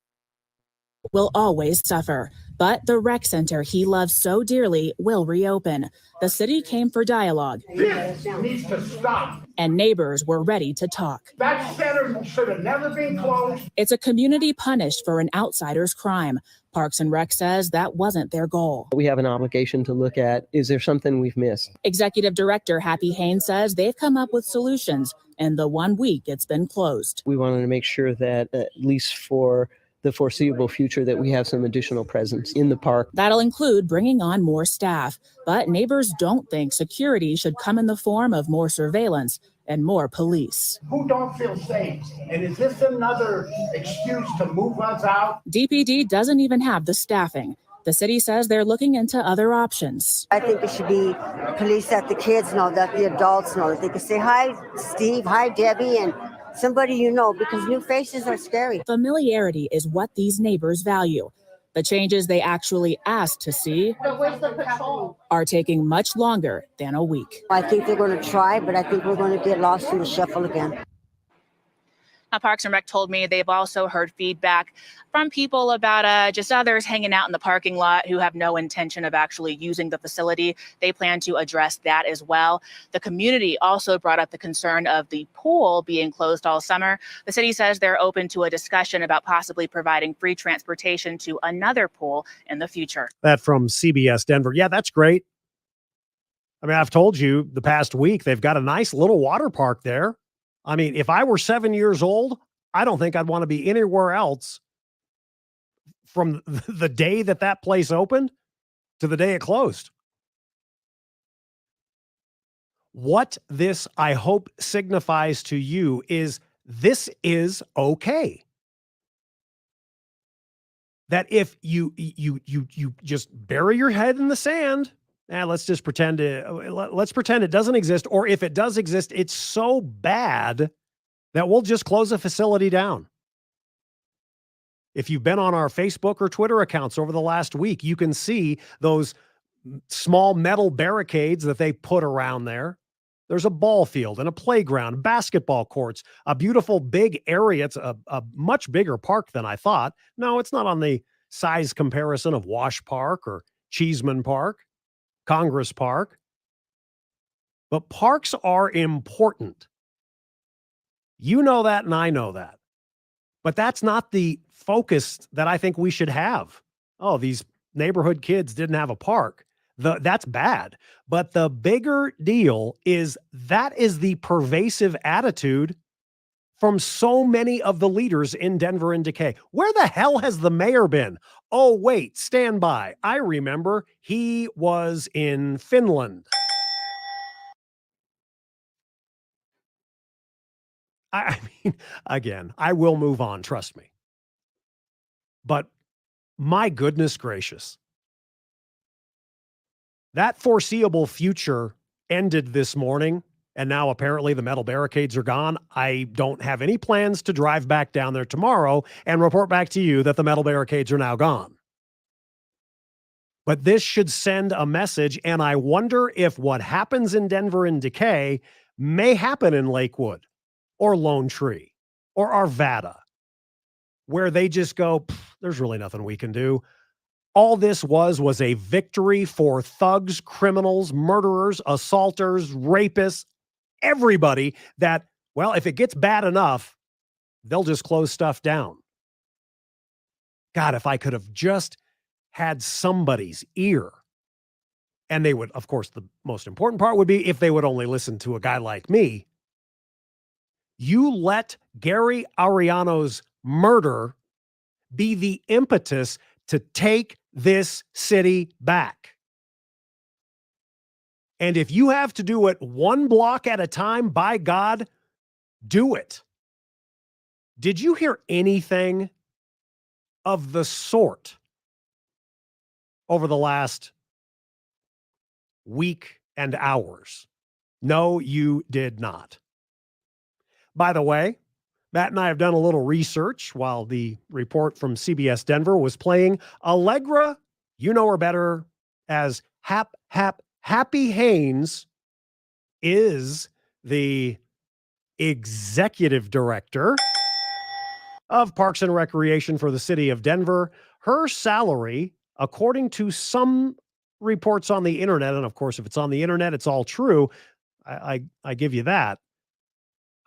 will always suffer, but the rec center he loves so dearly will reopen. The city came for dialogue. This needs to stop. And neighbors were ready to talk. That center should have never been closed. It's a community punished for an outsider's crime. Parks and Rec says that wasn't their goal. We have an obligation to look at, is there something we've missed? Executive Director Happy Haynes says they've come up with solutions in the 1 week it's been closed. We wanted to make sure that at least for the foreseeable future that we have some additional presence in the park. That'll include bringing on more staff, but neighbors don't think security should come in the form of more surveillance and more police. Who don't feel safe? And is this another excuse to move us out? DPD doesn't even have the staffing. The city says they're looking into other options. I think it should be police that the kids know, that the adults know, that they can say, hi, Steve, hi, Debbie, and somebody you know, because new faces are scary. Familiarity is what these neighbors value. The changes they actually asked to see are taking much longer than a week. I think they're going to try, but I think we're going to get lost in the shuffle again. Now, Parks and Rec told me they've also heard feedback from people about just others hanging out in the parking lot who have no intention of actually using the facility. They plan to address that as well. The community also brought up the concern of the pool being closed all summer. The city says they're open to a discussion about possibly providing free transportation to another pool in the future. That from CBS Denver. Yeah, that's great. I mean, I've told you the past week, they've got a nice little water park there. I mean, if I were 7 years old, I don't think I'd want to be anywhere else from the day that place opened to the day it closed. What this, I hope, signifies to you is this is okay. That if you just bury your head in the sand, let's just pretend let's pretend it doesn't exist. Or if it does exist, it's so bad that we'll just close a facility down. If you've been on our Facebook or Twitter accounts over the last week, you can see those small metal barricades that they put around there. There's a ball field and a playground, basketball courts, a beautiful big area. It's a much bigger park than I thought. No, it's not on the size comparison of Wash Park or Cheeseman Park, Congress Park. But parks are important. You know that and I know that. But that's not the focus that I think we should have. Oh, these neighborhood kids didn't have a park. That's bad. But the bigger deal is that is the pervasive attitude from so many of the leaders in Denver and Decay. Where the hell has the mayor been? Oh, wait, stand by. I remember he was in Finland. I mean, again, I will move on, trust me. But my goodness gracious, that foreseeable future ended this morning, and now apparently the metal barricades are gone. I don't have any plans to drive back down there tomorrow and report back to you that the metal barricades are now gone. But this should send a message, and I wonder if what happens in Denver and Decay may happen in Lakewood or Lone Tree or Arvada, where they just go, there's really nothing we can do. All this was a victory for thugs, criminals, murderers, assaulters, rapists, everybody that, well, if it gets bad enough, they'll just close stuff down. God, if I could have just had somebody's ear. And they would, of course, the most important part would be if they would only listen to a guy like me. You let Gary Ariano's murder be the impetus to take this city back. And if you have to do it one block at a time, by God, do it. Did you hear anything of the sort over the last week and hours? No, you did not. By the way, Matt and I have done a little research while the report from CBS Denver was playing. Allegra, you know her better as Happy Haynes, is the executive director of Parks and Recreation for the city of Denver. Her salary, according to some reports on the internet, and of course, if it's on the internet, it's all true. I give you that.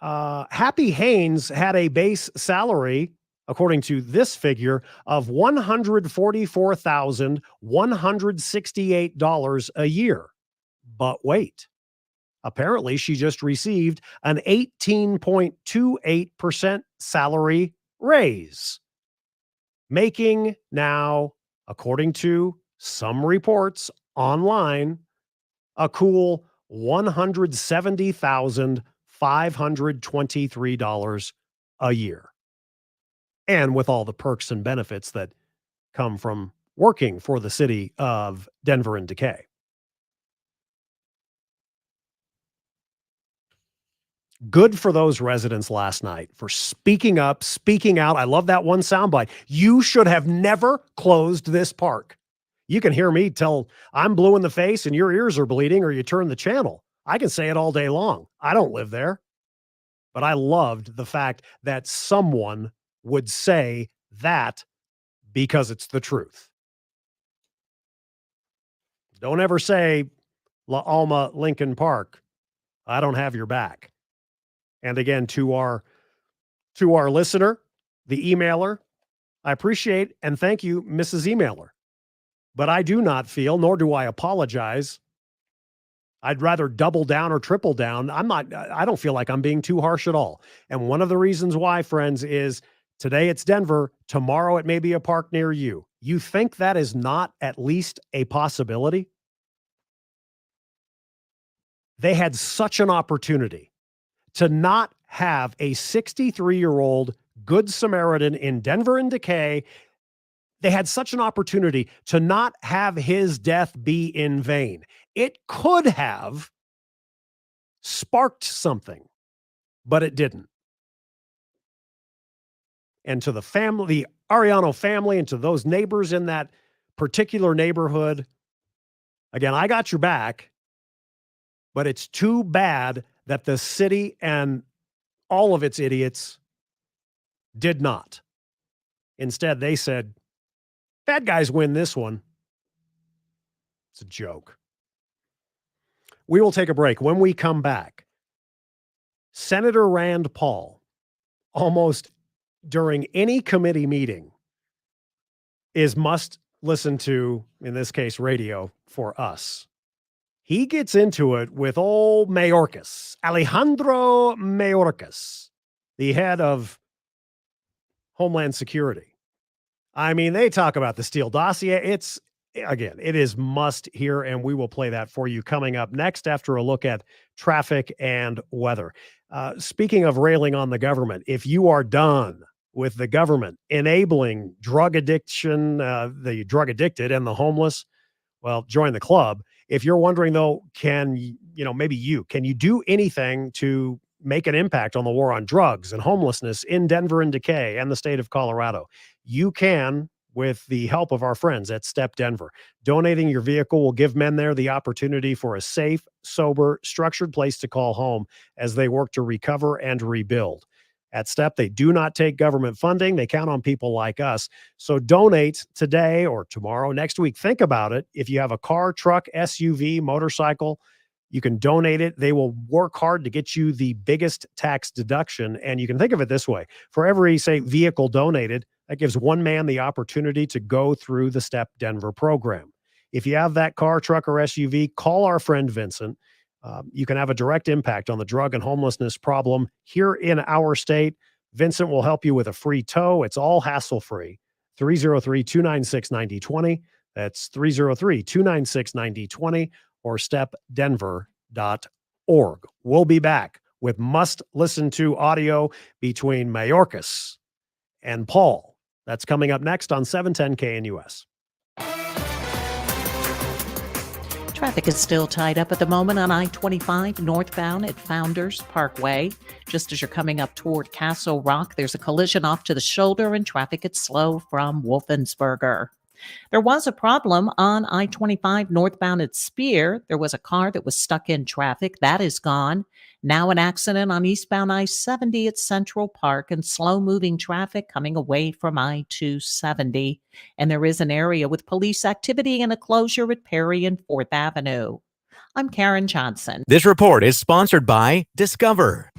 Happy Haynes had a base salary, according to this figure, of $144,168 a year. But wait, apparently she just received an 18.28% salary raise, making now, according to some reports online, a cool $170,523 a year. And with all the perks and benefits that come from working for the city of Denver and Decay. Good for those residents last night for speaking up, speaking out. I love that one soundbite. You should have never closed this park. You can hear me till I'm blue in the face and your ears are bleeding, or you turn the channel. I can say it all day long. I don't live there. But I loved the fact that someone would say that because it's the truth. Don't ever say La Alma Lincoln Park, I don't have your back. And again, to our listener, the emailer, I appreciate and thank you, Mrs. Emailer. But I do not feel, nor do I apologize. I'd rather double down or triple down. I don't feel like I'm being too harsh at all. And one of the reasons why, friends, is today it's Denver. Tomorrow it may be a park near you. You think that is not at least a possibility? They had such an opportunity to not have a 63-year-old Good Samaritan in Denver and Decay. They had such an opportunity to not have his death be in vain. It could have sparked something, but it didn't. And to the family, the Ariano family, and to those neighbors in that particular neighborhood, again, I got your back, but it's too bad that the city and all of its idiots did not. Instead, they said, bad guys win this one. It's a joke. We will take a break. When we come back, Senator Rand Paul, almost during any committee meeting, is must listen to, in this case, radio for us. He gets into it with old Mayorkas, Alejandro Mayorkas. the head of Homeland Security. I mean, they talk about the Steele dossier. It is must hear, and we will play that for you coming up next after a look at traffic and weather. Speaking of railing on the government, if you are done with the government enabling drug addiction, the drug addicted and the homeless, well, join the club. If you're wondering, though, can you do anything to make an impact on the war on drugs and homelessness in Denver and Decay and the state of Colorado? You can, with the help of our friends at Step Denver. Donating your vehicle will give men there the opportunity for a safe, sober, structured place to call home as they work to recover and rebuild. At Step, they do not take government funding. They count on people like us. So donate today or tomorrow, next week. Think about it. If you have a car, truck, SUV, motorcycle, you can donate it. They will work hard to get you the biggest tax deduction. And you can think of it this way. For every, say, vehicle donated, that gives one man the opportunity to go through the Step Denver program. If you have that car, truck, or SUV, call our friend Vincent. You can have a direct impact on the drug and homelessness problem here in our state. Vincent will help you with a free tow. It's all hassle-free. 303-296-9020. That's 303-296-9020 or stepdenver.org. We'll be back with must-listen-to audio between Mayorkas and Paul. That's coming up next on 710 KNUS. Traffic is still tied up at the moment on I-25 northbound at Founders Parkway. Just as you're coming up toward Castle Rock, there's a collision off to the shoulder and traffic is slow from Wolfensberger. There was a problem on I-25 northbound at Spear. There was a car that was stuck in traffic. That is gone. Now an accident on eastbound I-70 at Central Park and slow-moving traffic coming away from I-270. And there is an area with police activity and a closure at Perry and 4th Avenue. I'm Karen Johnson. This report is sponsored by Discover.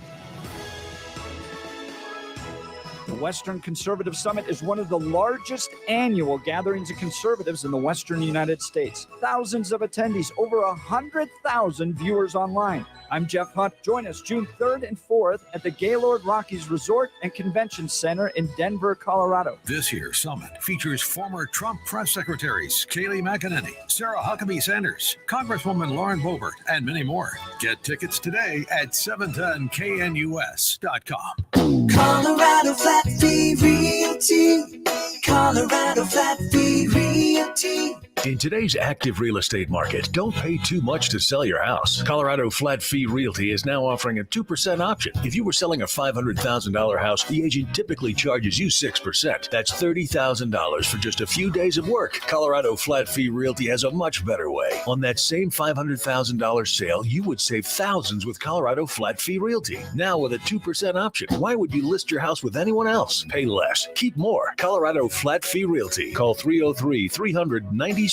The Western Conservative Summit is one of the largest annual gatherings of conservatives in the Western United States. Thousands of attendees, over 100,000 viewers online. I'm Jeff Hunt. Join us June 3rd and 4th at the Gaylord Rockies Resort and Convention Center in Denver, Colorado. This year's summit features former Trump press secretaries Kayleigh McEnany, Sarah Huckabee Sanders, Congresswoman Lauren Boebert, and many more. Get tickets today at 710knus.com. Colorado Flat Fee Realty. Colorado Flat Fee Realty. In today's active real estate market, don't pay too much to sell your house. Colorado Flat Fee Realty is now offering a 2% option. If you were selling a $500,000 house, the agent typically charges you 6%. That's $30,000 for just a few days of work. Colorado Flat Fee Realty has a much better way. On that same $500,000 sale, you would save thousands with Colorado Flat Fee Realty. Now with a 2% option, why would you list your house with anyone else? Pay less, keep more. Colorado Flat Fee Realty. Call 303-300-9660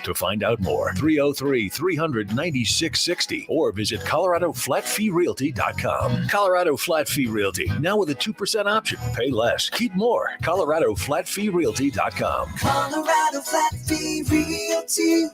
to find out more. 303-300-9660 or visit ColoradoFlatFeeRealty.com. Colorado Flat Fee Realty. Now with a 2% option. Pay less, keep more. ColoradoFlatFeeRealty.com. Colorado Flat Fee Realty.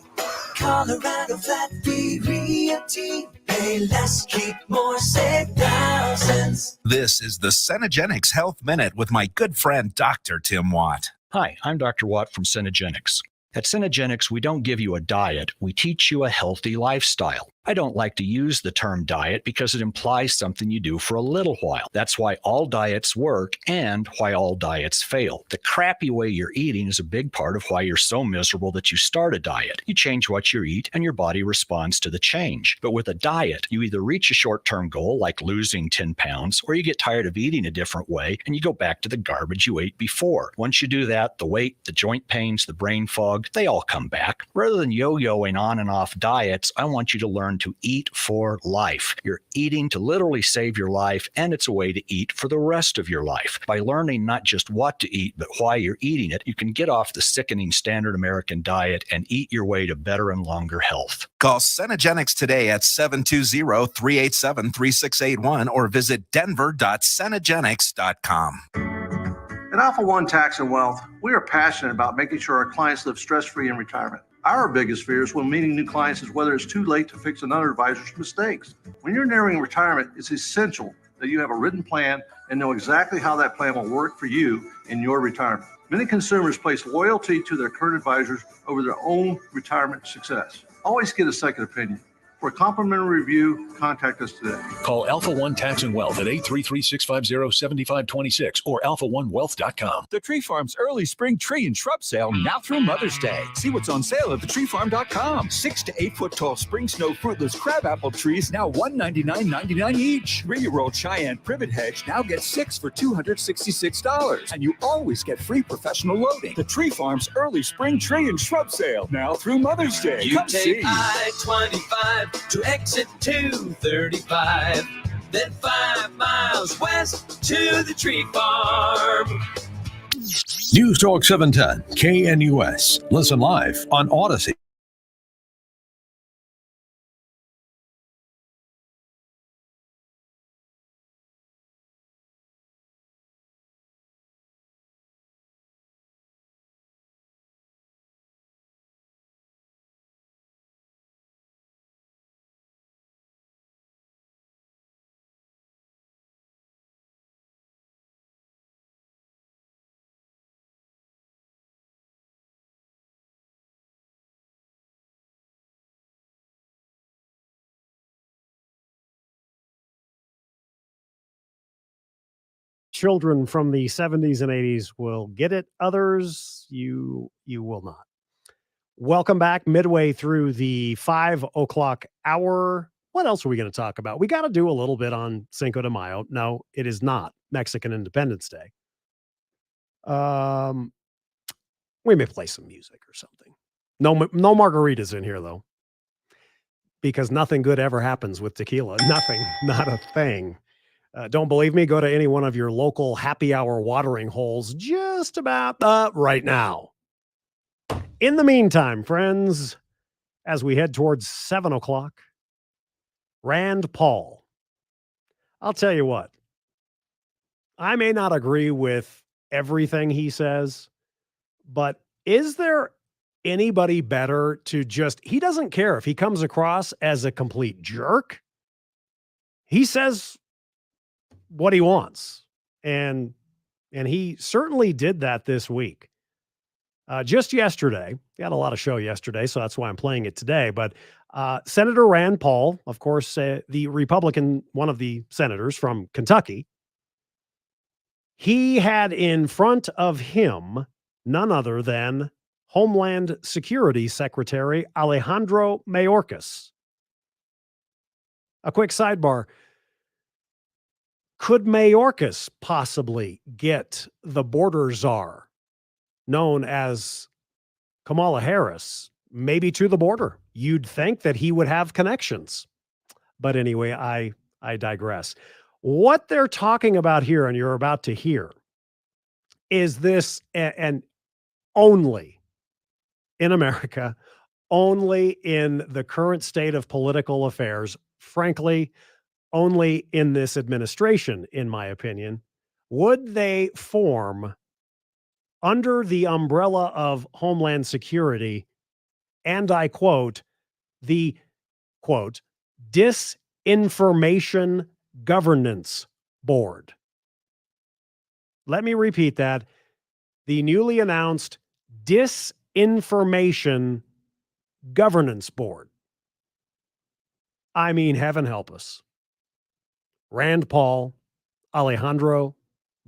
Colorado Flat Fee Realty. Pay less, keep more, save thousands. This is the Cenegenics Health Minute with my good friend, Dr. Tim Watt. Hi, I'm Dr. Watt from Cenegenics. At Cenegenics, we don't give you a diet, we teach you a healthy lifestyle. I don't like to use the term diet because it implies something you do for a little while. That's why all diets work and why all diets fail. The crappy way you're eating is a big part of why you're so miserable that you start a diet. You change what you eat and your body responds to the change. But with a diet, you either reach a short-term goal like losing 10 pounds, or you get tired of eating a different way and you go back to the garbage you ate before. Once you do that, the weight, the joint pains, the brain fog, they all come back. Rather than yo-yoing on and off diets, I want you to learn to eat for life. You're eating to literally save your life, and it's a way to eat for the rest of your life. By learning not just what to eat, but why you're eating it, you can get off the sickening standard American diet and eat your way to better and longer health. Call Cenegenics today at 720-387-3681 or visit denver.cenegenics.com. At Alpha One Tax and Wealth, we are passionate about making sure our clients live stress-free in retirement. Our biggest fear when meeting new clients is whether it's too late to fix another advisor's mistakes. When you're nearing retirement, it's essential that you have a written plan and know exactly how that plan will work for you in your retirement. Many consumers place loyalty to their current advisors over their own retirement success. Always get a second opinion. For a complimentary review, contact us today. Call Alpha One Tax and Wealth at 833-650-7526 or alphaonewealth.com. The Tree Farm's early spring tree and shrub sale now through Mother's Day. See what's on sale at thetreefarm.com. 6 to 8 foot tall spring snow fruitless crabapple trees now $199.99 each. 3-year-old Cheyenne privet hedge now gets 6 for $266. And you always get free professional loading. The Tree Farm's early spring tree and shrub sale now through Mother's Day. You Come take see. I-25 to exit 235, then 5 miles west to the Tree Farm. News Talk 710 KNUS. Listen live on Odyssey. Children from the 70s and 80s will get it. Others, you will not. Welcome back midway through the 5 o'clock hour. What else are we going to talk about? We got to do a little bit on Cinco de Mayo. No, it is not Mexican Independence Day. We may play some music or something. No margaritas in here, though, because nothing good ever happens with tequila. Nothing, not a thing. Don't believe me? Go to any one of your local happy hour watering holes just about right now. In the meantime, friends, as we head towards 7 o'clock, Rand Paul. I'll tell you what, I may not agree with everything he says, but is there anybody better to just, he doesn't care if he comes across as a complete jerk. He says what he wants. And he certainly did that this week. Just yesterday, we had a lot of show yesterday, so that's why I'm playing it today. But Senator Rand Paul, of course, the Republican, one of the senators from Kentucky, he had in front of him none other than Homeland Security Secretary Alejandro Mayorkas. A quick sidebar. Could Mayorkas possibly get the border czar, known as Kamala Harris, maybe to the border? You'd think that he would have connections. But anyway, I digress. What they're talking about here, and you're about to hear, is this, and only in America, only in the current state of political affairs, frankly, only in this administration, in my opinion, would they form under the umbrella of Homeland Security, and I quote, the quote, Disinformation Governance Board. Let me repeat that. The newly announced Disinformation Governance Board. I mean, heaven help us. Rand Paul, Alejandro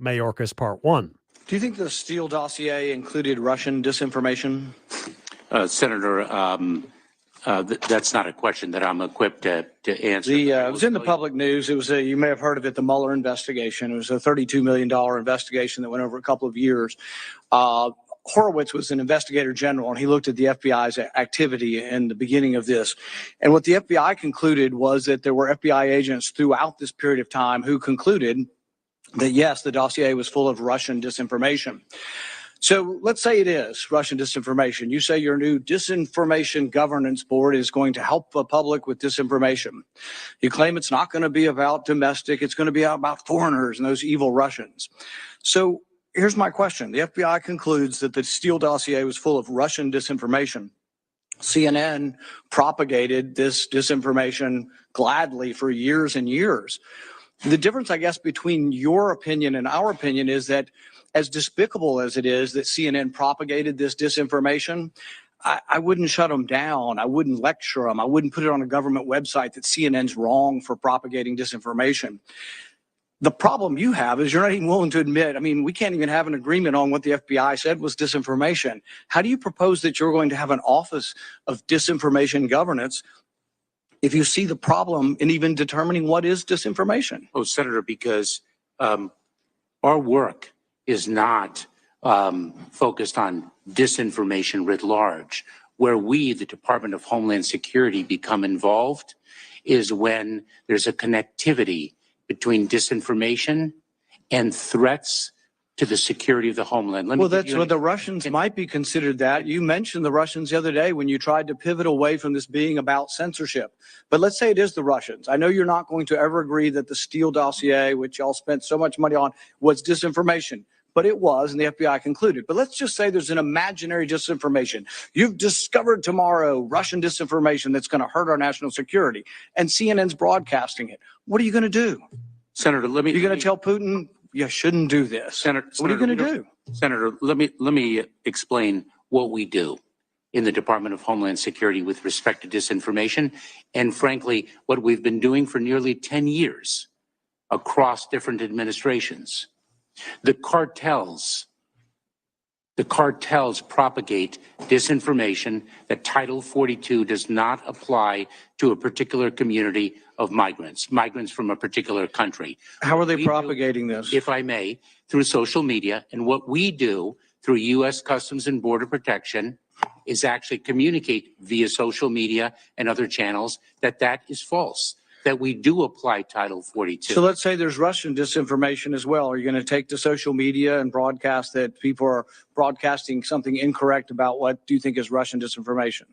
Mayorkas, Part 1. Do you think the Steele dossier included Russian disinformation? Senator, that's not a question that I'm equipped to answer. It was in the public news. It was you may have heard of it, the Mueller investigation. It was a $32 million investigation that went over a couple of years. Horowitz was an investigator general, and he looked at the FBI's activity in the beginning of this. And what the FBI concluded was that there were FBI agents throughout this period of time who concluded that, yes, the dossier was full of Russian disinformation. So let's say it is Russian disinformation. You say your new Disinformation Governance Board is going to help the public with disinformation. You claim it's not going to be about domestic. It's going to be about foreigners and those evil Russians. So here's my question. The FBI concludes that the Steele dossier was full of Russian disinformation. CNN propagated this disinformation gladly for years and years. The difference, I guess, between your opinion and our opinion is that, as despicable as it is that CNN propagated this disinformation, I wouldn't shut them down. I wouldn't lecture them. I wouldn't put it on a government website that CNN's wrong for propagating disinformation. The problem you have is you're not even willing to admit. I mean, we can't even have an agreement on what the FBI said was disinformation. How do you propose that you're going to have an office of disinformation governance if you see the problem in even determining what is disinformation? Oh, Senator, because our work is not focused on disinformation writ large. Where we, the Department of Homeland Security, become involved is when there's a connectivity between disinformation and threats to the security of the homeland. Well, that's what the Russians might be considered that. You mentioned the Russians the other day when you tried to pivot away from this being about censorship. But let's say it is the Russians. I know you're not going to ever agree that the Steele dossier, which y'all spent so much money on, was disinformation. But it was, and the FBI concluded. But let's just say there's an imaginary disinformation. You've discovered tomorrow Russian disinformation that's going to hurt our national security, and CNN's broadcasting it. What are you going to do? Senator, you're going to tell Putin you shouldn't do this. Senator, what are you going to do? Senator, let me explain what we do in the Department of Homeland Security with respect to disinformation, and frankly, what we've been doing for nearly 10 years across different administrations. The cartels propagate disinformation that Title 42 does not apply to a particular community of migrants from a particular country. How are they propagating this? If I may, through social media. And what we do through U.S. Customs and Border Protection is actually communicate via social media and other channels that is false, that we do apply Title 42. So let's say there's Russian disinformation as well. Are you going to take to social media and broadcast that people are broadcasting something incorrect about what do you think is Russian disinformation?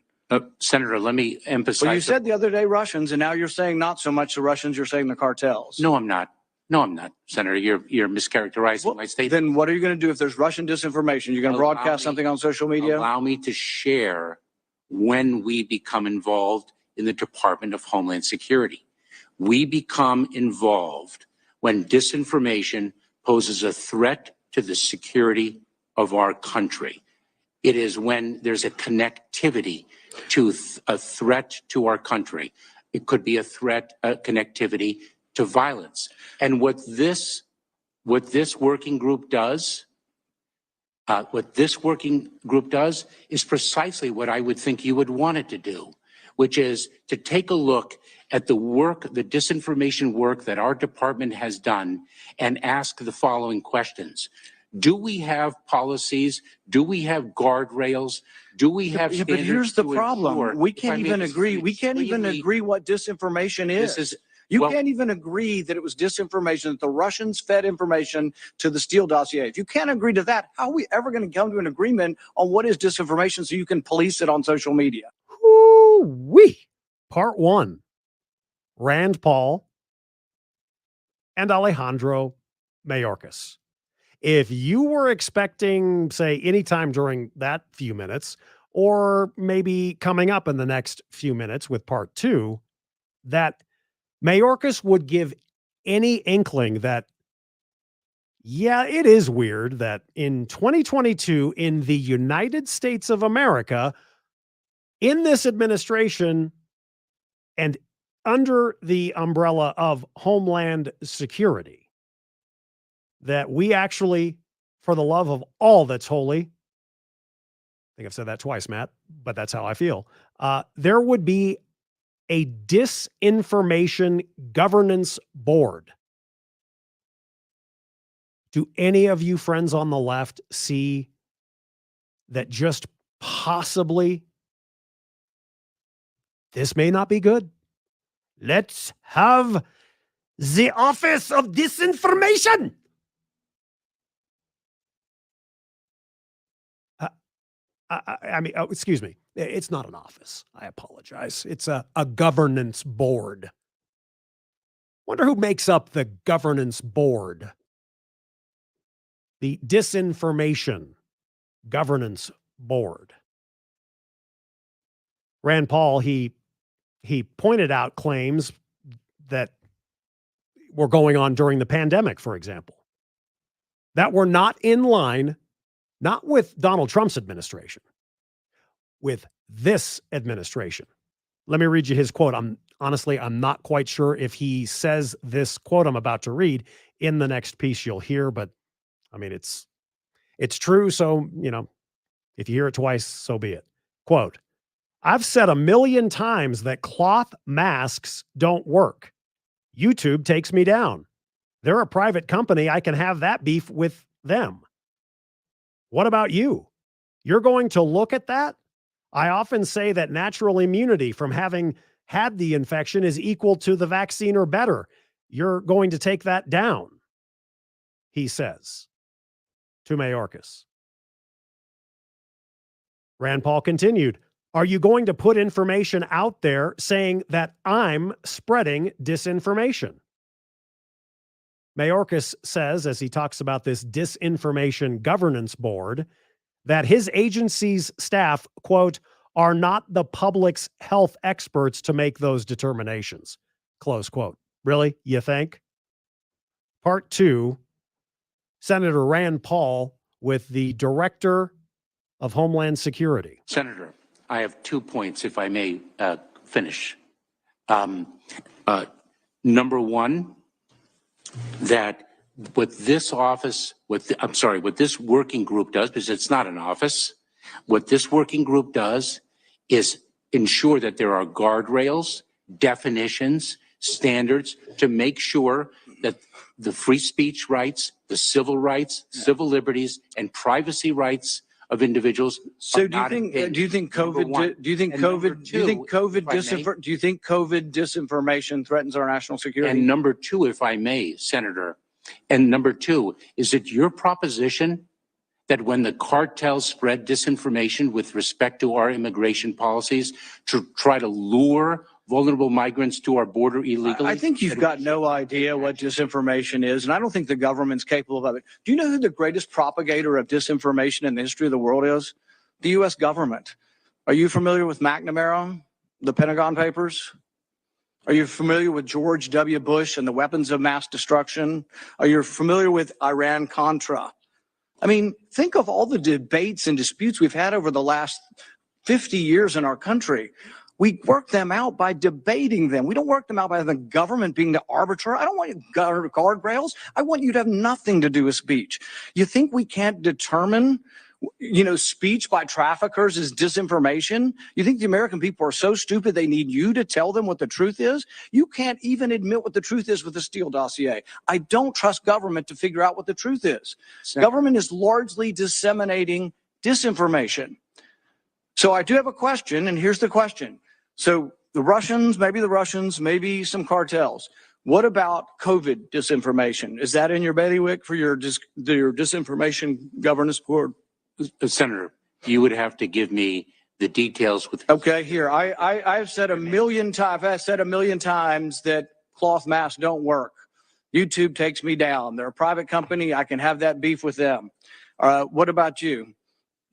Senator, let me emphasize. Well, you said the other day Russians, and now you're saying not so much the Russians, you're saying the cartels. No, I'm not. No, I'm not, Senator. You're mischaracterizing my statement. Then what are you going to do if there's Russian disinformation? You're going to broadcast something on social media? Allow me to share when we become involved in the Department of Homeland Security. We become involved when disinformation poses a threat to the security of our country. It is when there's a connectivity to a threat to our country. It could be a threat, a connectivity to violence. And what this working group does, is precisely what I would think you would want it to do, which is to take a look at the work, the disinformation work that our department has done and ask the following questions. Do we have policies? Do we have guardrails? Do we have standards? But here's the problem. We can't even agree. We can't even agree what disinformation is. You can't even agree that it was disinformation, that the Russians fed information to the Steele dossier. If you can't agree to that, how are we ever going to come to an agreement on what is disinformation so you can police it on social media? Woo-wee. Part 1. Rand Paul and Alejandro Mayorkas. If you were expecting, say, anytime during that few minutes, or maybe coming up in the next few minutes with part 2, that Mayorkas would give any inkling that, yeah, it is weird that in 2022, in the United States of America, in this administration and under the umbrella of Homeland Security, that we actually, for the love of all that's holy, I think I've said that twice, Matt, but that's how I feel, there would be a disinformation governance board. Do any of you friends on the left see that just possibly this may not be good? Let's have the Office of Disinformation. I mean, excuse me. It's not an office. I apologize. It's a governance board. Wonder who makes up the governance board. The Disinformation Governance Board. Rand Paul, he pointed out claims that were going on during the pandemic, for example, that were not in line, not with Donald Trump's administration, with this administration. Let me read you his quote. I'm not quite sure if he says this quote I'm about to read in the next piece you'll hear, but I mean, it's true. So, if you hear it twice, so be it. Quote, "I've said 1,000,000 times that cloth masks don't work. YouTube takes me down. They're a private company. I can have that beef with them. What about you? You're going to look at that? I often say that natural immunity from having had the infection is equal to the vaccine or better. You're going to take that down," he says to Mayorkas. Rand Paul continued, "Are you going to put information out there saying that I'm spreading disinformation?" Mayorkas says, as he talks about this disinformation governance board, that his agency's staff, quote, "are not the public's health experts to make those determinations," close quote. Really? You think? Part two, Senator Rand Paul with the Director of Homeland Security. Senator, I have 2 points, if I may finish. Number one, that what this working group does, because it's not an office, what this working group does is ensure that there are guardrails, definitions, standards to make sure that the free speech rights, the civil rights, civil liberties, and privacy rights of individuals. So do you think COVID disinformation threatens our national security? And number two, if I may, Senator, and number two, is it your proposition that when the cartels spread disinformation with respect to our immigration policies to try to lure vulnerable migrants to our border illegally? I think you've got no idea what disinformation is, and I don't think the government's capable of it. Do you know who the greatest propagator of disinformation in the history of the world is? The U.S. government. Are you familiar with McNamara, the Pentagon Papers? Are you familiar with George W. Bush and the weapons of mass destruction? Are you familiar with Iran-Contra? I mean, think of all the debates and disputes we've had over the last 50 years in our country. We work them out by debating them. We don't work them out by the government being the arbiter. I don't want you guardrails. I want you to have nothing to do with speech. You think we can't determine, speech by traffickers is disinformation? You think the American people are so stupid they need you to tell them what the truth is? You can't even admit what the truth is with the Steele dossier. I don't trust government to figure out what the truth is. Government is largely disseminating disinformation. So I do have a question, and here's the question. So the Russians, maybe some cartels. What about COVID disinformation? Is that in your bailiwick for your disinformation governance board? Senator, you would have to give me the details with. Okay, here. I've said a million times. I've said 1,000,000 times that cloth masks don't work. YouTube takes me down. They're a private company. I can have that beef with them. What about you?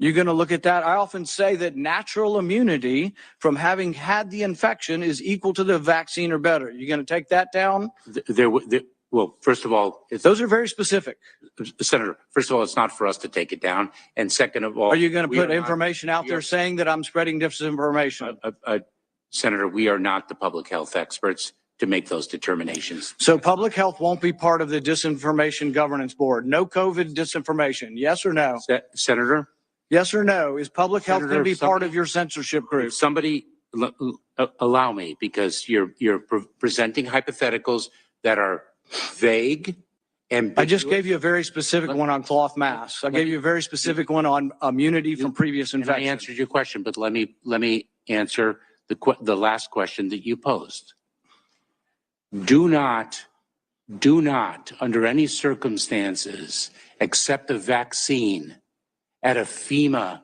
You're going to look at that? I often say that natural immunity from having had the infection is equal to the vaccine or better. You're going to take that down? Well, first of all, those are very specific. Senator, first of all, it's not for us to take it down. And second of all, are you going to put information out there saying that I'm spreading disinformation? Senator, we are not the public health experts to make those determinations. So public health won't be part of the disinformation governance board. No COVID disinformation. Yes or no? Senator? Yes or no? Is public health going to be part of your censorship group? Somebody allow me, because you're presenting hypotheticals that are vague. And I just gave you a very specific one on cloth masks. I gave you a very specific one on immunity from previous infections. I answered your question, but let me answer the last question that you posed. Do not, under any circumstances, accept a vaccine at a FEMA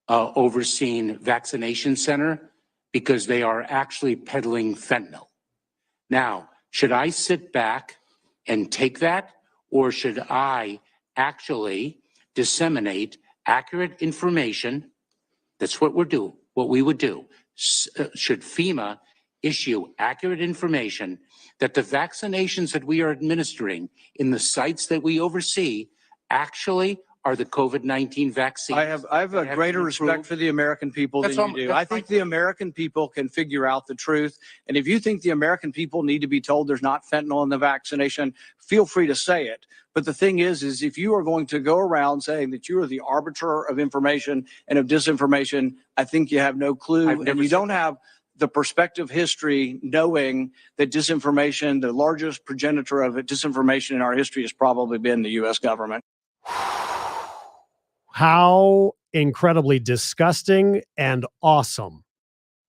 overseen vaccination center, because they are actually peddling fentanyl. Now, should I sit back and take that, or should I actually disseminate accurate information? That's what we would do. Should FEMA issue accurate information that the vaccinations that we are administering in the sites that we oversee actually are the COVID-19 vaccines. I have a greater respect for the American people than you do. I think the American people can figure out the truth. And if you think the American people need to be told there's not fentanyl in the vaccination, feel free to say it. But the thing is if you are going to go around saying that you are the arbiter of information and of disinformation, I think you have no clue. And you don't have the perspective history knowing that disinformation, the largest progenitor of disinformation in our history has probably been the U.S. government. How incredibly disgusting and awesome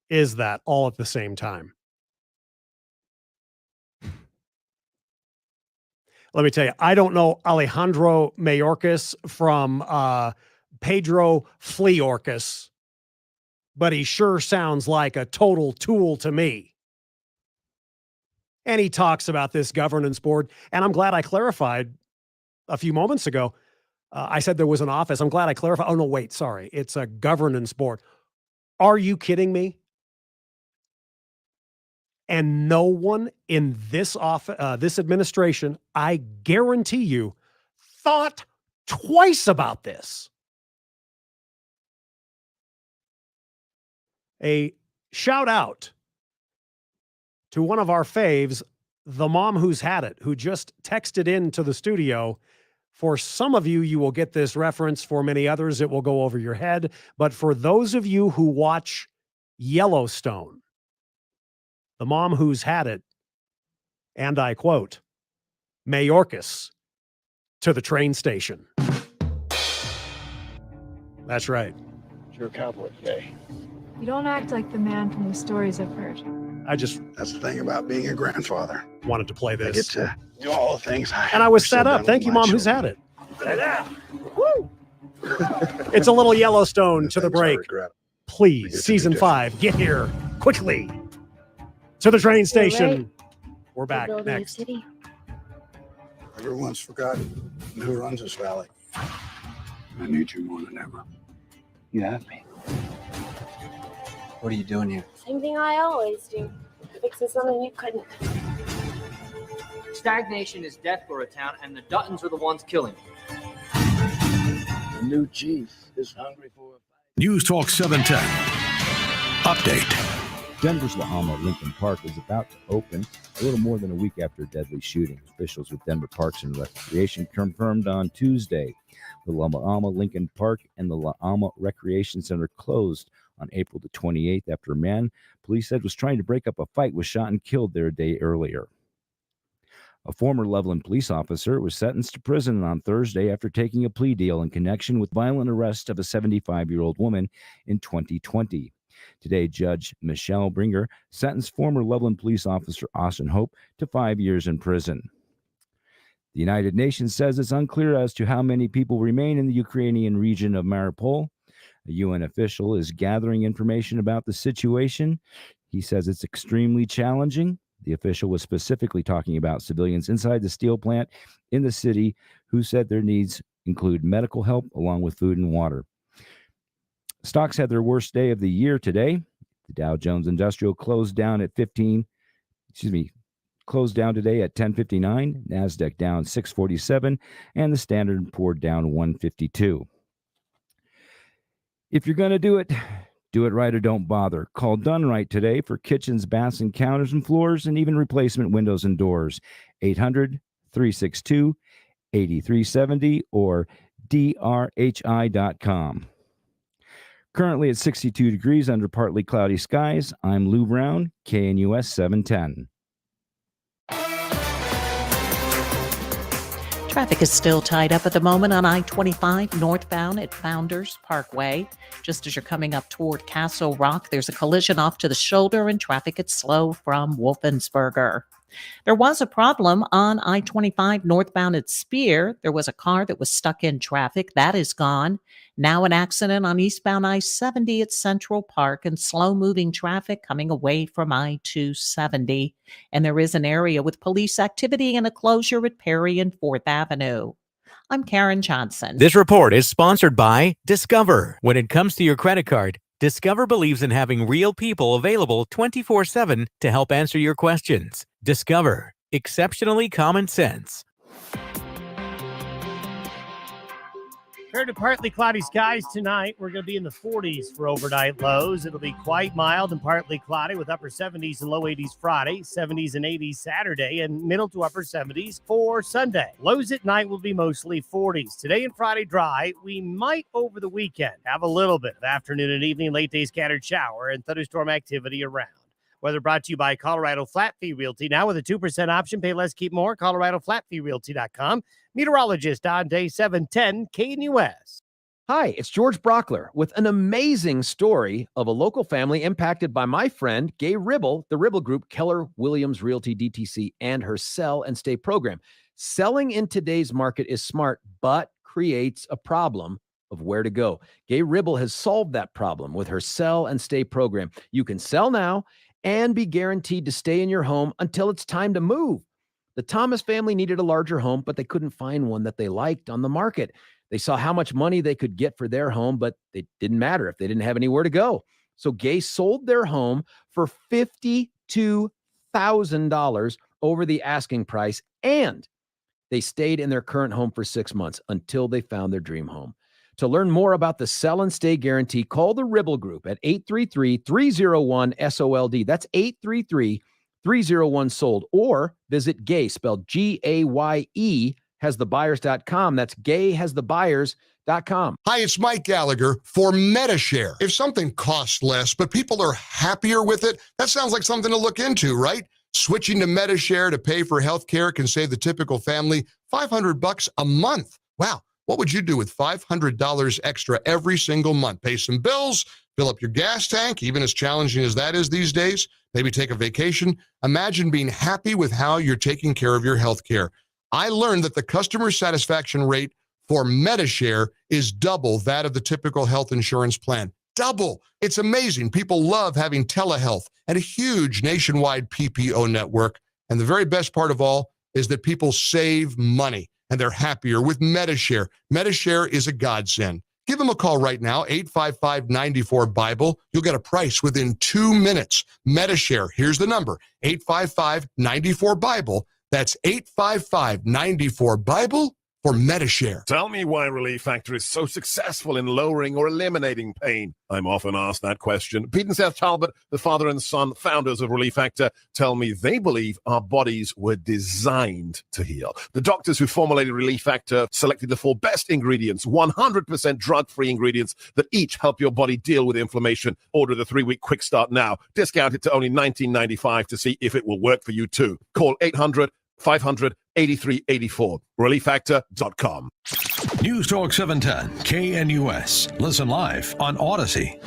is that all at the same time? Let me tell you, I don't know Alejandro Mayorkas from Pedro Fleorcas, but he sure sounds like a total tool to me. And he talks about this governance board, and I'm glad I clarified a few moments ago. I said there was an office. I'm glad I clarified. Oh, no, wait, sorry. It's a governance board. Are you kidding me? And no one in this this administration, I guarantee you, thought twice about this. A shout out to one of our faves, the mom who's had it, who just texted into the studio. For some of you, you will get this reference. For many others, it will go over your head. But for those of you who watch Yellowstone, the mom who's had it, and I quote, Mayorkas to the train station. That's right. You're a cowboy today. You don't act like the man from the stories I've heard. That's the thing about being a grandfather. Wanted to play I this. get to do all the things And I was set up. Thank you, Mom, who's had it. Woo! It's a little Yellowstone to the break. Please, season 5, get here quickly to the train station. We're back next. Everyone's forgotten who runs this valley. I need you more than ever. You have me. What are you doing here? Same thing I always do. Fixing something you couldn't. Stagnation is death for a town, and the Duttons are the ones killing it. The new chief is hungry for News Talk 710. Update. Denver's Lahama Lincoln Park is about to open a little more than a week after a deadly shooting. Officials with Denver Parks and Recreation confirmed on Tuesday the Lahama Lincoln Park and the Lahama Recreation Center closed on April the 28th after a man police said was trying to break up a fight was shot and killed there a day earlier. A former Loveland police officer was sentenced to prison on Thursday after taking a plea deal in connection with violent arrest of a 75-year-old woman in 2020. Today, Judge Michelle Bringer sentenced former Loveland police officer Austin Hope to 5 years in prison. The United Nations says it's unclear as to how many people remain in the Ukrainian region of Mariupol. A UN official is gathering information about the situation. He says it's extremely challenging. The official was specifically talking about civilians inside the steel plant in the city who said their needs include medical help along with food and water. Stocks had their worst day of the year today. The Dow Jones Industrial closed down today at 1059, NASDAQ down 647, and the Standard & Poor's down 152. If you're going to do it right or don't bother. Call Done Right today for kitchens, baths, and counters and floors, and even replacement windows and doors. 800-362-8370 or drhi.com. Currently at 62 degrees under partly cloudy skies. I'm Lou Brown, KNUS 710. Traffic is still tied up at the moment on I-25 northbound at Founders Parkway. Just as you're coming up toward Castle Rock, there's a collision off to the shoulder and traffic is slow from Wolfensberger. There was a problem on I-25 northbound at Spear. There was a car that was stuck in traffic. That is gone. Now an accident on eastbound I-70 at Central Park and slow-moving traffic coming away from I-270. And there is an area with police activity and a closure at Perry and 4th Avenue. I'm Karen Johnson. This report is sponsored by Discover. When it comes to your credit card, Discover believes in having real people available 24/7 to help answer your questions. Discover. Exceptionally common sense. Fair to partly cloudy skies tonight. We're going to be in the 40s for overnight lows. It'll be quite mild and partly cloudy with upper 70s and low 80s Friday, 70s and 80s Saturday, and middle to upper 70s for Sunday. Lows at night will be mostly 40s. Today and Friday dry. We might over the weekend have a little bit of afternoon and evening late day scattered shower and thunderstorm activity around. Weather brought to you by Colorado Flat Fee Realty. Now with a 2% option, pay less, keep more. ColoradoFlatFeeRealty.com. Meteorologist on day 710, KNUS. Hi, it's George Brockler with an amazing story of a local family impacted by my friend, Gay Ribble, the Ribble Group, Keller Williams Realty DTC, and her Sell and Stay program. Selling in today's market is smart, but creates a problem of where to go. Gay Ribble has solved that problem with her Sell and Stay program. You can sell now and be guaranteed to stay in your home until it's time to move. The Thomas family needed a larger home, but they couldn't find one that they liked on the market. They saw how much money they could get for their home, but it didn't matter if they didn't have anywhere to go. So Gay sold their home for $52,000 over the asking price, and they stayed in their current home for 6 months until they found their dream home. To learn more about the Sell and Stay guarantee, call the Ribble Group at 833-301-SOLD. That's 833-301-SOLD. Or visit Gay, spelled Gaye, hasthebuyers.com. That's gayhasthebuyers.com. Hi, it's Mike Gallagher for MediShare. If something costs less, but people are happier with it, that sounds like something to look into, right? Switching to MediShare to pay for health care can save the typical family $500 a month. Wow. What would you do with $500 extra every single month? Pay some bills, fill up your gas tank, even as challenging as that is these days. Maybe take a vacation. Imagine being happy with how you're taking care of your health care. I learned that the customer satisfaction rate for MediShare is double that of the typical health insurance plan. Double. It's amazing. People love having telehealth and a huge nationwide PPO network. And the very best part of all is that people save money. And they're happier with MediShare. MediShare is a godsend. Give them a call right now, 855-94-BIBLE. You'll get a price within 2 minutes. MediShare, here's the number, 855-94-BIBLE. That's 855-94-BIBLE for MediShare. Tell me why Relief Factor is so successful in lowering or eliminating pain. I'm often asked that question. Pete and Seth Talbot, the father and son founders of Relief Factor, tell me they believe our bodies were designed to heal. The doctors who formulated Relief Factor selected the 4 best ingredients, 100% drug-free ingredients that each help your body deal with inflammation. Order the 3-week quick start now. Discount it to only $19.95 to see if it will work for you too. Call 800-500-8384. ReliefFactor.com. News Talk 710, KNUS. Listen live on Odyssey.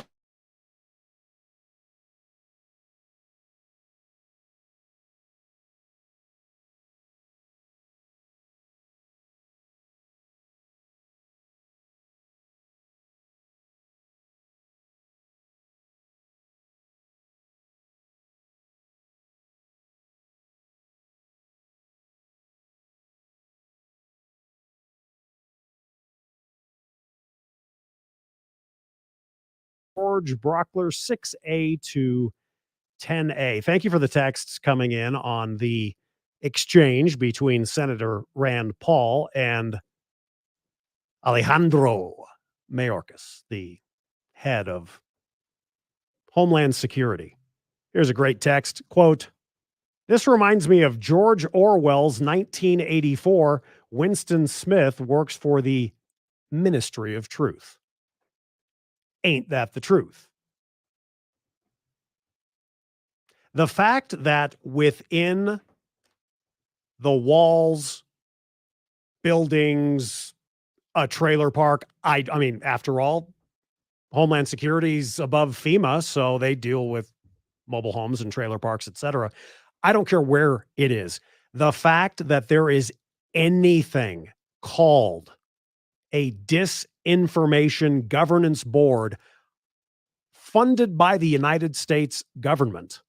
George Brockler, 6A to 10A. Thank you for the texts coming in on the exchange between Senator Rand Paul and Alejandro Mayorkas, the head of Homeland Security. Here's a great text, quote, "This reminds me of George Orwell's 1984. Winston Smith works for the Ministry of Truth. Ain't that the truth?" The fact that within the walls, buildings, a trailer park, I mean, after all, Homeland Security's above FEMA, so they deal with mobile homes and trailer parks, etc. I don't care where it is. The fact that there is anything called a disinformation governance board funded by the United States government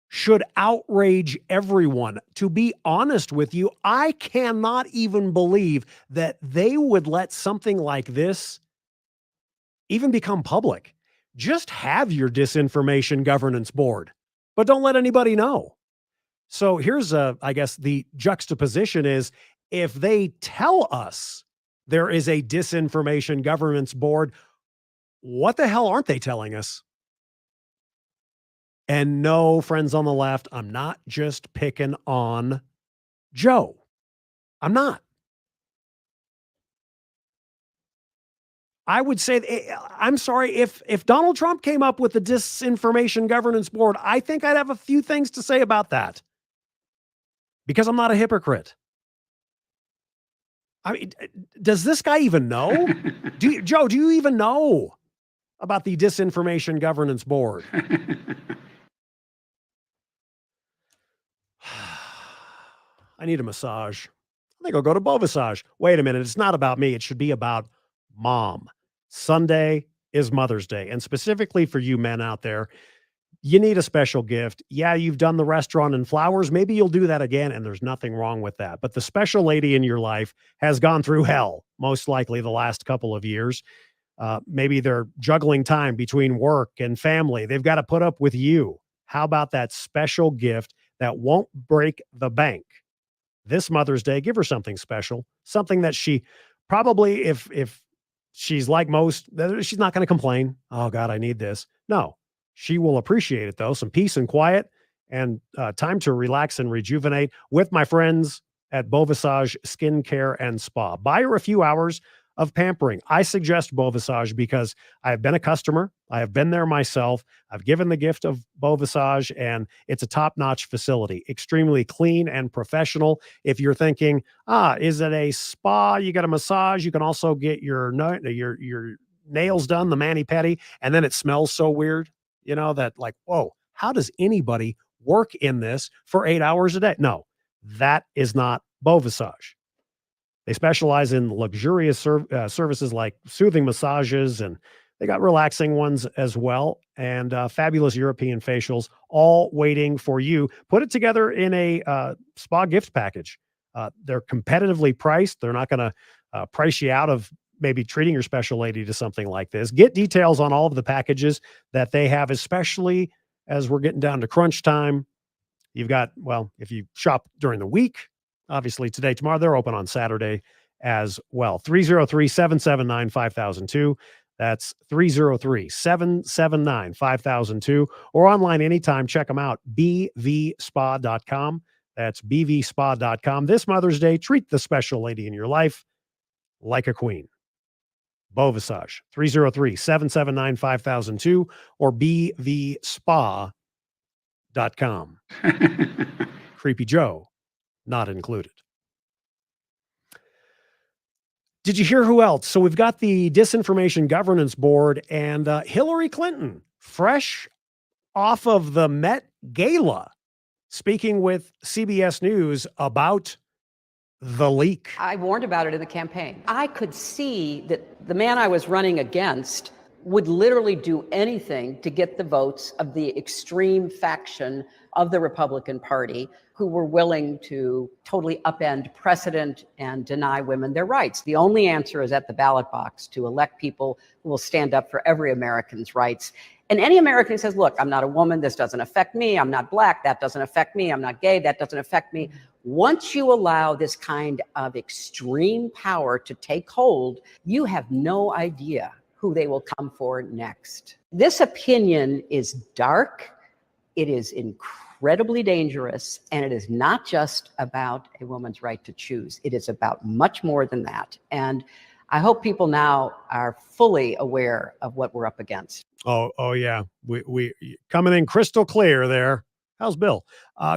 should outrage everyone. To be honest with you, I cannot even believe that they would let something like this even become public. Just have your disinformation governance board, but don't let anybody know. So here's, I guess, the juxtaposition is if they tell us there is a disinformation governance board, what the hell aren't they telling us? And no, friends on the left, I'm not just picking on Joe. I'm not. I would say, I'm sorry, if Donald Trump came up with the disinformation governance board, I think I'd have a few things to say about that because I'm not a hypocrite. I mean, does this guy even know? Joe, do you even know about the disinformation governance board? I need a massage. I think I'll go to Bovisage. Wait a minute. It's not about me. It should be about mom. Sunday is Mother's Day. And specifically for you men out there, you need a special gift. Yeah, you've done the restaurant and flowers. Maybe you'll do that again, and there's nothing wrong with that. But the special lady in your life has gone through hell, most likely the last couple of years. Maybe they're juggling time between work and family. They've got to put up with you. How about that special gift that won't break the bank? This Mother's Day, give her something special, something that she probably, if she's like most, she's not going to complain. Oh God, I need this. No, she will appreciate it though. Some peace and quiet and time to relax and rejuvenate with my friends at Bovisage Skincare and Spa. Buy her a few hours of pampering. I suggest Bovisage because I've been a customer. I have been there myself. I've given the gift of Bovisage, and it's a top-notch facility, extremely clean and professional. If you're thinking, is it a spa? You got a massage. You can also get your nails done, the mani-pedi, and then it smells so weird, that like, whoa, how does anybody work in this for 8 hours a day? No, that is not Bovisage. They specialize in luxurious services like soothing massages, and they got relaxing ones as well, and fabulous European facials, all waiting for you. Put it together in a spa gift package. They're competitively priced. They're not going to price you out of maybe treating your special lady to something like this. Get details on all of the packages that they have, especially as we're getting down to crunch time. You've got, well, if you shop during the week, obviously today, tomorrow, they're open on Saturday as well. 303-779-5002. That's 303-779-5002. Or online anytime. Check them out. bvspa.com. That's bvspa.com. This Mother's Day, treat the special lady in your life like a queen. Bovisage, 303-779-5002 or bvspa.com. Creepy Joe, not included. Did you hear who else? So we've got the Disinformation Governance Board and Hillary Clinton, fresh off of the Met Gala, speaking with CBS News about the leak. I warned about it in the campaign. I could see that the man I was running against would literally do anything to get the votes of the extreme faction of the Republican Party who were willing to totally upend precedent and deny women their rights. The only answer is at the ballot box to elect people who will stand up for every American's rights. And any American who says, look, I'm not a woman, this doesn't affect me, I'm not black, that doesn't affect me, I'm not gay, that doesn't affect me. Once you allow this kind of extreme power to take hold, you have no idea who they will come for next. This opinion is dark, it is incredibly dangerous, and it is not just about a woman's right to choose. It is about much more than that. And I hope people now are fully aware of what we're up against. Oh yeah. We coming in crystal clear there. How's Bill?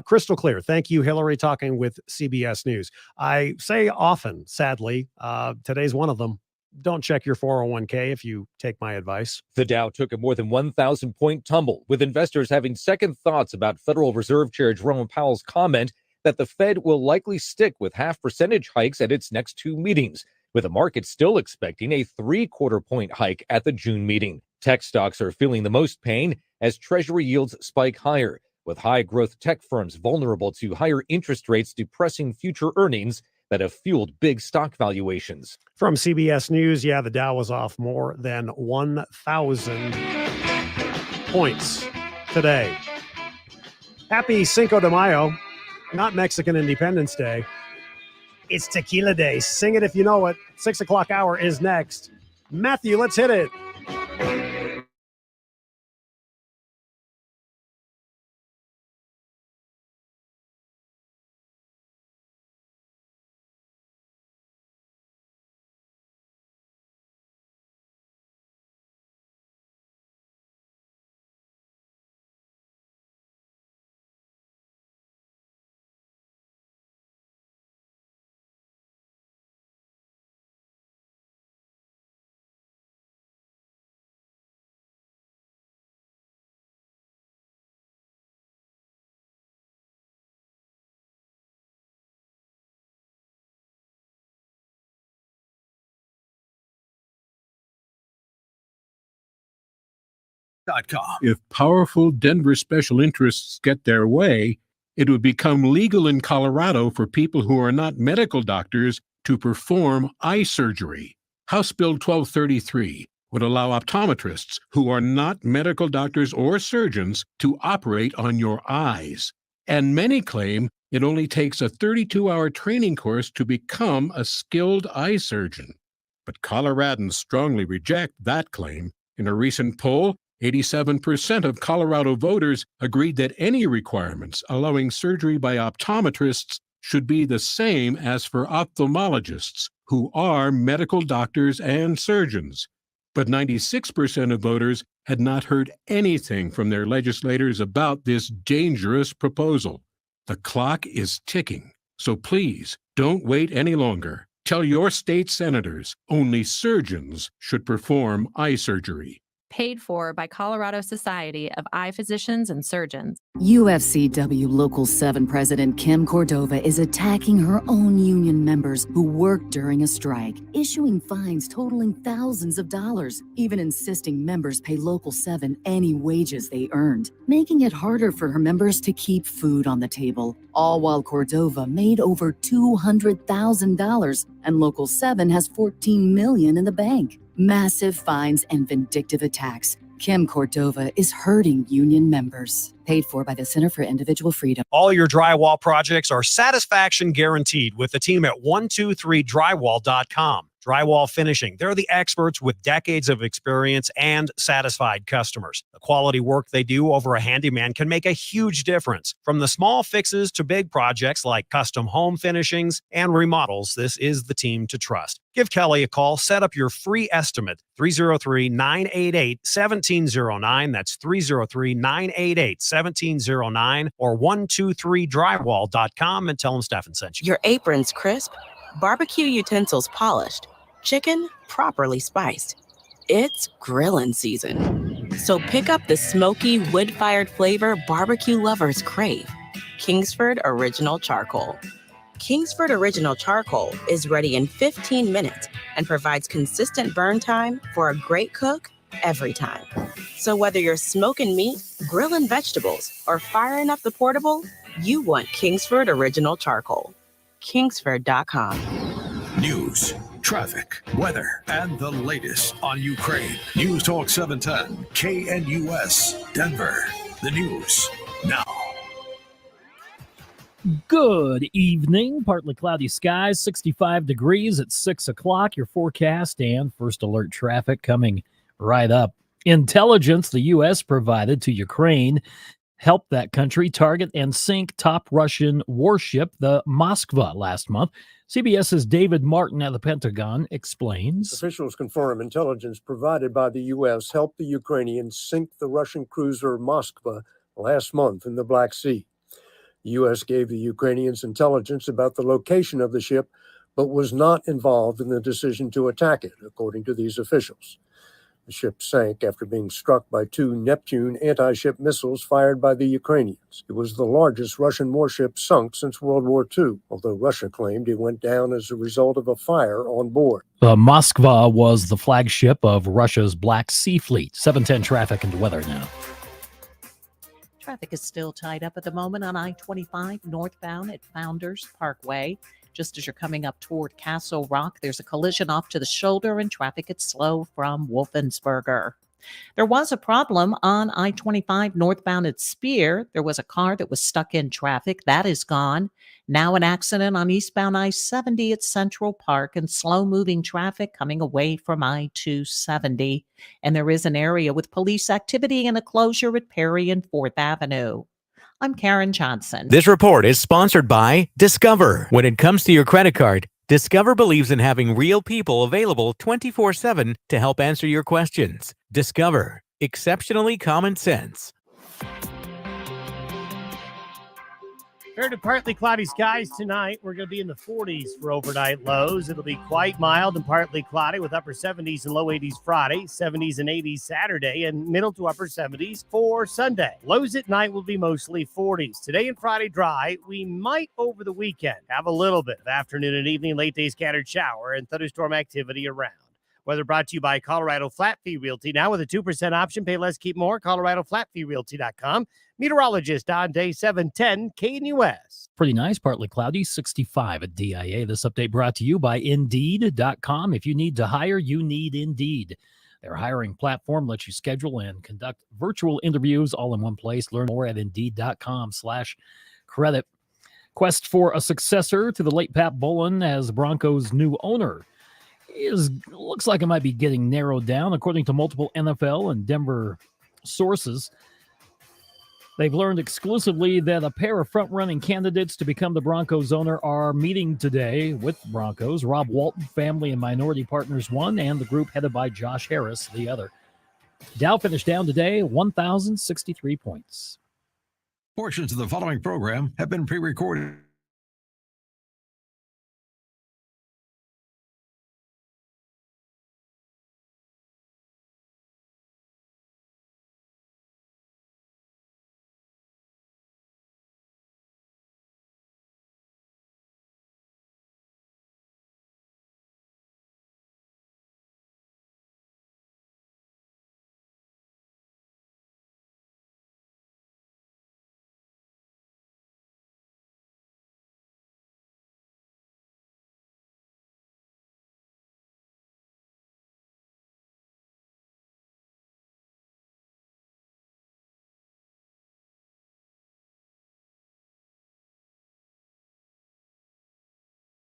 Crystal clear. Thank you, Hillary, talking with CBS News. I say often, sadly, today's one of them. Don't check your 401k if you take my advice. The Dow took a more than 1,000-point tumble, with investors having second thoughts about Federal Reserve Chair Jerome Powell's comment that the Fed will likely stick with half percentage hikes at its next two meetings, with the market still expecting a 3/4-point hike at the June meeting. Tech stocks are feeling the most pain as Treasury yields spike higher, with high-growth tech firms vulnerable to higher interest rates depressing future earnings. that have fueled big stock valuations. From CBS News, yeah, the Dow was off more than 1,000 points today. Happy Cinco de Mayo, not Mexican Independence Day. It's Tequila Day. Sing it if you know it. 6 o'clock hour is next. Matthew, let's hit it. If powerful Denver special interests get their way, it would become legal in Colorado for people who are not medical doctors to perform eye surgery. House Bill 1233 would allow optometrists who are not medical doctors or surgeons to operate on your eyes. And many claim it only takes a 32-hour training course to become a skilled eye surgeon. But Coloradans strongly reject that claim. In a recent poll, 87% of Colorado voters agreed that any requirements allowing surgery by optometrists should be the same as for ophthalmologists, who are medical doctors and surgeons. But 96% of voters had not heard anything from their legislators about this dangerous proposal. The clock is ticking, so please don't wait any longer. Tell your state senators only surgeons should perform eye surgery. Paid for by Colorado Society of Eye Physicians and Surgeons. UFCW Local 7 President Kim Cordova is attacking her own union members who worked during a strike, issuing fines totaling thousands of dollars, even insisting members pay Local 7 any wages they earned, making it harder for her members to keep food on the table, all while Cordova made over $200,000 and Local 7 has $14 million in the bank. Massive fines and vindictive attacks. Kim Cordova is hurting union members. Paid for by the Center for Individual Freedom. All your drywall projects are satisfaction guaranteed with the team at 123drywall.com. Drywall Finishing. They're the experts with decades of experience and satisfied customers. The quality work they do over a handyman can make a huge difference. From the small fixes to big projects like custom home finishings and remodels, this is the team to trust. Give Kelly a call. Set up your free estimate. 303-988-1709. That's 303-988-1709 or 123drywall.com and tell them Steffan sent you. Your apron's crisp, barbecue utensils polished, chicken properly spiced. It's grillin' season. So pick up the smoky, wood-fired flavor barbecue lovers crave. Kingsford Original Charcoal. Kingsford Original Charcoal is ready in 15 minutes and provides consistent burn time for a great cook every time. So whether you're smoking meat, grilling vegetables, or firing up the portable, you want Kingsford Original Charcoal. Kingsford.com. News, traffic, weather, and the latest on Ukraine. News Talk 710, KNUS, Denver. The news now. Good evening. Partly cloudy skies, 65 degrees at 6 o'clock. Your forecast and first alert traffic coming right up. Intelligence the U.S. provided to Ukraine helped that country target and sink top Russian warship, the Moskva, last month. CBS's David Martin at the Pentagon explains. Officials confirm intelligence provided by the U.S. helped the Ukrainians sink the Russian cruiser Moskva last month in the Black Sea. The U.S. gave the Ukrainians intelligence about the location of the ship, but was not involved in the decision to attack it, according to these officials. The ship sank after being struck by 2 Neptune anti-ship missiles fired by the Ukrainians. It was the largest Russian warship sunk since World War II, although Russia claimed it went down as a result of a fire on board. The Moskva was the flagship of Russia's Black Sea Fleet. 710 traffic and weather now. Traffic is still tied up at the moment on I-25 northbound at Founders Parkway. Just as you're coming up toward Castle Rock, there's a collision off to the shoulder and traffic gets slow from Wolfensberger. There was a problem on I-25 northbound at Spear. There was a car that was stuck in traffic. That is gone. Now an accident on eastbound I-70 at Central Park and slow-moving traffic coming away from I-270. And there is an area with police activity and a closure at Perry and 4th Avenue. I'm Karen Johnson. This report is sponsored by Discover. When it comes to your credit card, Discover believes in having real people available 24/7 to help answer your questions. Discover. Exceptionally common sense. Fair to partly cloudy skies tonight. We're going to be in the 40s for overnight lows. It'll be quite mild and partly cloudy with upper 70s and low 80s Friday, 70s and 80s Saturday, and middle to upper 70s for Sunday. Lows at night will be mostly 40s. Today and Friday dry. We might over the weekend have a little bit of afternoon and evening late day scattered shower and thunderstorm activity around. Weather brought to you by Colorado Flat Fee Realty. Now with a 2% option, pay less, keep more. ColoradoFlatFeeRealty.com. Meteorologist on day 710, KNUS. Pretty nice, partly cloudy, 65 at DIA. This update brought to you by Indeed.com. If you need to hire, you need Indeed. Their hiring platform lets you schedule and conduct virtual interviews all in one place. Learn more at Indeed.com/credit. Quest for a successor to the late Pat Bowlen as Broncos' new owner looks like it might be getting narrowed down, according to multiple NFL and Denver sources. They've learned exclusively that a pair of front-running candidates to become the Broncos owner are meeting today with Broncos. Rob Walton, family and minority partners, one, and the group headed by Josh Harris, the other. Dow finished down today, 1,063 points. Portions of the following program have been pre-recorded.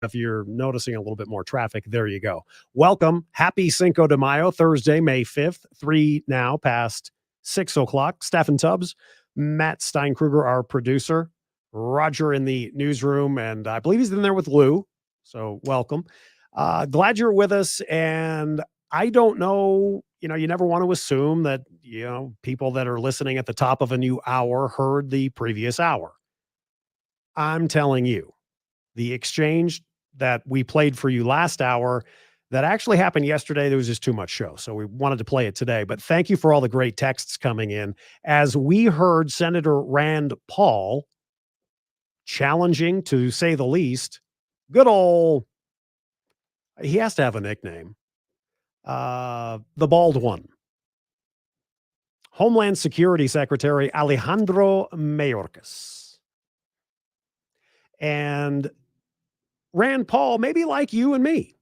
If you're noticing a little bit more traffic, there you go. Welcome. Happy Cinco de Mayo, Thursday, May 5th, 3 now past 6 o'clock. Steffan Tubbs, Matt Steinkruger, our producer, Roger in the newsroom, and I believe he's in there with Lou. So welcome. Glad you're with us. And I don't know, you never want to assume that, people that are listening at the top of a new hour heard the previous hour. I'm telling you, the exchange that we played for you last hour that actually happened yesterday, there was just too much show. So we wanted to play it today. But thank you for all the great texts coming in as we heard Senator Rand Paul challenging, to say the least, good old, he has to have a nickname, the bald one, Homeland Security Secretary Alejandro Mayorkas. And Rand Paul, maybe like you and me,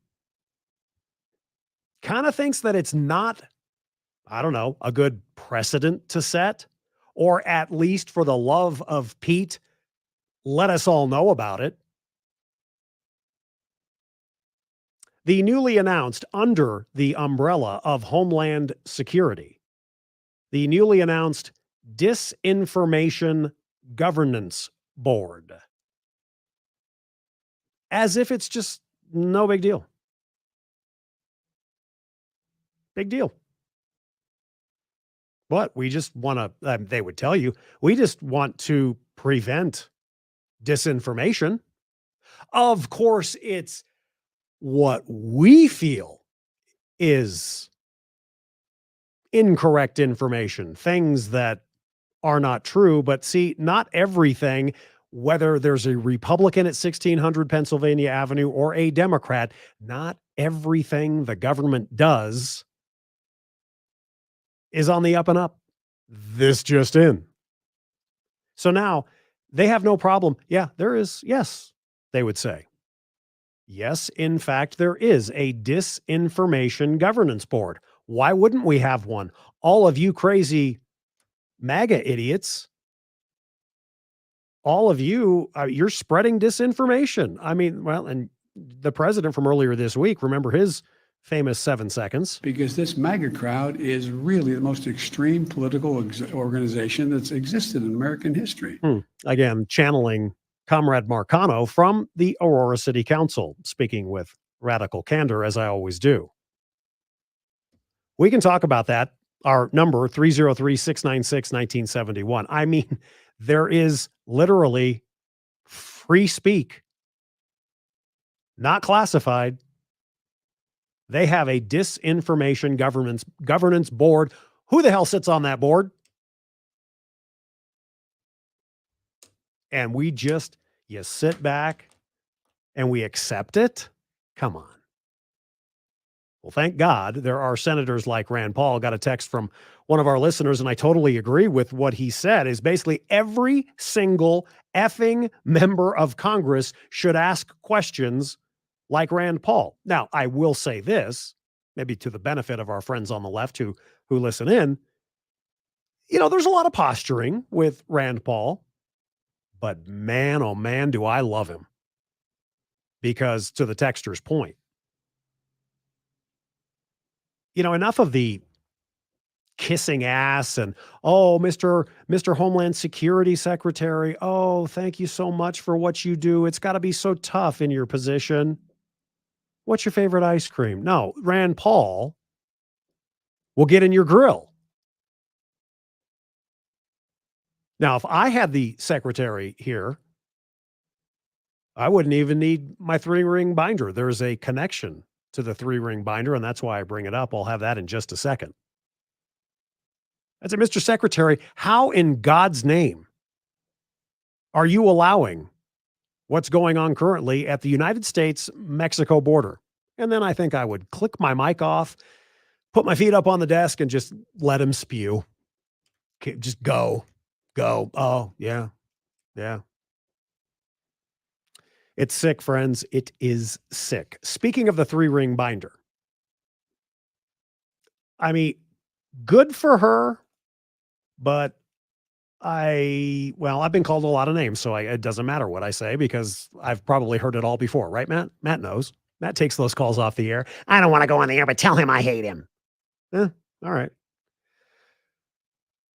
kind of thinks that it's not, I don't know, a good precedent to set, or at least for the love of Pete, let us all know about it. The newly announced, under the umbrella of Homeland Security, the newly announced Disinformation Governance Board. As if it's just no big deal. Big deal. But we just want to, they would tell you, we just want to prevent disinformation. Of course, it's what we feel is incorrect information, things that are not true. But see, not everything, whether there's a Republican at 1600 Pennsylvania Avenue or a Democrat, not everything the government does is on the up and up. This just in. So now they have no problem. Yeah, there is. Yes, they would say. Yes, in fact, there is a disinformation governance board. Why wouldn't we have one? All of you crazy MAGA idiots, all of you, you're spreading disinformation. I mean, well, and the president from earlier this week, remember his famous 7 seconds? Because this MAGA crowd is really the most extreme political organization that's existed in American history. Again, channeling Comrade Marcano from the Aurora City Council, speaking with radical candor, as I always do. We can talk about that. Our number, 303-696-1971. I mean, there is literally free speak, not classified. They have a disinformation governance board. Who the hell sits on that board? And you sit back and we accept it? Come on. Well, thank God there are senators like Rand Paul. Got a text from one of our listeners, and I totally agree with what he said, is basically every single effing member of Congress should ask questions like Rand Paul. Now, I will say this, maybe to the benefit of our friends on the left who listen in. There's a lot of posturing with Rand Paul, but man, oh man, do I love him. Because to the texter's point, enough of the kissing ass and, oh, Mr. Homeland Security Secretary, oh, thank you so much for what you do. It's got to be so tough in your position. What's your favorite ice cream? No, Rand Paul will get in your grill. Now, if I had the secretary here, I wouldn't even need my 3-ring binder. There's a connection to the 3-ring binder, and that's why I bring it up. I'll have that in just a second. I said, Mr. Secretary, how in God's name are you allowing what's going on currently at the United States-Mexico border? And then I think I would click my mic off, put my feet up on the desk, and just let him spew. Okay, just go. Oh, yeah. It's sick, friends. It is sick. Speaking of the 3-ring binder, I mean, good for her, but I've been called a lot of names, so it doesn't matter what I say because I've probably heard it all before, right, Matt? Matt knows. Matt takes those calls off the air. I don't want to go on the air, but tell him I hate him. All right.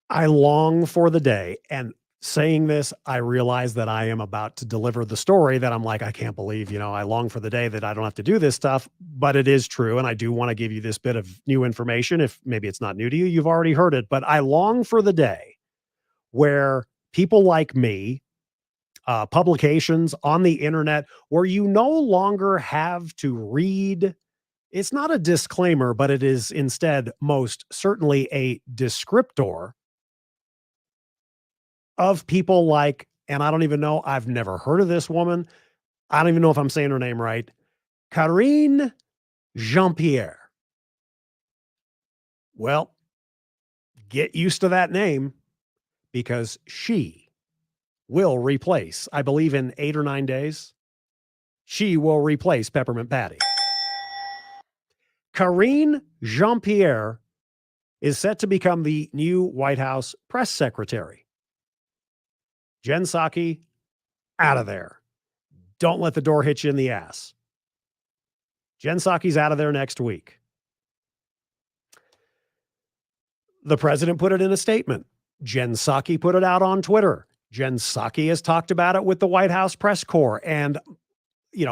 I long for the day, and saying this, I realize that I am about to deliver the story that I'm like, I can't believe, I long for the day that I don't have to do this stuff, but it is true. And I do want to give you this bit of new information. If maybe it's not new to you, you've already heard it, but I long for the day where people like me, publications on the internet, where you no longer have to read. It's not a disclaimer, but it is instead most certainly a descriptor of people like, and I don't even know, I've never heard of this woman. I don't even know if I'm saying her name right. Karine Jean-Pierre. Well, get used to that name because she will replace, I believe in 8 or 9 days, she will replace Peppermint Patty. Karine Jean-Pierre is set to become the new White House press secretary. Jen Psaki, out of there. Don't let the door hit you in the ass. Jen Psaki's out of there next week. The president put it in a statement. Jen Psaki put it out on Twitter. Jen Psaki has talked about it with the White House press corps. And,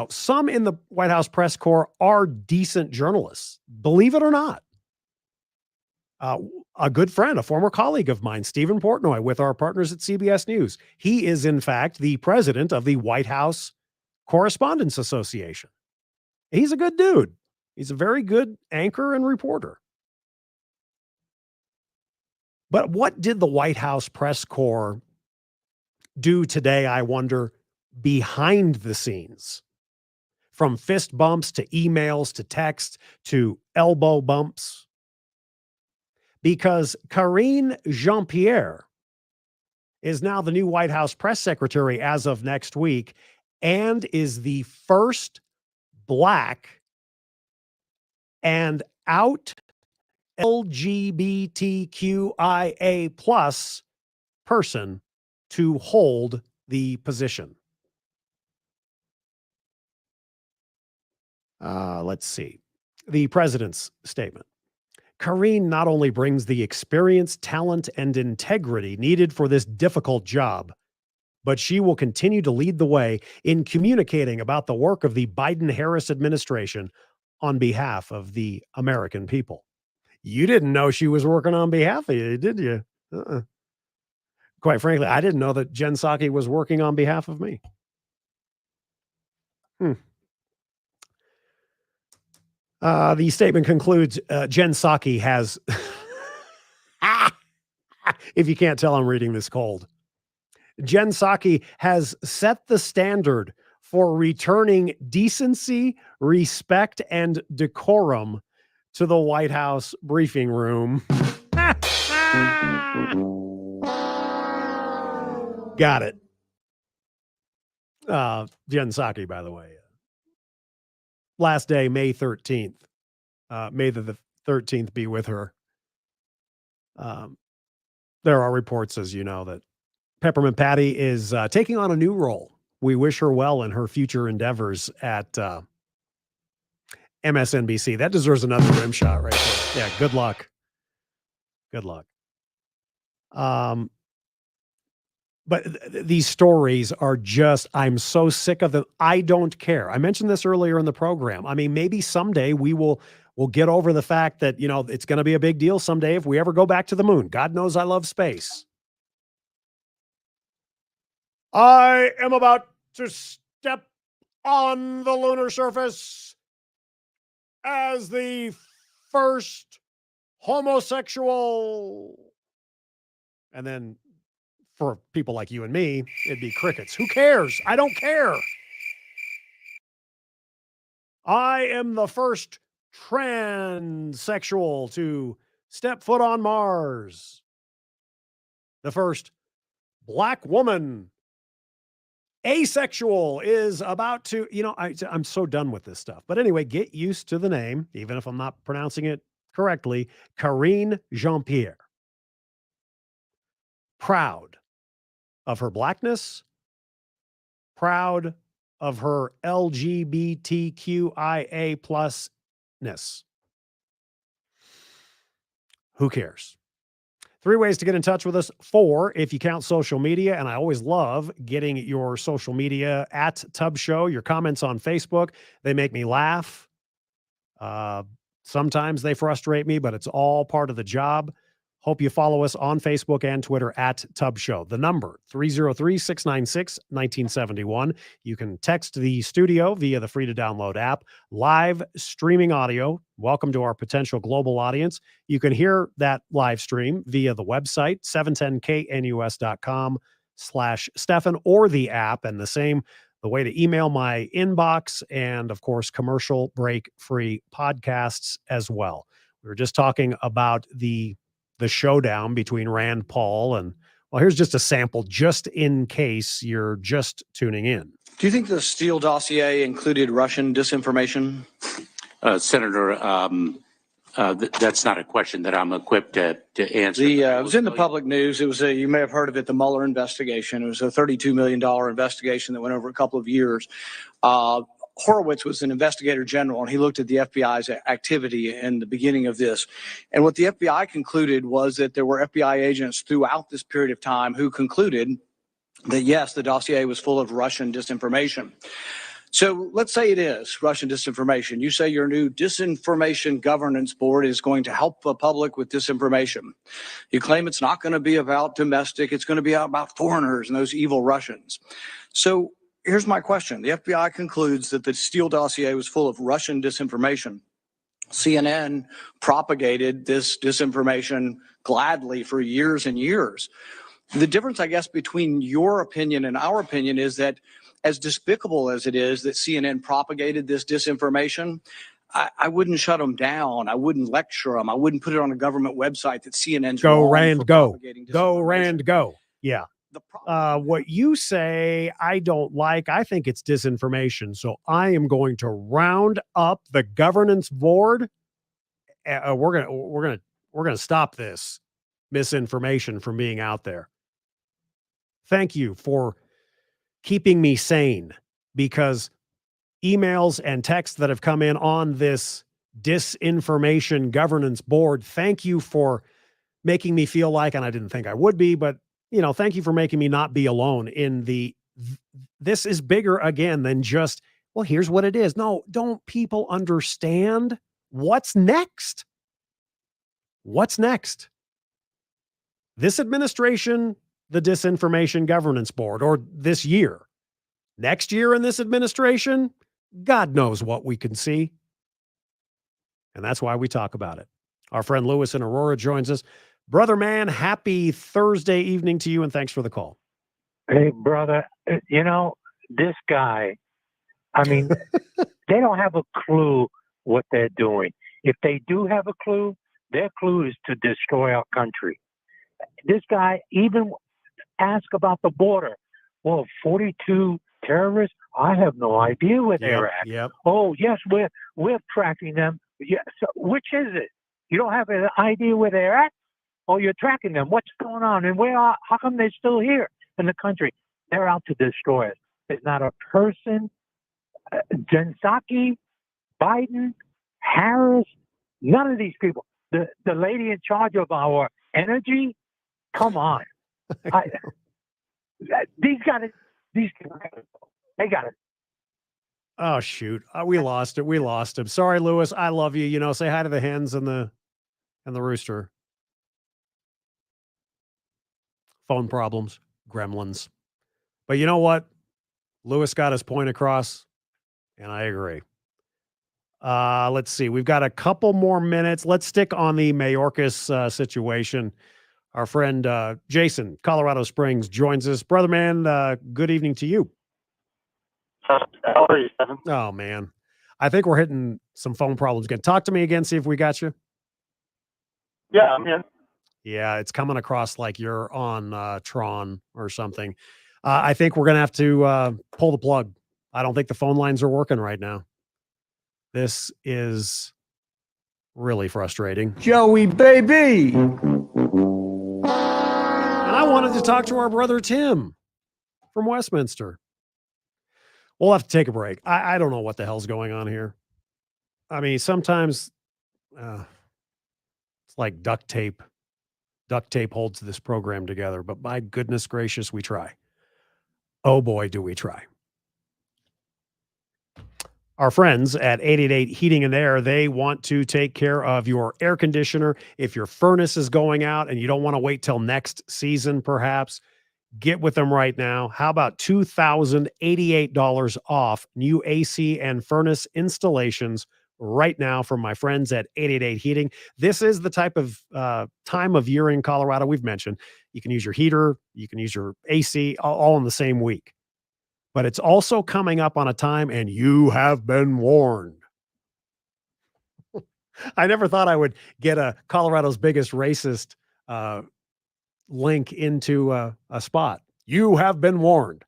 some in the White House press corps are decent journalists, believe it or not. A good friend, a former colleague of mine, Stephen Portnoy, with our partners at CBS News. He is, in fact, the president of the White House Correspondents Association. He's a good dude. He's a very good anchor and reporter. But what did the White House press corps do today, I wonder, behind the scenes? From fist bumps to emails to text to elbow bumps. Because Karine Jean-Pierre is now the new White House press secretary as of next week and is the first black and out LGBTQIA plus person to hold the position. Let's see. The president's statement. Karine not only brings the experience, talent, and integrity needed for this difficult job, but she will continue to lead the way in communicating about the work of the Biden-Harris administration on behalf of the American people. You didn't know she was working on behalf of you, did you? Quite frankly, I didn't know that Jen Psaki was working on behalf of me. The statement concludes, Jen Psaki has, if you can't tell, I'm reading this cold. Jen Psaki has set the standard for returning decency, respect, and decorum to the White House briefing room. Got it. Jen Psaki, by the way. Last day, May 13th. May the 13th be with her. There are reports, as you know, that Peppermint Patty is taking on a new role. We wish her well in her future endeavors at MSNBC. That deserves another rim shot right there. Yeah, good luck. Good luck. But these stories are just, I'm so sick of them. I don't care. I mentioned this earlier in the program. I mean, maybe someday we'll get over the fact that, you know, it's going to be a big deal someday if we ever go back to the moon. God knows I love space. I am about to step on the lunar surface as the first homosexual. And then for people like you and me, it'd be crickets. Who cares? I don't care. I am the first transsexual to step foot on Mars. The first black woman. Asexual is about to, you know, I'm so done with this stuff. But anyway, get used to the name, even if I'm not pronouncing it correctly. Karine Jean-Pierre. Proud of her blackness, proud of her LGBTQIA plusness. Who cares? 3 ways to get in touch with us. 4, if you count social media, and I always love getting your social media at Tubbs Show, your comments on Facebook. They make me laugh. Sometimes they frustrate me, but it's all part of the job. Hope you follow us on Facebook and Twitter at Tubbs Show. The number, 303-696-1971. You can text the studio via the free-to-download app. Live streaming audio. Welcome to our potential global audience. You can hear that live stream via the website, 710knus.com/Steffan, or the app, and the way to email my inbox, and, of course, commercial break-free podcasts as well. We were just talking about the showdown between Rand Paul and, well, here's just a sample, just in case you're just tuning in. Do you think the Steele dossier included Russian disinformation? Senator, that's not a question that I'm equipped to answer. It was in the public news. It was you may have heard of it, the Mueller investigation. It was a $32 million investigation that went over a couple of years. Horowitz was an investigator general, and he looked at the FBI's activity in the beginning of this. And what the FBI concluded was that there were FBI agents throughout this period of time who concluded that, yes, the dossier was full of Russian disinformation. So let's say it is Russian disinformation. You say your new disinformation governance board is going to help the public with disinformation. You claim it's not going to be about domestic. It's going to be about foreigners and those evil Russians. So here's my question. The FBI concludes that the Steele dossier was full of Russian disinformation. CNN propagated this disinformation gladly for years and years. The difference, I guess, between your opinion and our opinion is that, as despicable as it is that CNN propagated this disinformation, I wouldn't shut them down. I wouldn't lecture them. I wouldn't put it on a government website that CNN's Go, wrong Rand, for go. propagating Go, disinformation. Rand, go. Yeah. What you say, I don't like. I think it's disinformation. So I am going to round up the governance board. We're gonna stop this misinformation from being out there. Thank you for keeping me sane, because emails and texts that have come in on this disinformation governance board, thank you for making me feel like, and I didn't think I would be, but thank you for making me not be alone in this is bigger again than just, well, here's what it is. No, don't people understand what's next? What's next? This administration, the Disinformation Governance Board, or this year. Next year in this administration, God knows what we can see. And that's why we talk about it. Our friend Lewis in Aurora joins us. Brother man, happy Thursday evening to you, and thanks for the call. Hey, brother, this guy, I mean, they don't have a clue what they're doing. If they do have a clue, their clue is to destroy our country. This guy even asked about the border. Well, 42 terrorists, I have no idea where they're at. Yep. Oh, yes, we're tracking them. Yeah, so which is it? You don't have an idea where they're at? Oh, you're tracking them. What's going on? And how come they're still here in the country? They're out to destroy us. There's not a person, Jen Psaki, Biden, Harris, none of these people. The lady in charge of our energy, come on. These people, they got it. Oh, shoot. We lost it. We lost him. Sorry, Lewis. I love you. Say hi to the hens and the rooster. Phone problems, gremlins. But you know what? Lewis got his point across, and I agree. Let's see. We've got a couple more minutes. Let's stick on the Mayorkas situation. Our friend Jason, Colorado Springs, joins us. Brother man, good evening to you. How are you, Steffan? Oh, man. I think we're hitting some phone problems again. Talk to me again, see if we got you. Yeah, I'm here. Yeah, it's coming across like you're on Tron or something. I think we're going to have to pull the plug. I don't think the phone lines are working right now. This is really frustrating. Joey, baby. And I wanted to talk to our brother Tim from Westminster. We'll have to take a break. I don't know what the hell's going on here. I mean, sometimes it's like duct tape. Duct tape holds this program together, but my goodness gracious, we try. Oh boy, do we try. Our friends at 888 Heating and Air, they want to take care of your air conditioner. If your furnace is going out and you don't want to wait till next season, perhaps, get with them right now. How about $2,088 off new AC and furnace installations right now from my friends at 888 Heating. This is the type of time of year in Colorado we've mentioned. You can use your heater, you can use your AC all in the same week. But it's also coming up on a time, and you have been warned. I never thought I would get a Colorado's biggest racist link into a spot. You have been warned.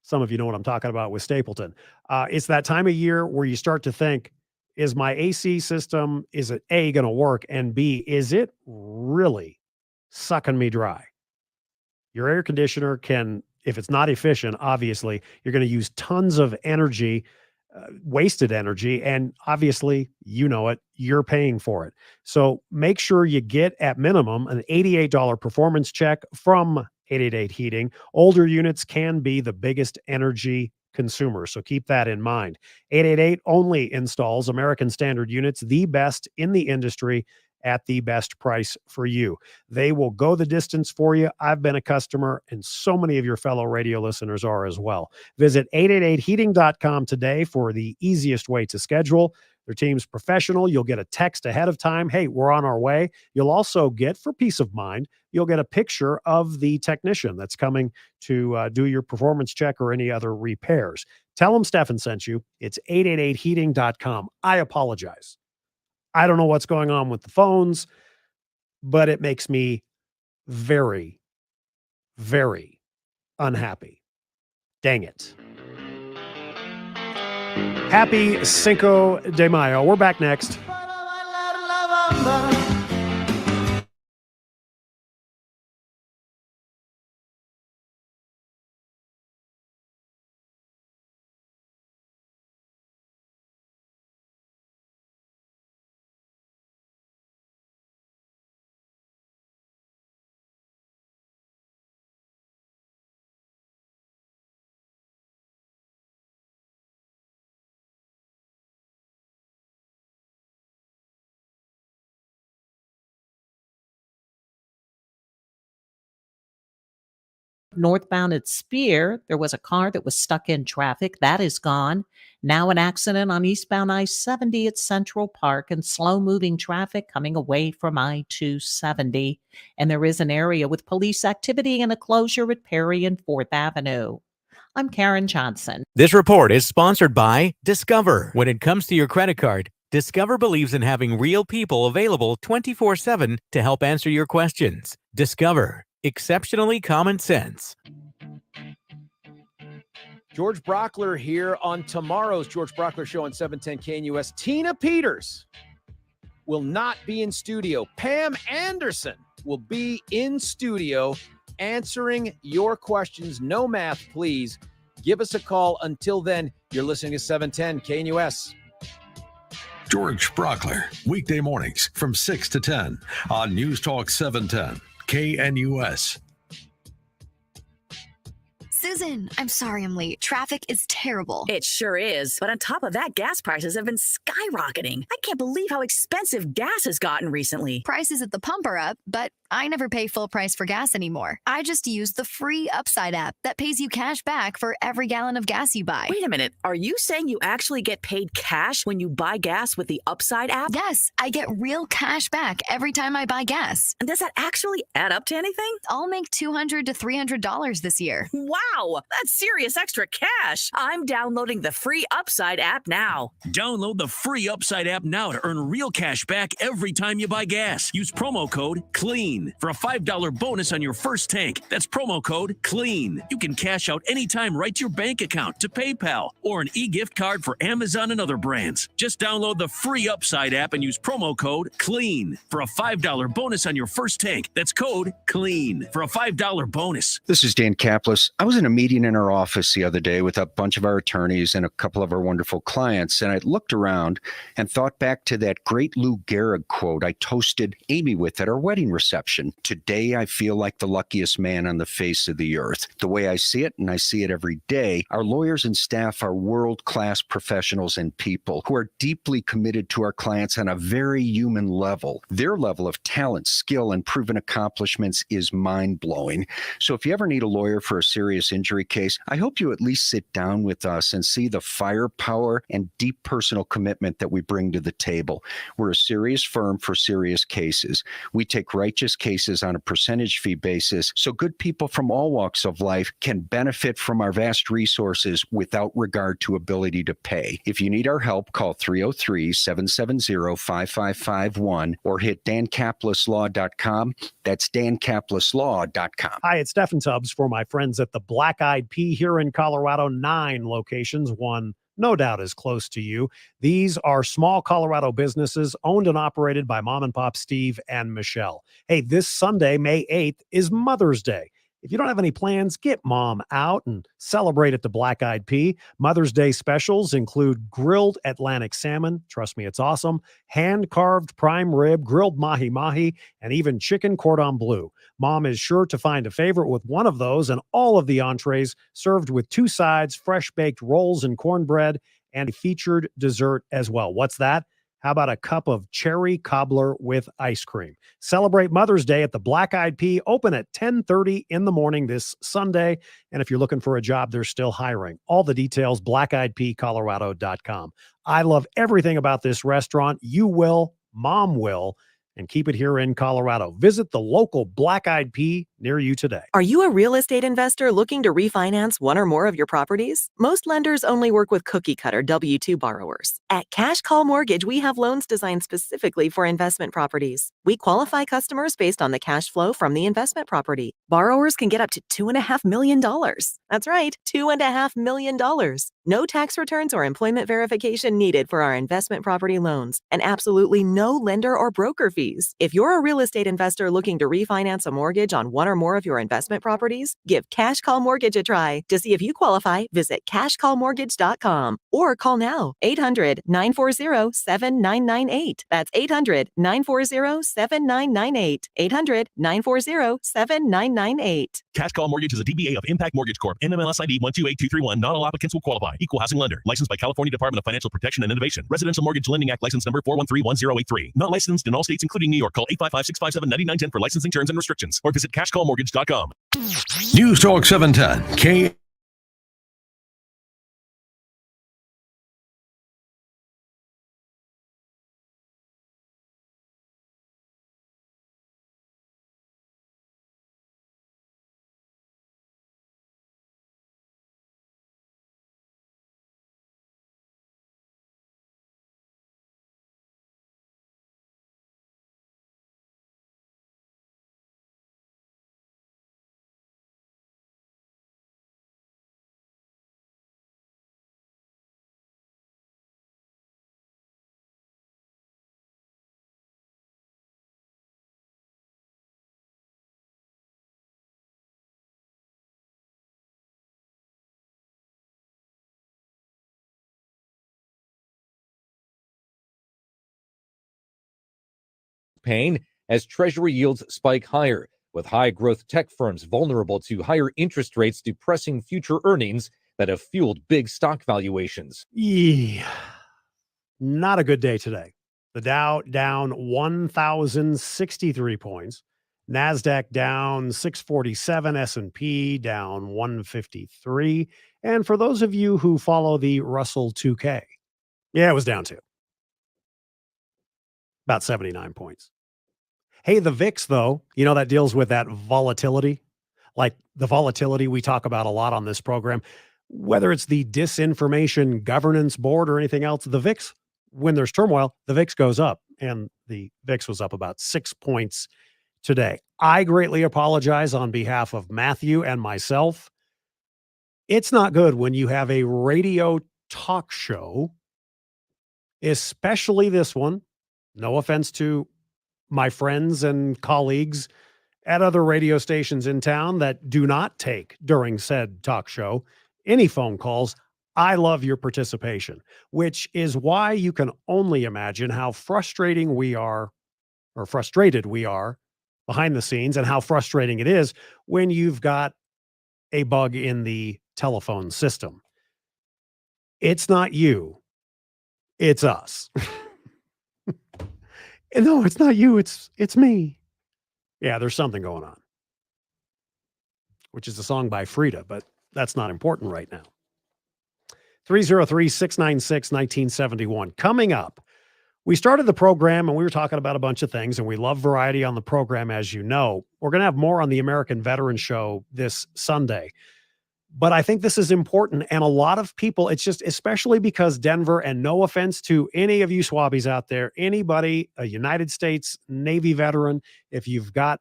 Some of you know what I'm talking about with Stapleton. It's that time of year where you start to think, is my AC system, is it A, going to work? And B, is it really sucking me dry? Your air conditioner can, if it's not efficient, obviously, you're going to use tons of energy, wasted energy. And obviously, you know it, you're paying for it. So make sure you get at minimum an $88 performance check from 888 Heating. Older units can be the biggest energy consumer. So keep that in mind. 888 only installs American Standard units, the best in the industry at the best price for you. They will go the distance for you. I've been a customer, and so many of your fellow radio listeners are as well. Visit 888heating.com today for the easiest way to schedule. Their team's professional. You'll get a text ahead of time. Hey, we're on our way. You'll also get, for peace of mind, you'll get a picture of the technician that's coming to do your performance check or any other repairs. Tell them Steffan sent you. It's 888heating.com. I apologize. I don't know what's going on with the phones, but it makes me very, very unhappy. Dang it. Happy Cinco de Mayo. We're back next. Northbound at Spear, there was a car that was stuck in traffic. That is gone. Now an accident on eastbound I-70 at Central Park and slow-moving traffic coming away from I-270. And there is an area with police activity and a closure at Perry and 4th Avenue. I'm Karen Johnson. This report is sponsored by Discover. When it comes to your credit card, Discover believes in having real people available 24/7 to help answer your questions. Discover. Exceptionally common sense. George Brockler here on tomorrow's George Brockler Show on 710 KNUS. Tina Peters will not be in studio. Pam Anderson will be in studio answering your questions. No math, please. Give us a call. Until then, you're listening to 710 KNUS. George Brockler, weekday mornings from 6 to 10 on News Talk 710. KNUS. Susan, I'm sorry I'm late. Traffic is terrible. It sure is. But on top of that, gas prices have been skyrocketing. I can't believe how expensive gas has gotten recently. Prices at the pump are up, but I never pay full price for gas anymore. I just use the free Upside app that pays you cash back for every gallon of gas you buy. Wait a minute. Are you saying you actually get paid cash when you buy gas with the Upside app? Yes, I get real cash back every time I buy gas. And does that actually add up to anything? I'll make $200 to $300 this year. Wow, that's serious extra cash. I'm downloading the free Upside app now. Download the free Upside app now to earn real cash back every time you buy gas. Use promo code CLEAN for a $5 bonus on your first tank. That's promo code CLEAN. You can cash out anytime right to your bank account, to PayPal, or an e-gift card for Amazon and other brands. Just download the free Upside app and use promo code CLEAN for a $5 bonus on your first tank. That's code CLEAN for a $5 bonus. This is Dan Kaplis. I was in a meeting in our office the other day with a bunch of our attorneys and a couple of our wonderful clients, and I looked around and thought back to that great Lou Gehrig quote I toasted Amy with at our wedding reception. Today, I feel like the luckiest man on the face of the earth. The way I see it, and I see it every day, our lawyers and staff are world-class professionals and people who are deeply committed to our clients on a very human level. Their level of talent, skill, and proven accomplishments is mind-blowing. So if you ever need a lawyer for a serious injury case, I hope you at least sit down with us and see the firepower and deep personal commitment that we bring to the table. We're a serious firm for serious cases. We take righteous cases on a percentage fee basis, so good people from all walks of life can benefit from our vast resources without regard to ability to pay. If you need our help, call 303-770-5551 or hit dankapleslaw.com. That's dankapleslaw.com. Hi, it's Steffan Tubbs for my friends at the Black Eyed Pea here in Colorado. 9 locations, one no doubt is close to you. These are small Colorado businesses owned and operated by Mom and Pop Steve and Michelle. Hey, this Sunday, May 8th, is Mother's Day. If you don't have any plans, get Mom out and celebrate at the Black Eyed Pea. Mother's Day specials include grilled Atlantic salmon, trust me, it's awesome, hand-carved prime rib, grilled mahi-mahi, and even chicken cordon bleu. Mom is sure to find a favorite with one of those, and all of the entrees served with 2 sides, fresh-baked rolls and cornbread, and a featured dessert as well. What's that? How about a cup of cherry cobbler with ice cream? Celebrate Mother's Day at the Black Eyed Pea, open at 10:30 in the morning this Sunday. And if you're looking for a job, they're still hiring. All the details, blackeyedpeacolorado.com. I love everything about this restaurant. You will, Mom will. and keep it here in Colorado. Visit the local Black Eyed Pea near you today. Are you a real estate investor looking to refinance one or more of your properties? Most lenders only work with cookie-cutter W-2 borrowers. At Cash Call Mortgage, we have loans designed specifically for investment properties. We qualify customers based on the cash flow from the investment property. Borrowers can get up to $2.5 million. That's right, $2.5 million. No tax returns or employment verification needed for our investment property loans, and absolutely no lender or broker fees. If you're a real estate investor looking to refinance a mortgage on one or more of your investment properties, give Cash Call Mortgage a try. To see if you qualify, visit cashcallmortgage.com or call now, 800-940-7998. That's 800-940-7998. 800-940-7998. Cash Call Mortgage is a DBA of Impact Mortgage Corp. NMLS ID 128231. Not all applicants will qualify. Equal housing lender. Licensed by California Department of Financial Protection and Innovation. Residential Mortgage Lending Act license number 4131083. Not licensed in all states, including New York. Call 855-657-9910 for licensing terms and restrictions, or visit cashcallmortgage.com. News Talk 710. K. Pain as Treasury yields spike higher, with high-growth tech firms vulnerable to higher interest rates depressing future earnings that have fueled big stock valuations. Not a good day today. The Dow down 1,063 points. NASDAQ down 647. S&P down 153. And for those of you who follow the Russell 2K, yeah, it was down too. About 79 points. Hey, the VIX, though, you know, that deals with that volatility, like the volatility we talk about a lot on this program, whether it's the Disinformation Governance Board or anything else, the VIX, when there's turmoil, the VIX goes up, and the VIX was up about 6 points today. I greatly apologize on behalf of Matthew and myself. It's not good when you have a radio talk show, especially this one. No offense to my friends and colleagues at other radio stations in town that do not take, during said talk show, any phone calls. I love your participation, which is why you can only imagine how frustrating we are, or frustrated we are behind the scenes, and how frustrating it is when you've got a bug in the telephone system. It's not you, it's us. No, it's not you. It's me. Yeah, there's something going on, which is a song by Frida, but that's not important right now. 303-696-1971. Coming up, we started the program and we were talking about a bunch of things, and we love variety on the program, as you know. We're going to have more on the American Veteran Show this Sunday. But I think this is important, and a lot of people, it's just, especially because Denver, and no offense to any of you Swabbies out there, anybody, a United States Navy veteran, if you've got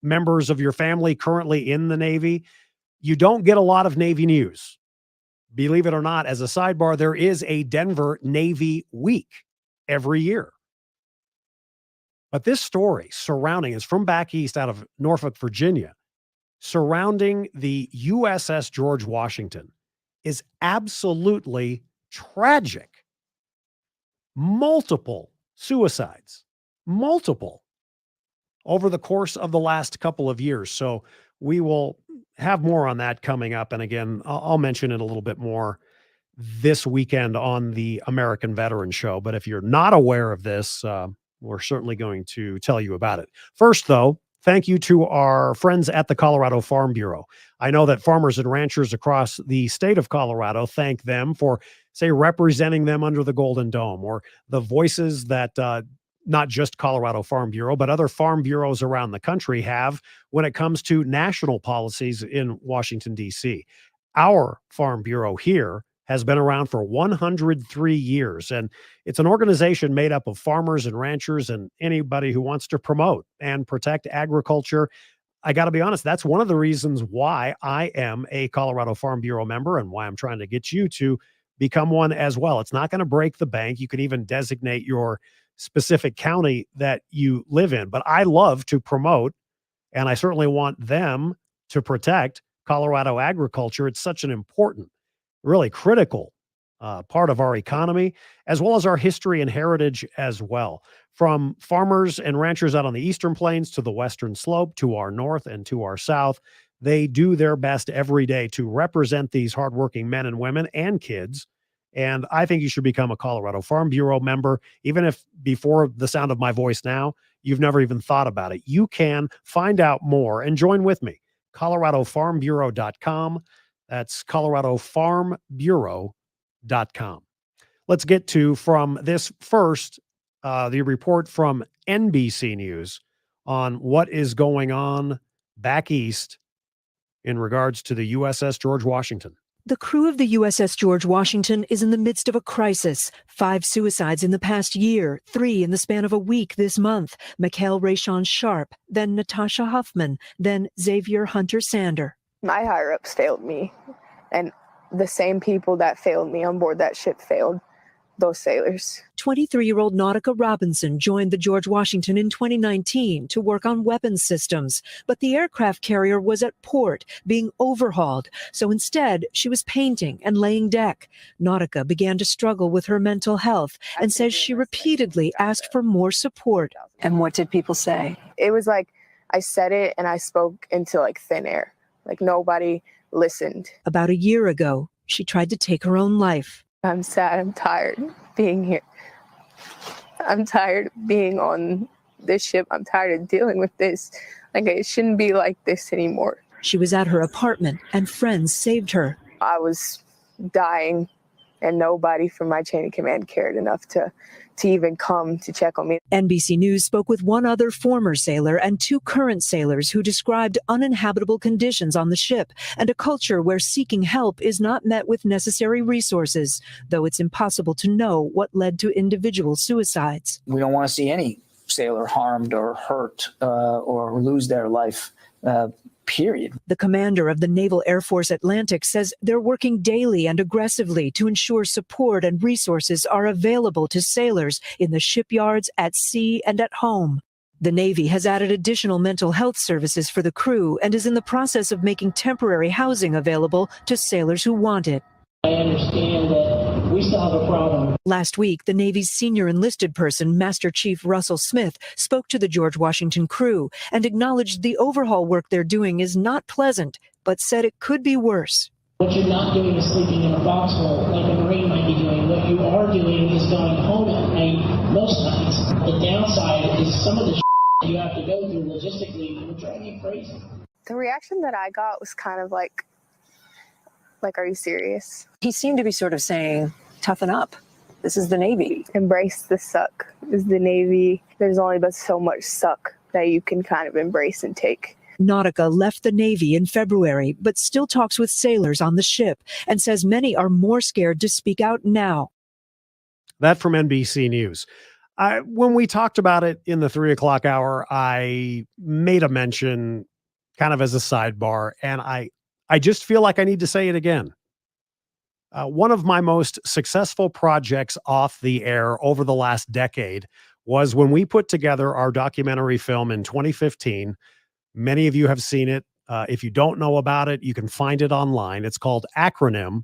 members of your family currently in the Navy, you don't get a lot of Navy news. Believe it or not, as a sidebar, there is a Denver Navy Week every year. But this story surrounding is from back east out of Norfolk, Virginia, surrounding the USS George Washington is absolutely tragic. Multiple suicides, multiple, over the course of the last couple of years. So we will have more on that coming up. And again, I'll mention it a little bit more this weekend on the American Veteran Show. But if you're not aware of this, we're certainly going to tell you about it. First, though, thank you to our friends at the Colorado Farm Bureau. I know that farmers and ranchers across the state of Colorado thank them for, say, representing them under the Golden Dome, or the voices that not just Colorado Farm Bureau, but other farm bureaus around the country have when it comes to national policies in Washington, D.C. Our Farm Bureau here has been around for 103 years, and it's an organization made up of farmers and ranchers and anybody who wants to promote and protect agriculture. I got to be honest, that's one of the reasons why I am a Colorado Farm Bureau member and why I'm trying to get you to become one as well. It's not going to break the bank. You can even designate your specific county that you live in. But I love to promote, and I certainly want them to protect Colorado agriculture. It's such an important, really critical part of our economy, as well as our history and heritage as well. From farmers and ranchers out on the eastern plains to the western slope, to our north and to our south, they do their best every day to represent these hardworking men and women and kids. And I think you should become a Colorado Farm Bureau member, even if before the sound of my voice now, you've never even thought about it. You can find out more and join with me. ColoradoFarmBureau.com. That's ColoradoFarmBureau.com. Let's get to, from this first, the report from NBC News on what is going on back east in regards to the USS George Washington. The crew of the USS George Washington is in the midst of a crisis. 5 suicides in the past year, 3 in the span of a week this month. Mikhail Rayshon Sharp, then Natasha Huffman, then Xavier Hunter Sander. My higher-ups failed me, and the same people that failed me on board that ship failed those sailors. 23-year-old Nautica Robinson joined the George Washington in 2019 to work on weapons systems, but the aircraft carrier was at port being overhauled, so instead she was painting and laying deck. Nautica began to struggle with her mental health and says she repeatedly asked for more support. And what did people say? It was like I said it and I spoke into like thin air, like nobody listened. About a year ago, she tried to take her own life. I'm sad. I'm tired being here. I'm tired being on this ship. I'm tired of dealing with this. Like, it shouldn't be like this anymore. She was at her apartment and friends saved her. I was dying and nobody from my chain of command cared enough to even come to check on me. NBC News spoke with one other former sailor and 2 current sailors who described uninhabitable conditions on the ship and a culture where seeking help is not met with necessary resources, though it's impossible to know what led to individual suicides. We don't want to see any sailor harmed or hurt or lose their life. Period. The commander of the Naval Air Force Atlantic says they're working daily and aggressively to ensure support and resources are available to sailors in the shipyards, at sea, and at home. The Navy has added additional mental health services for the crew and is in the process of making temporary housing available to sailors who want it. I understand that we still have a problem. Last week, the Navy's senior enlisted person, Master Chief Russell Smith, spoke to the George Washington crew and acknowledged the overhaul work they're doing is not pleasant, but said it could be worse. What you're not doing is sleeping in a foxhole like a Marine might be doing. What you are doing is going home at night most nights. The downside is some of the you have to go through logistically will drive you crazy. The reaction that I got was kind of like, are you serious? He seemed to be sort of saying, toughen up. This is the Navy. Embrace the suck. Is the Navy. There's only but so much suck that you can kind of embrace and take. Nautica left the Navy in February, but still talks with sailors on the ship and says many are more scared to speak out now. That from NBC News. When we talked about it in the 3 o'clock hour, I made a mention kind of as a sidebar, and I just feel like I need to say it again. One of my most successful projects off the air over the last decade was when we put together our documentary film in 2015. Many of you have seen it. If you don't know about it, you can find it online. It's called Acronym,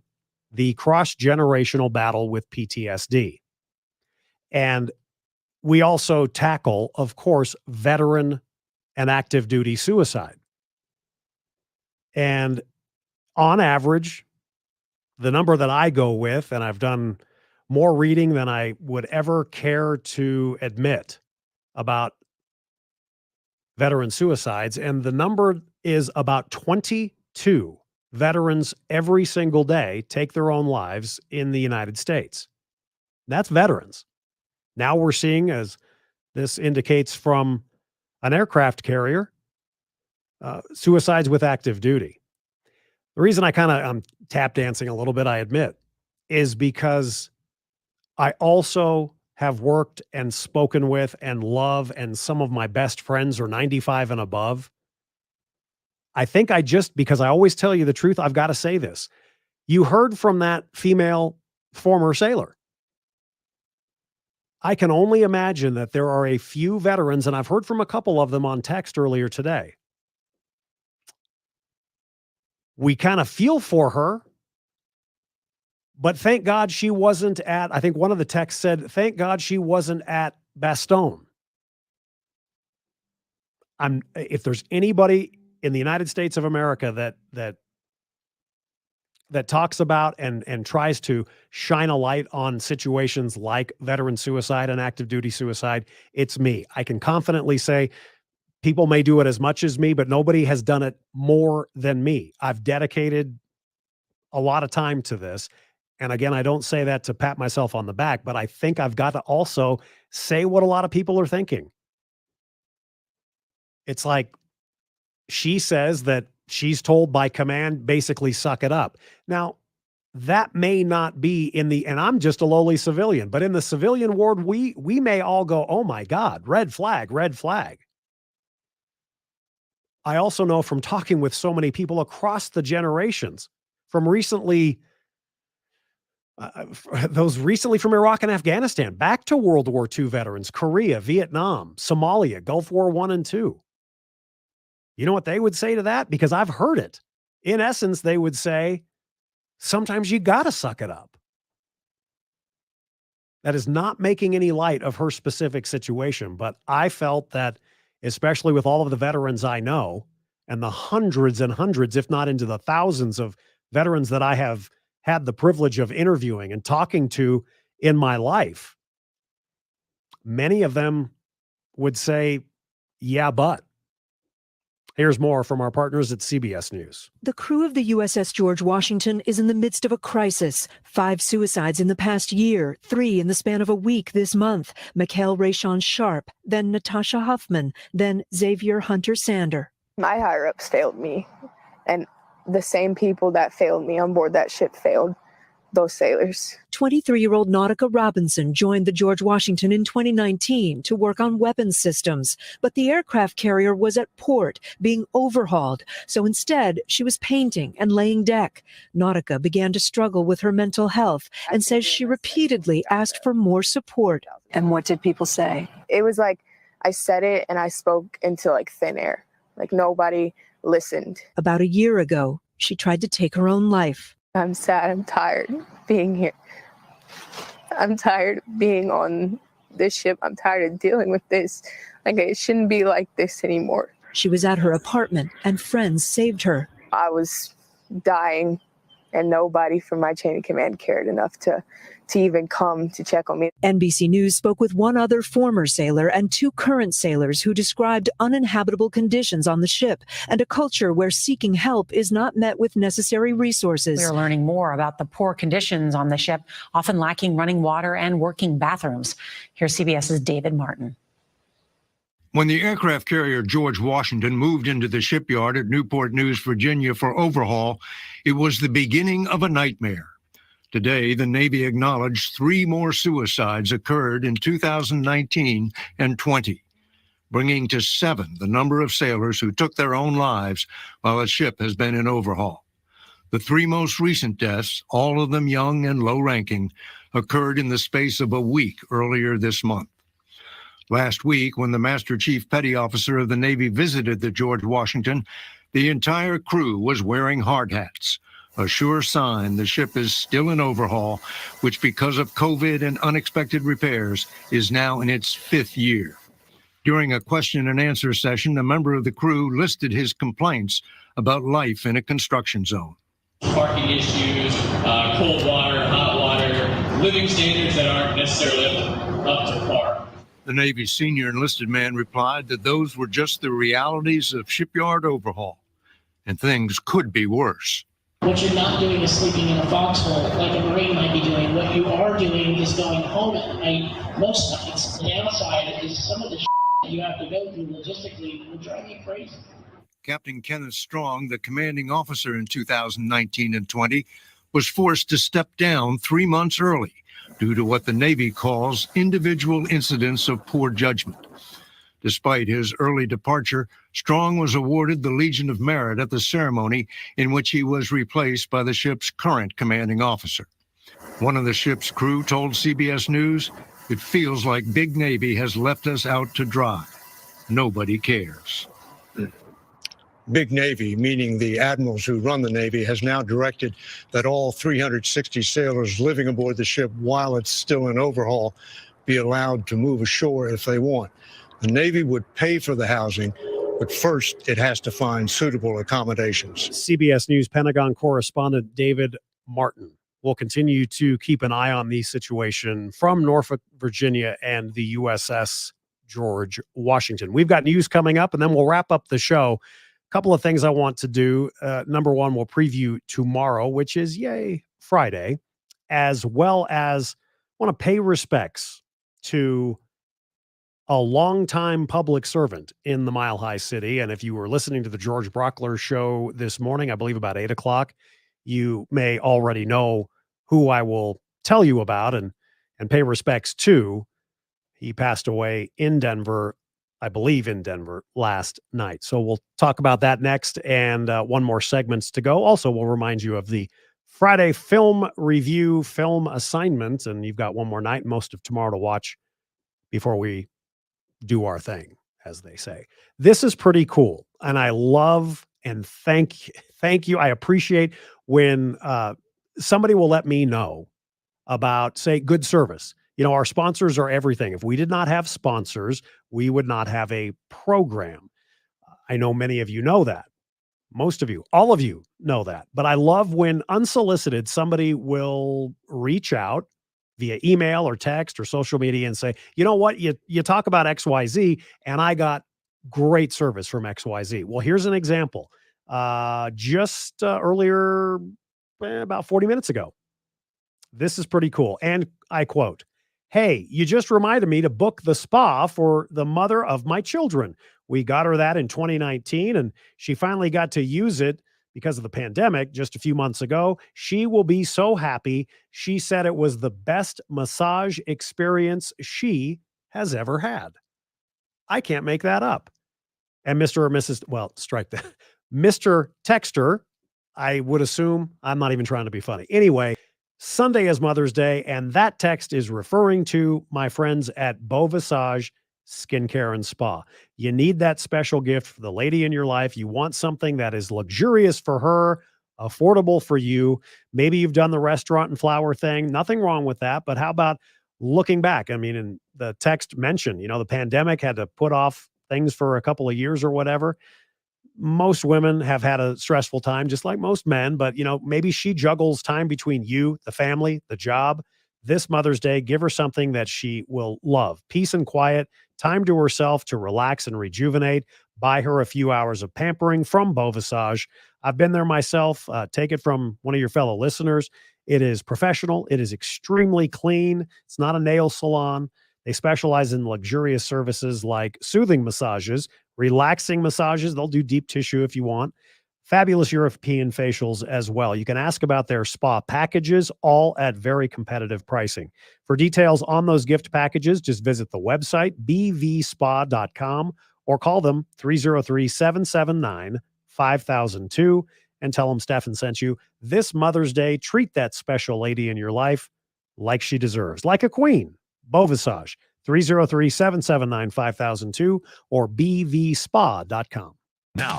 The Cross-Generational Battle with PTSD. And we also tackle, of course, veteran and active duty suicide. And on average, the number that I go with, and I've done more reading than I would ever care to admit about veteran suicides, and the number is about 22 veterans every single day take their own lives in the United States. That's veterans. Now we're seeing, as This indicates from an aircraft carrier, suicides with active duty. The reason I'm tap dancing a little bit, I admit, is because I also have worked and spoken with and love, and some of my best friends are 95 and above. I think because I always tell you the truth, I've got to say this. You heard from that female former sailor. I can only imagine that there are a few veterans, and I've heard from a couple of them on text earlier today. We kind of feel for her, but thank God she wasn't I think one of the texts said, thank God she wasn't at Bastogne. If there's anybody in the United States of America that talks about and tries to shine a light on situations like veteran suicide and active duty suicide, it's me. I can confidently say people may do it as much as me, but nobody has done it more than me. I've dedicated a lot of time to this. And again, I don't say that to pat myself on the back, but I think I've got to also say what a lot of people are thinking. It's like she says that she's told by command, basically suck it up. Now, that may not be and I'm just a lowly civilian, but in the civilian ward, we may all go, oh my God, red flag, red flag. I also know from talking with so many people across the generations, from recently, those recently from Iraq and Afghanistan, back to World War II veterans, Korea, Vietnam, Somalia, Gulf War I and II. You know what they would say to that? Because I've heard it. In essence, they would say, sometimes you got to suck it up. That is not making any light of her specific situation, but I felt that, especially with all of the veterans I know and the hundreds and hundreds, if not into the thousands of veterans that I have had the privilege of interviewing and talking to in my life, many of them would say, yeah, but. Here's more from our partners at CBS News. The crew of the USS George Washington is in the midst of a crisis. 5 suicides in the past year, 3 in the span of a week this month. Mikhail Rayshon Sharp, then Natasha Huffman, then Xavier Hunter Sander. My higher-ups failed me, and the same people that failed me on board that ship failed those sailors. 23-year-old Nautica Robinson joined the George Washington in 2019 to work on weapons systems, but the aircraft carrier was at port being overhauled, so instead she was painting and laying deck. Nautica began to struggle with her mental health and says she repeatedly asked for more support. And what did people say? It was like I said it and I spoke into like thin air. Like nobody listened. About a year ago, she tried to take her own life. I'm sad. I'm tired being here. I'm tired being on this ship. I'm tired of dealing with this. Like, it shouldn't be like this anymore. She was at her apartment and friends saved her. I was dying and nobody from my chain of command cared enough to even come to check on me. NBC News spoke with one other former sailor and 2 current sailors who described uninhabitable conditions on the ship and a culture where seeking help is not met with necessary resources. We're learning more about the poor conditions on the ship, often lacking running water and working bathrooms. Here's CBS's David Martin. When the aircraft carrier George Washington moved into the shipyard at Newport News, Virginia for overhaul, it was the beginning of a nightmare. Today, the Navy acknowledged 3 more suicides occurred in 2019 and 20, bringing to 7 the number of sailors who took their own lives while a ship has been in overhaul. The 3 most recent deaths, all of them young and low-ranking, occurred in the space of a week earlier this month. Last week, when the Master Chief Petty Officer of the Navy visited the George Washington, the entire crew was wearing hard hats, a sure sign the ship is still in overhaul, which because of COVID and unexpected repairs is now in its 5th year. During a question and answer session, a member of the crew listed his complaints about life in a construction zone. Parking issues, cold water, hot water, living standards that aren't necessarily up to par. The Navy's senior enlisted man replied that those were just the realities of shipyard overhaul, and things could be worse. What you're not doing is sleeping in a foxhole like a Marine might be doing. What you are doing is going home at night most nights. The downside is some of the that you have to go through logistically will drive you crazy. Captain Kenneth Strong, the commanding officer in 2019 and 20, was forced to step down 3 months early due to what the Navy calls individual incidents of poor judgment. Despite his early departure, Strong was awarded the Legion of Merit at the ceremony in which he was replaced by the ship's current commanding officer. One of the ship's crew told CBS News, "It feels like Big Navy has left us out to dry. Nobody cares." Big Navy, meaning the admirals who run the Navy, has now directed that all 360 sailors living aboard the ship while it's still in overhaul be allowed to move ashore if they want. The Navy would pay for the housing, but first it has to find suitable accommodations. CBS News Pentagon correspondent David Martin will continue to keep an eye on the situation from Norfolk, Virginia, and the USS George Washington. We've got news coming up, and then we'll wrap up the show. A couple of things I want to do. Number one, we'll preview tomorrow, which is, yay, Friday, as well as want to pay respects to a longtime public servant in the Mile High City. And if you were listening to the George Brockler show this morning, I believe about 8 o'clock, you may already know who I will tell you about and pay respects to. He passed away in Denver, I believe in Denver, last night. So we'll talk about that next, and one more segments to go. Also, we'll remind you of the Friday film review, film assignment, and you've got one more night, most of tomorrow to watch before we do our thing, as they say. This is pretty cool, and I love and thank you. I appreciate when somebody will let me know about, say, good service. You know, our sponsors are everything. If we did not have sponsors, we would not have a program. I know many of you know that. Most of you, all of you know that. But I love when unsolicited, somebody will reach out via email or text or social media and say, you know what, you talk about XYZ and I got great service from XYZ. Well, here's an example. Just earlier, about 40 minutes ago. This is pretty cool. And I quote, "Hey, you just reminded me to book the spa for the mother of my children. We got her that in 2019 and she finally got to use it because of the pandemic just a few months ago. She will be so happy. She said it was the best massage experience she has ever had." I can't make that up. And Mr. or Mrs. Well, strike that. Mr. Texter, I would assume, I'm not even trying to be funny. Anyway, Sunday is Mother's Day, and that text is referring to my friends at Beau Visage Skincare and Spa. You need that special gift for the lady in your life. You want something that is luxurious for her, affordable for you. Maybe you've done the restaurant and flower thing. Nothing wrong with that. But how about looking back? I mean, in the text mentioned, the pandemic had to put off things for a couple of years or whatever. Most women have had a stressful time, just like most men, but maybe she juggles time between you, the family, the job. This Mother's Day, give her something that she will love. Peace and quiet, time to herself to relax and rejuvenate. Buy her a few hours of pampering from Beau Visage. I've been there myself. Take it from one of your fellow listeners. It is professional. It is extremely clean. It's not a nail salon. They specialize in luxurious services like soothing massages, relaxing massages. They'll do deep tissue if you want. Fabulous European facials as well. You can ask about their spa packages, all at very competitive pricing. For details on those gift packages, just visit the website, bvspa.com, or call them 303-779-5002 and tell them Steffan sent you. This Mother's Day, treat that special lady in your life like she deserves, like a queen. Beau Visage, 303-779-5002 or bvspa.com. Now,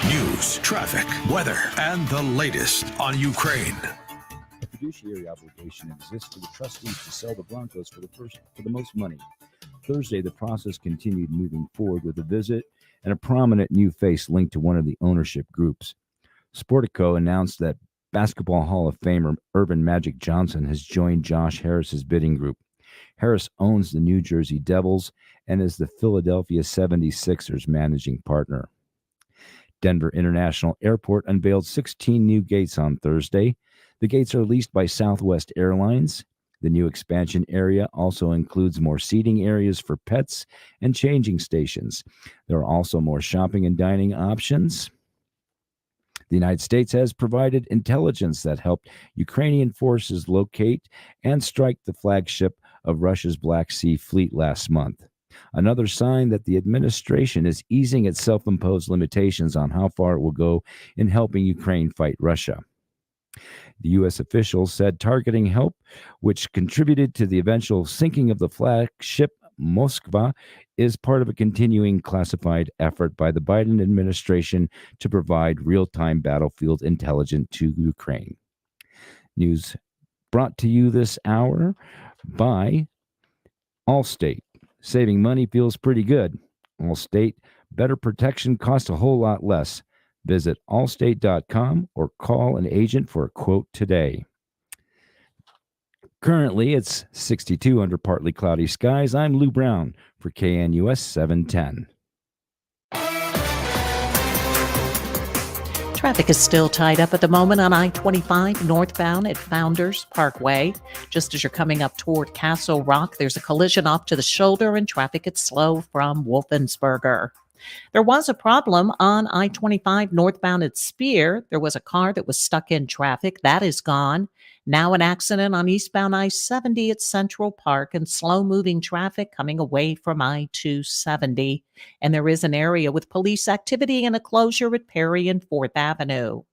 news, traffic, weather, and the latest on Ukraine. A fiduciary obligation exists for the trustees to sell the Broncos for the most money. Thursday, the process continued moving forward with a visit and a prominent new face linked to one of the ownership groups. Sportico announced that Basketball Hall of Famer Earvin Magic Johnson has joined Josh Harris's bidding group. Harris owns the New Jersey Devils and is the Philadelphia 76ers managing partner. Denver International Airport unveiled 16 new gates on Thursday. The gates are leased by Southwest Airlines. The new expansion area also includes more seating areas for pets and changing stations. There are also more shopping and dining options. The United States has provided intelligence that helped Ukrainian forces locate and strike the flagship of Russia's Black Sea Fleet last month. Another sign that the administration is easing its self-imposed limitations on how far it will go in helping Ukraine fight Russia. The U.S. officials said targeting help, which contributed to the eventual sinking of the flagship Moskva, is part of a continuing classified effort by the Biden administration to provide real-time battlefield intelligence to Ukraine. News brought to you this hour by Allstate. Saving money feels pretty good. Allstate, better protection costs a whole lot less. Visit allstate.com or call an agent for a quote today. Currently, it's 62 under partly cloudy skies. I'm Lou Brown for KNUS 710. Traffic is still tied up at the moment on I-25 northbound at Founders Parkway. Just as you're coming up toward Castle Rock, there's a collision off to the shoulder and traffic is slow from Wolfensberger. There was a problem on I-25 northbound at Spear. There was a car that was stuck in traffic. That is gone. Now an accident on eastbound I-70 at Central Park and slow-moving traffic coming away from I-270. And there is an area with police activity and a closure at Perry and 4th Avenue.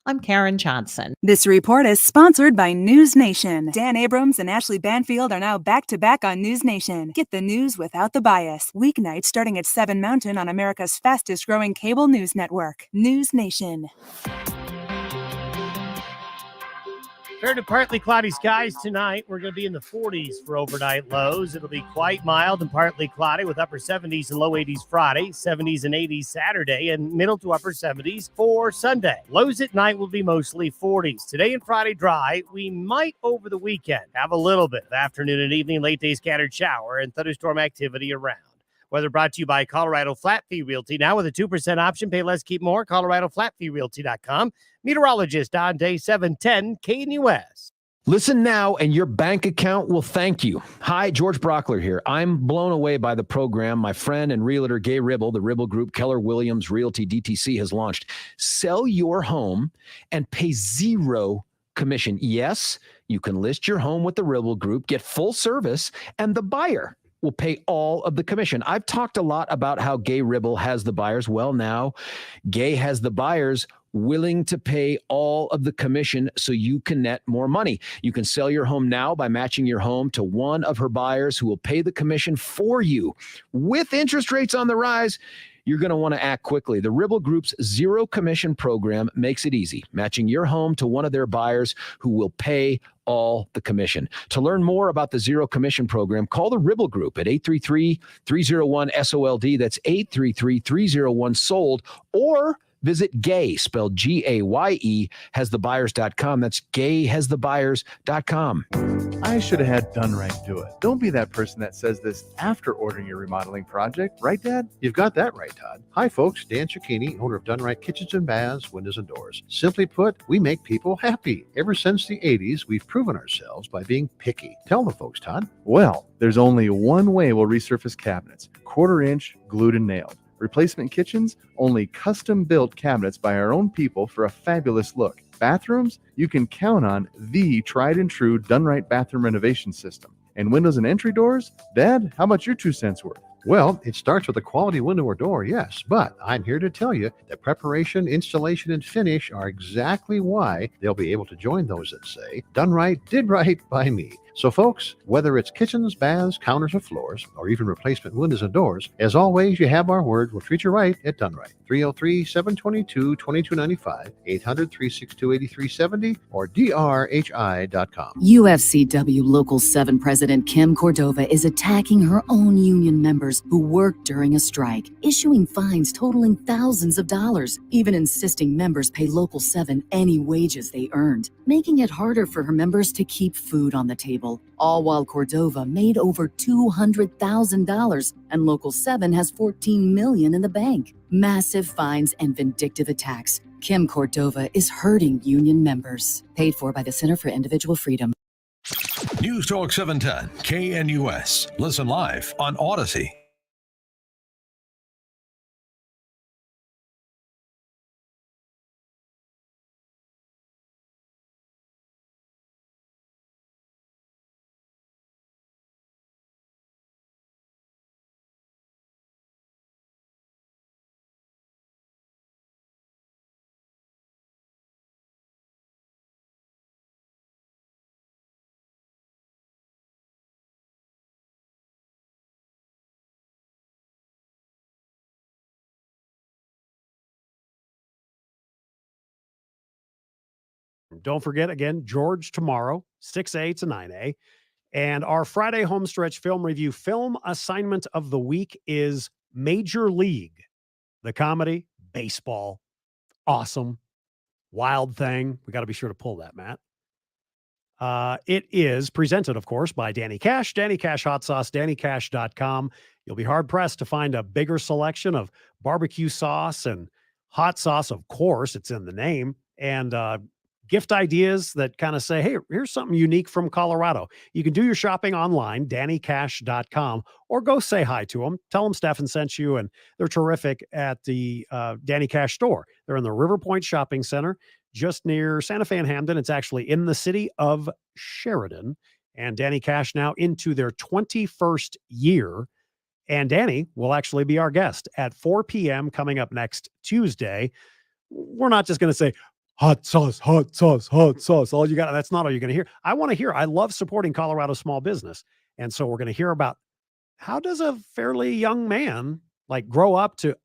I'm Karen Johnson. This report is sponsored by News Nation. Dan Abrams and Ashley Banfield are now back-to-back on News Nation. Get the news without the bias. Weeknights starting at 7 Mountain on America's fastest-growing cable news network. News Nation. Fair to partly cloudy skies tonight. We're going to be in the 40s for overnight lows. It'll be quite mild and partly cloudy with upper 70s and low 80s Friday, 70s and 80s Saturday, and middle to upper 70s for Sunday. Lows at night will be mostly 40s. Today and Friday dry. We might over the weekend have a little bit of afternoon and evening late day scattered shower and thunderstorm activity around. Weather brought to you by Colorado Flat Fee Realty. Now with a 2% option, pay less, keep more. ColoradoFlatFeeRealty.com. Meteorologist on day 710 KNUS. Listen now, and your bank account will thank you. Hi, George Brockler here. I'm blown away by the program my friend and realtor Gay Ribble, the Ribble Group, Keller Williams Realty DTC, has launched. Sell your home and pay zero commission. Yes, you can list your home with the Ribble Group, get full service, and the buyer will pay all of the commission. I've talked a lot about how Gay Ribble has the buyers. Well, now Gay has the buyers willing to pay all of the commission so you can net more money. You can sell your home now by matching your home to one of her buyers who will pay the commission for you. With interest rates on the rise, you're going to want to act quickly. The Ribble Group's zero commission program makes it easy, matching your home to one of their buyers who will pay all the commission. To learn more about the zero commission program, call the Ribble Group at 833-301-SOLD. That's 833-301-SOLD, or visit Gay, spelled G-A-Y-E, hasthebuyers.com. That's gayhasthebuyers.com. I should have had Done Right do it. Don't be that person that says this after ordering your remodeling project. Right, Dad? You've got that right, Todd. Hi, folks. Dan Cicchini, owner of Done Right Kitchens and Baths, Windows and Doors. Simply put, we make people happy. Ever since the 80s, we've proven ourselves by being picky. Tell the folks, Todd. Well, there's only one way we'll resurface cabinets. 1/4 inch, glued and nailed. Replacement kitchens, only custom-built cabinets by our own people for a fabulous look. Bathrooms, you can count on the tried-and-true Done Right bathroom renovation system. And windows and entry doors? Dad, how about your 2 cents worth? Well, it starts with a quality window or door, yes, but I'm here to tell you that preparation, installation, and finish are exactly why they'll be able to join those that say, Done Right, did right by me. So folks, whether it's kitchens, baths, counters, or floors, or even replacement windows and doors, as always, you have our word. We'll treat you right at Done Right. 303-722-2295, 800-362-8370, or drhi.com. UFCW Local 7 President Kim Cordova is attacking her own union members who worked during a strike, issuing fines totaling thousands of dollars, even insisting members pay Local 7 any wages they earned, making it harder for her members to keep food on the table. people, all while Cordova made over $200,000 and Local 7 has $14 million in the bank. Massive fines and vindictive attacks. Kim Cordova is hurting union members. Paid for by the Center for Individual Freedom. News Talk 710 KNUS. Listen live on Odyssey. Don't forget, again, George tomorrow, 6A to 9A. And our Friday homestretch film review film assignment of the week is Major League, the comedy, baseball, awesome, wild thing. We got to be sure to pull that, Matt. It is presented, of course, by Danny Cash, Danny Cash Hot Sauce, DannyCash.com. You'll be hard-pressed to find a bigger selection of barbecue sauce and hot sauce. Of course, it's in the name. And gift ideas that kind of say, hey, here's something unique from Colorado. You can do your shopping online, DannyCash.com, or go say hi to them. Tell them Steffan sent you, and they're terrific at the Danny Cash store. They're in the River Point Shopping Center, just near Santa Fe and Hamden. It's actually in the city of Sheridan. And Danny Cash now into their 21st year. And Danny will actually be our guest at 4 p.m. coming up next Tuesday. We're not just going to say, hot sauce, hot sauce, hot sauce. All you got, that's not all you're going to hear. I want to hear, I love supporting Colorado small business. And so we're going to hear about how does a fairly young man like grow up to,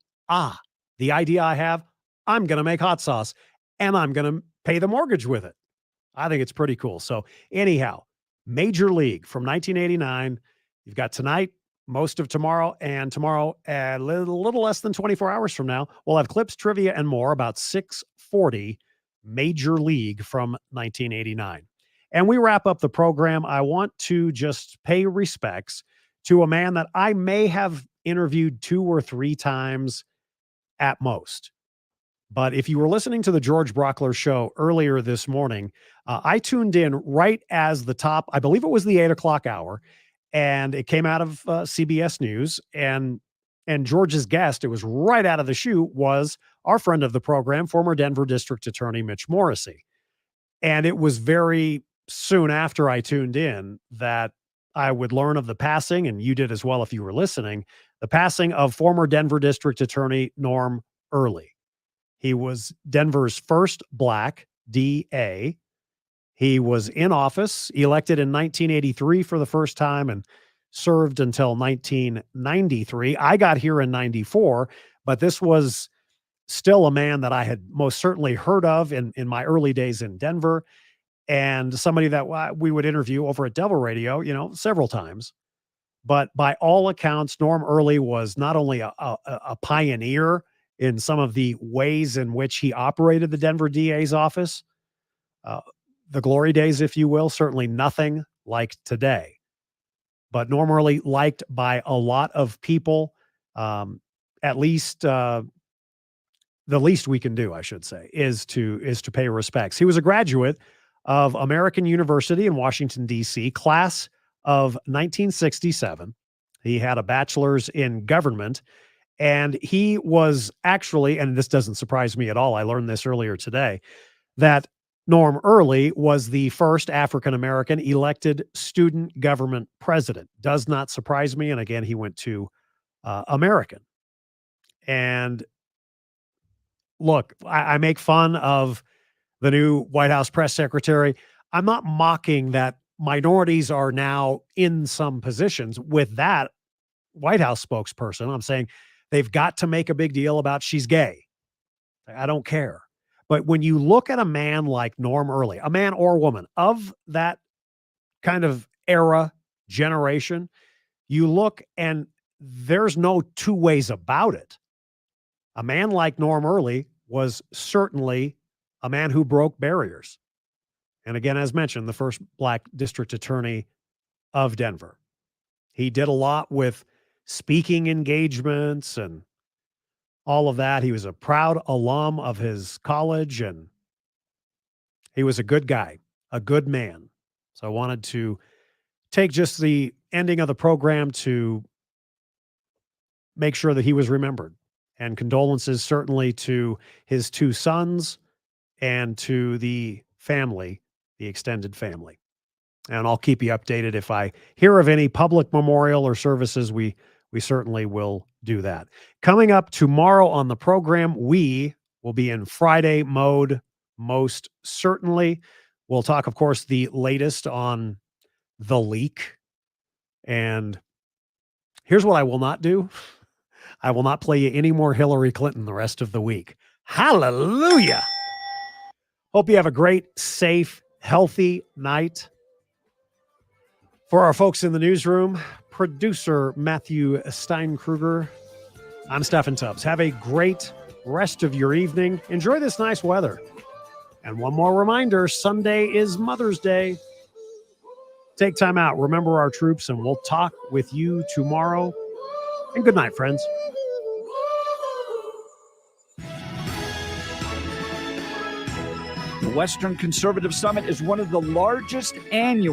the idea I have, I'm going to make hot sauce and I'm going to pay the mortgage with it. I think it's pretty cool. So anyhow, Major League from 1989. You've got tonight, most of tomorrow, and tomorrow a little less than 24 hours from now, we'll have clips, trivia, and more about 6:40 Major League from 1989. And we wrap up the program. I want to just pay respects to a man that I may have interviewed 2 or 3 times at most. But if you were listening to the George Brockler show earlier this morning, I tuned in right as the top, I believe it was the 8 o'clock hour, and it came out of CBS News. And George's guest, it was right out of the chute, was our friend of the program, former Denver District Attorney Mitch Morrissey. And it was very soon after I tuned in that I would learn of the passing, and you did as well if you were listening, the passing of former Denver District Attorney Norm Early. He was Denver's first Black DA. He was in office, elected in 1983 for the first time, and served until 1993. I got here in 94, but this was still a man that I had most certainly heard of in my early days in Denver, and somebody that we would interview over at Devil Radio, several times. But by all accounts, Norm Early was not only a pioneer in some of the ways in which he operated the Denver DA's office, the glory days, if you will, certainly nothing like today. But Norm Early liked by a lot of people, at least the least we can do, I should say, is to pay respects. He was a graduate of American University in Washington, D.C., class of 1967. He had a bachelor's in government, and he was actually, and this doesn't surprise me at all, I learned this earlier today, that Norm Early was the first African-American elected student government president. Does not surprise me. And again, he went to American. And look, I make fun of the new White House press secretary. I'm not mocking that minorities are now in some positions with that White House spokesperson. I'm saying they've got to make a big deal about she's gay. I don't care. But when you look at a man like Norm Early, a man or woman of that kind of era, generation, you look and there's no two ways about it. A man like Norm Early was certainly a man who broke barriers. And again, as mentioned, the first Black district attorney of Denver. He did a lot with speaking engagements and all of that. He was a proud alum of his college, and he was a good guy, a good man. So I wanted to take just the ending of the program to make sure that he was remembered. And condolences certainly to his two sons and to the family, the extended family. And I'll keep you updated if I hear of any public memorial or services. We certainly will do that. Coming up tomorrow on the program, we will be in Friday mode, most certainly. We'll talk, of course, the latest on the leak. And here's what I will not do. I will not play you any more Hillary Clinton the rest of the week. Hallelujah. Hope you have a great, safe, healthy night. For our folks in the newsroom, producer Matthew Steinkruger, I'm Steffan Tubbs. Have a great rest of your evening. Enjoy this nice weather. And one more reminder, Sunday is Mother's Day. Take time out. Remember our troops, and we'll talk with you tomorrow. And good night, friends. The Western Conservative Summit is one of the largest annual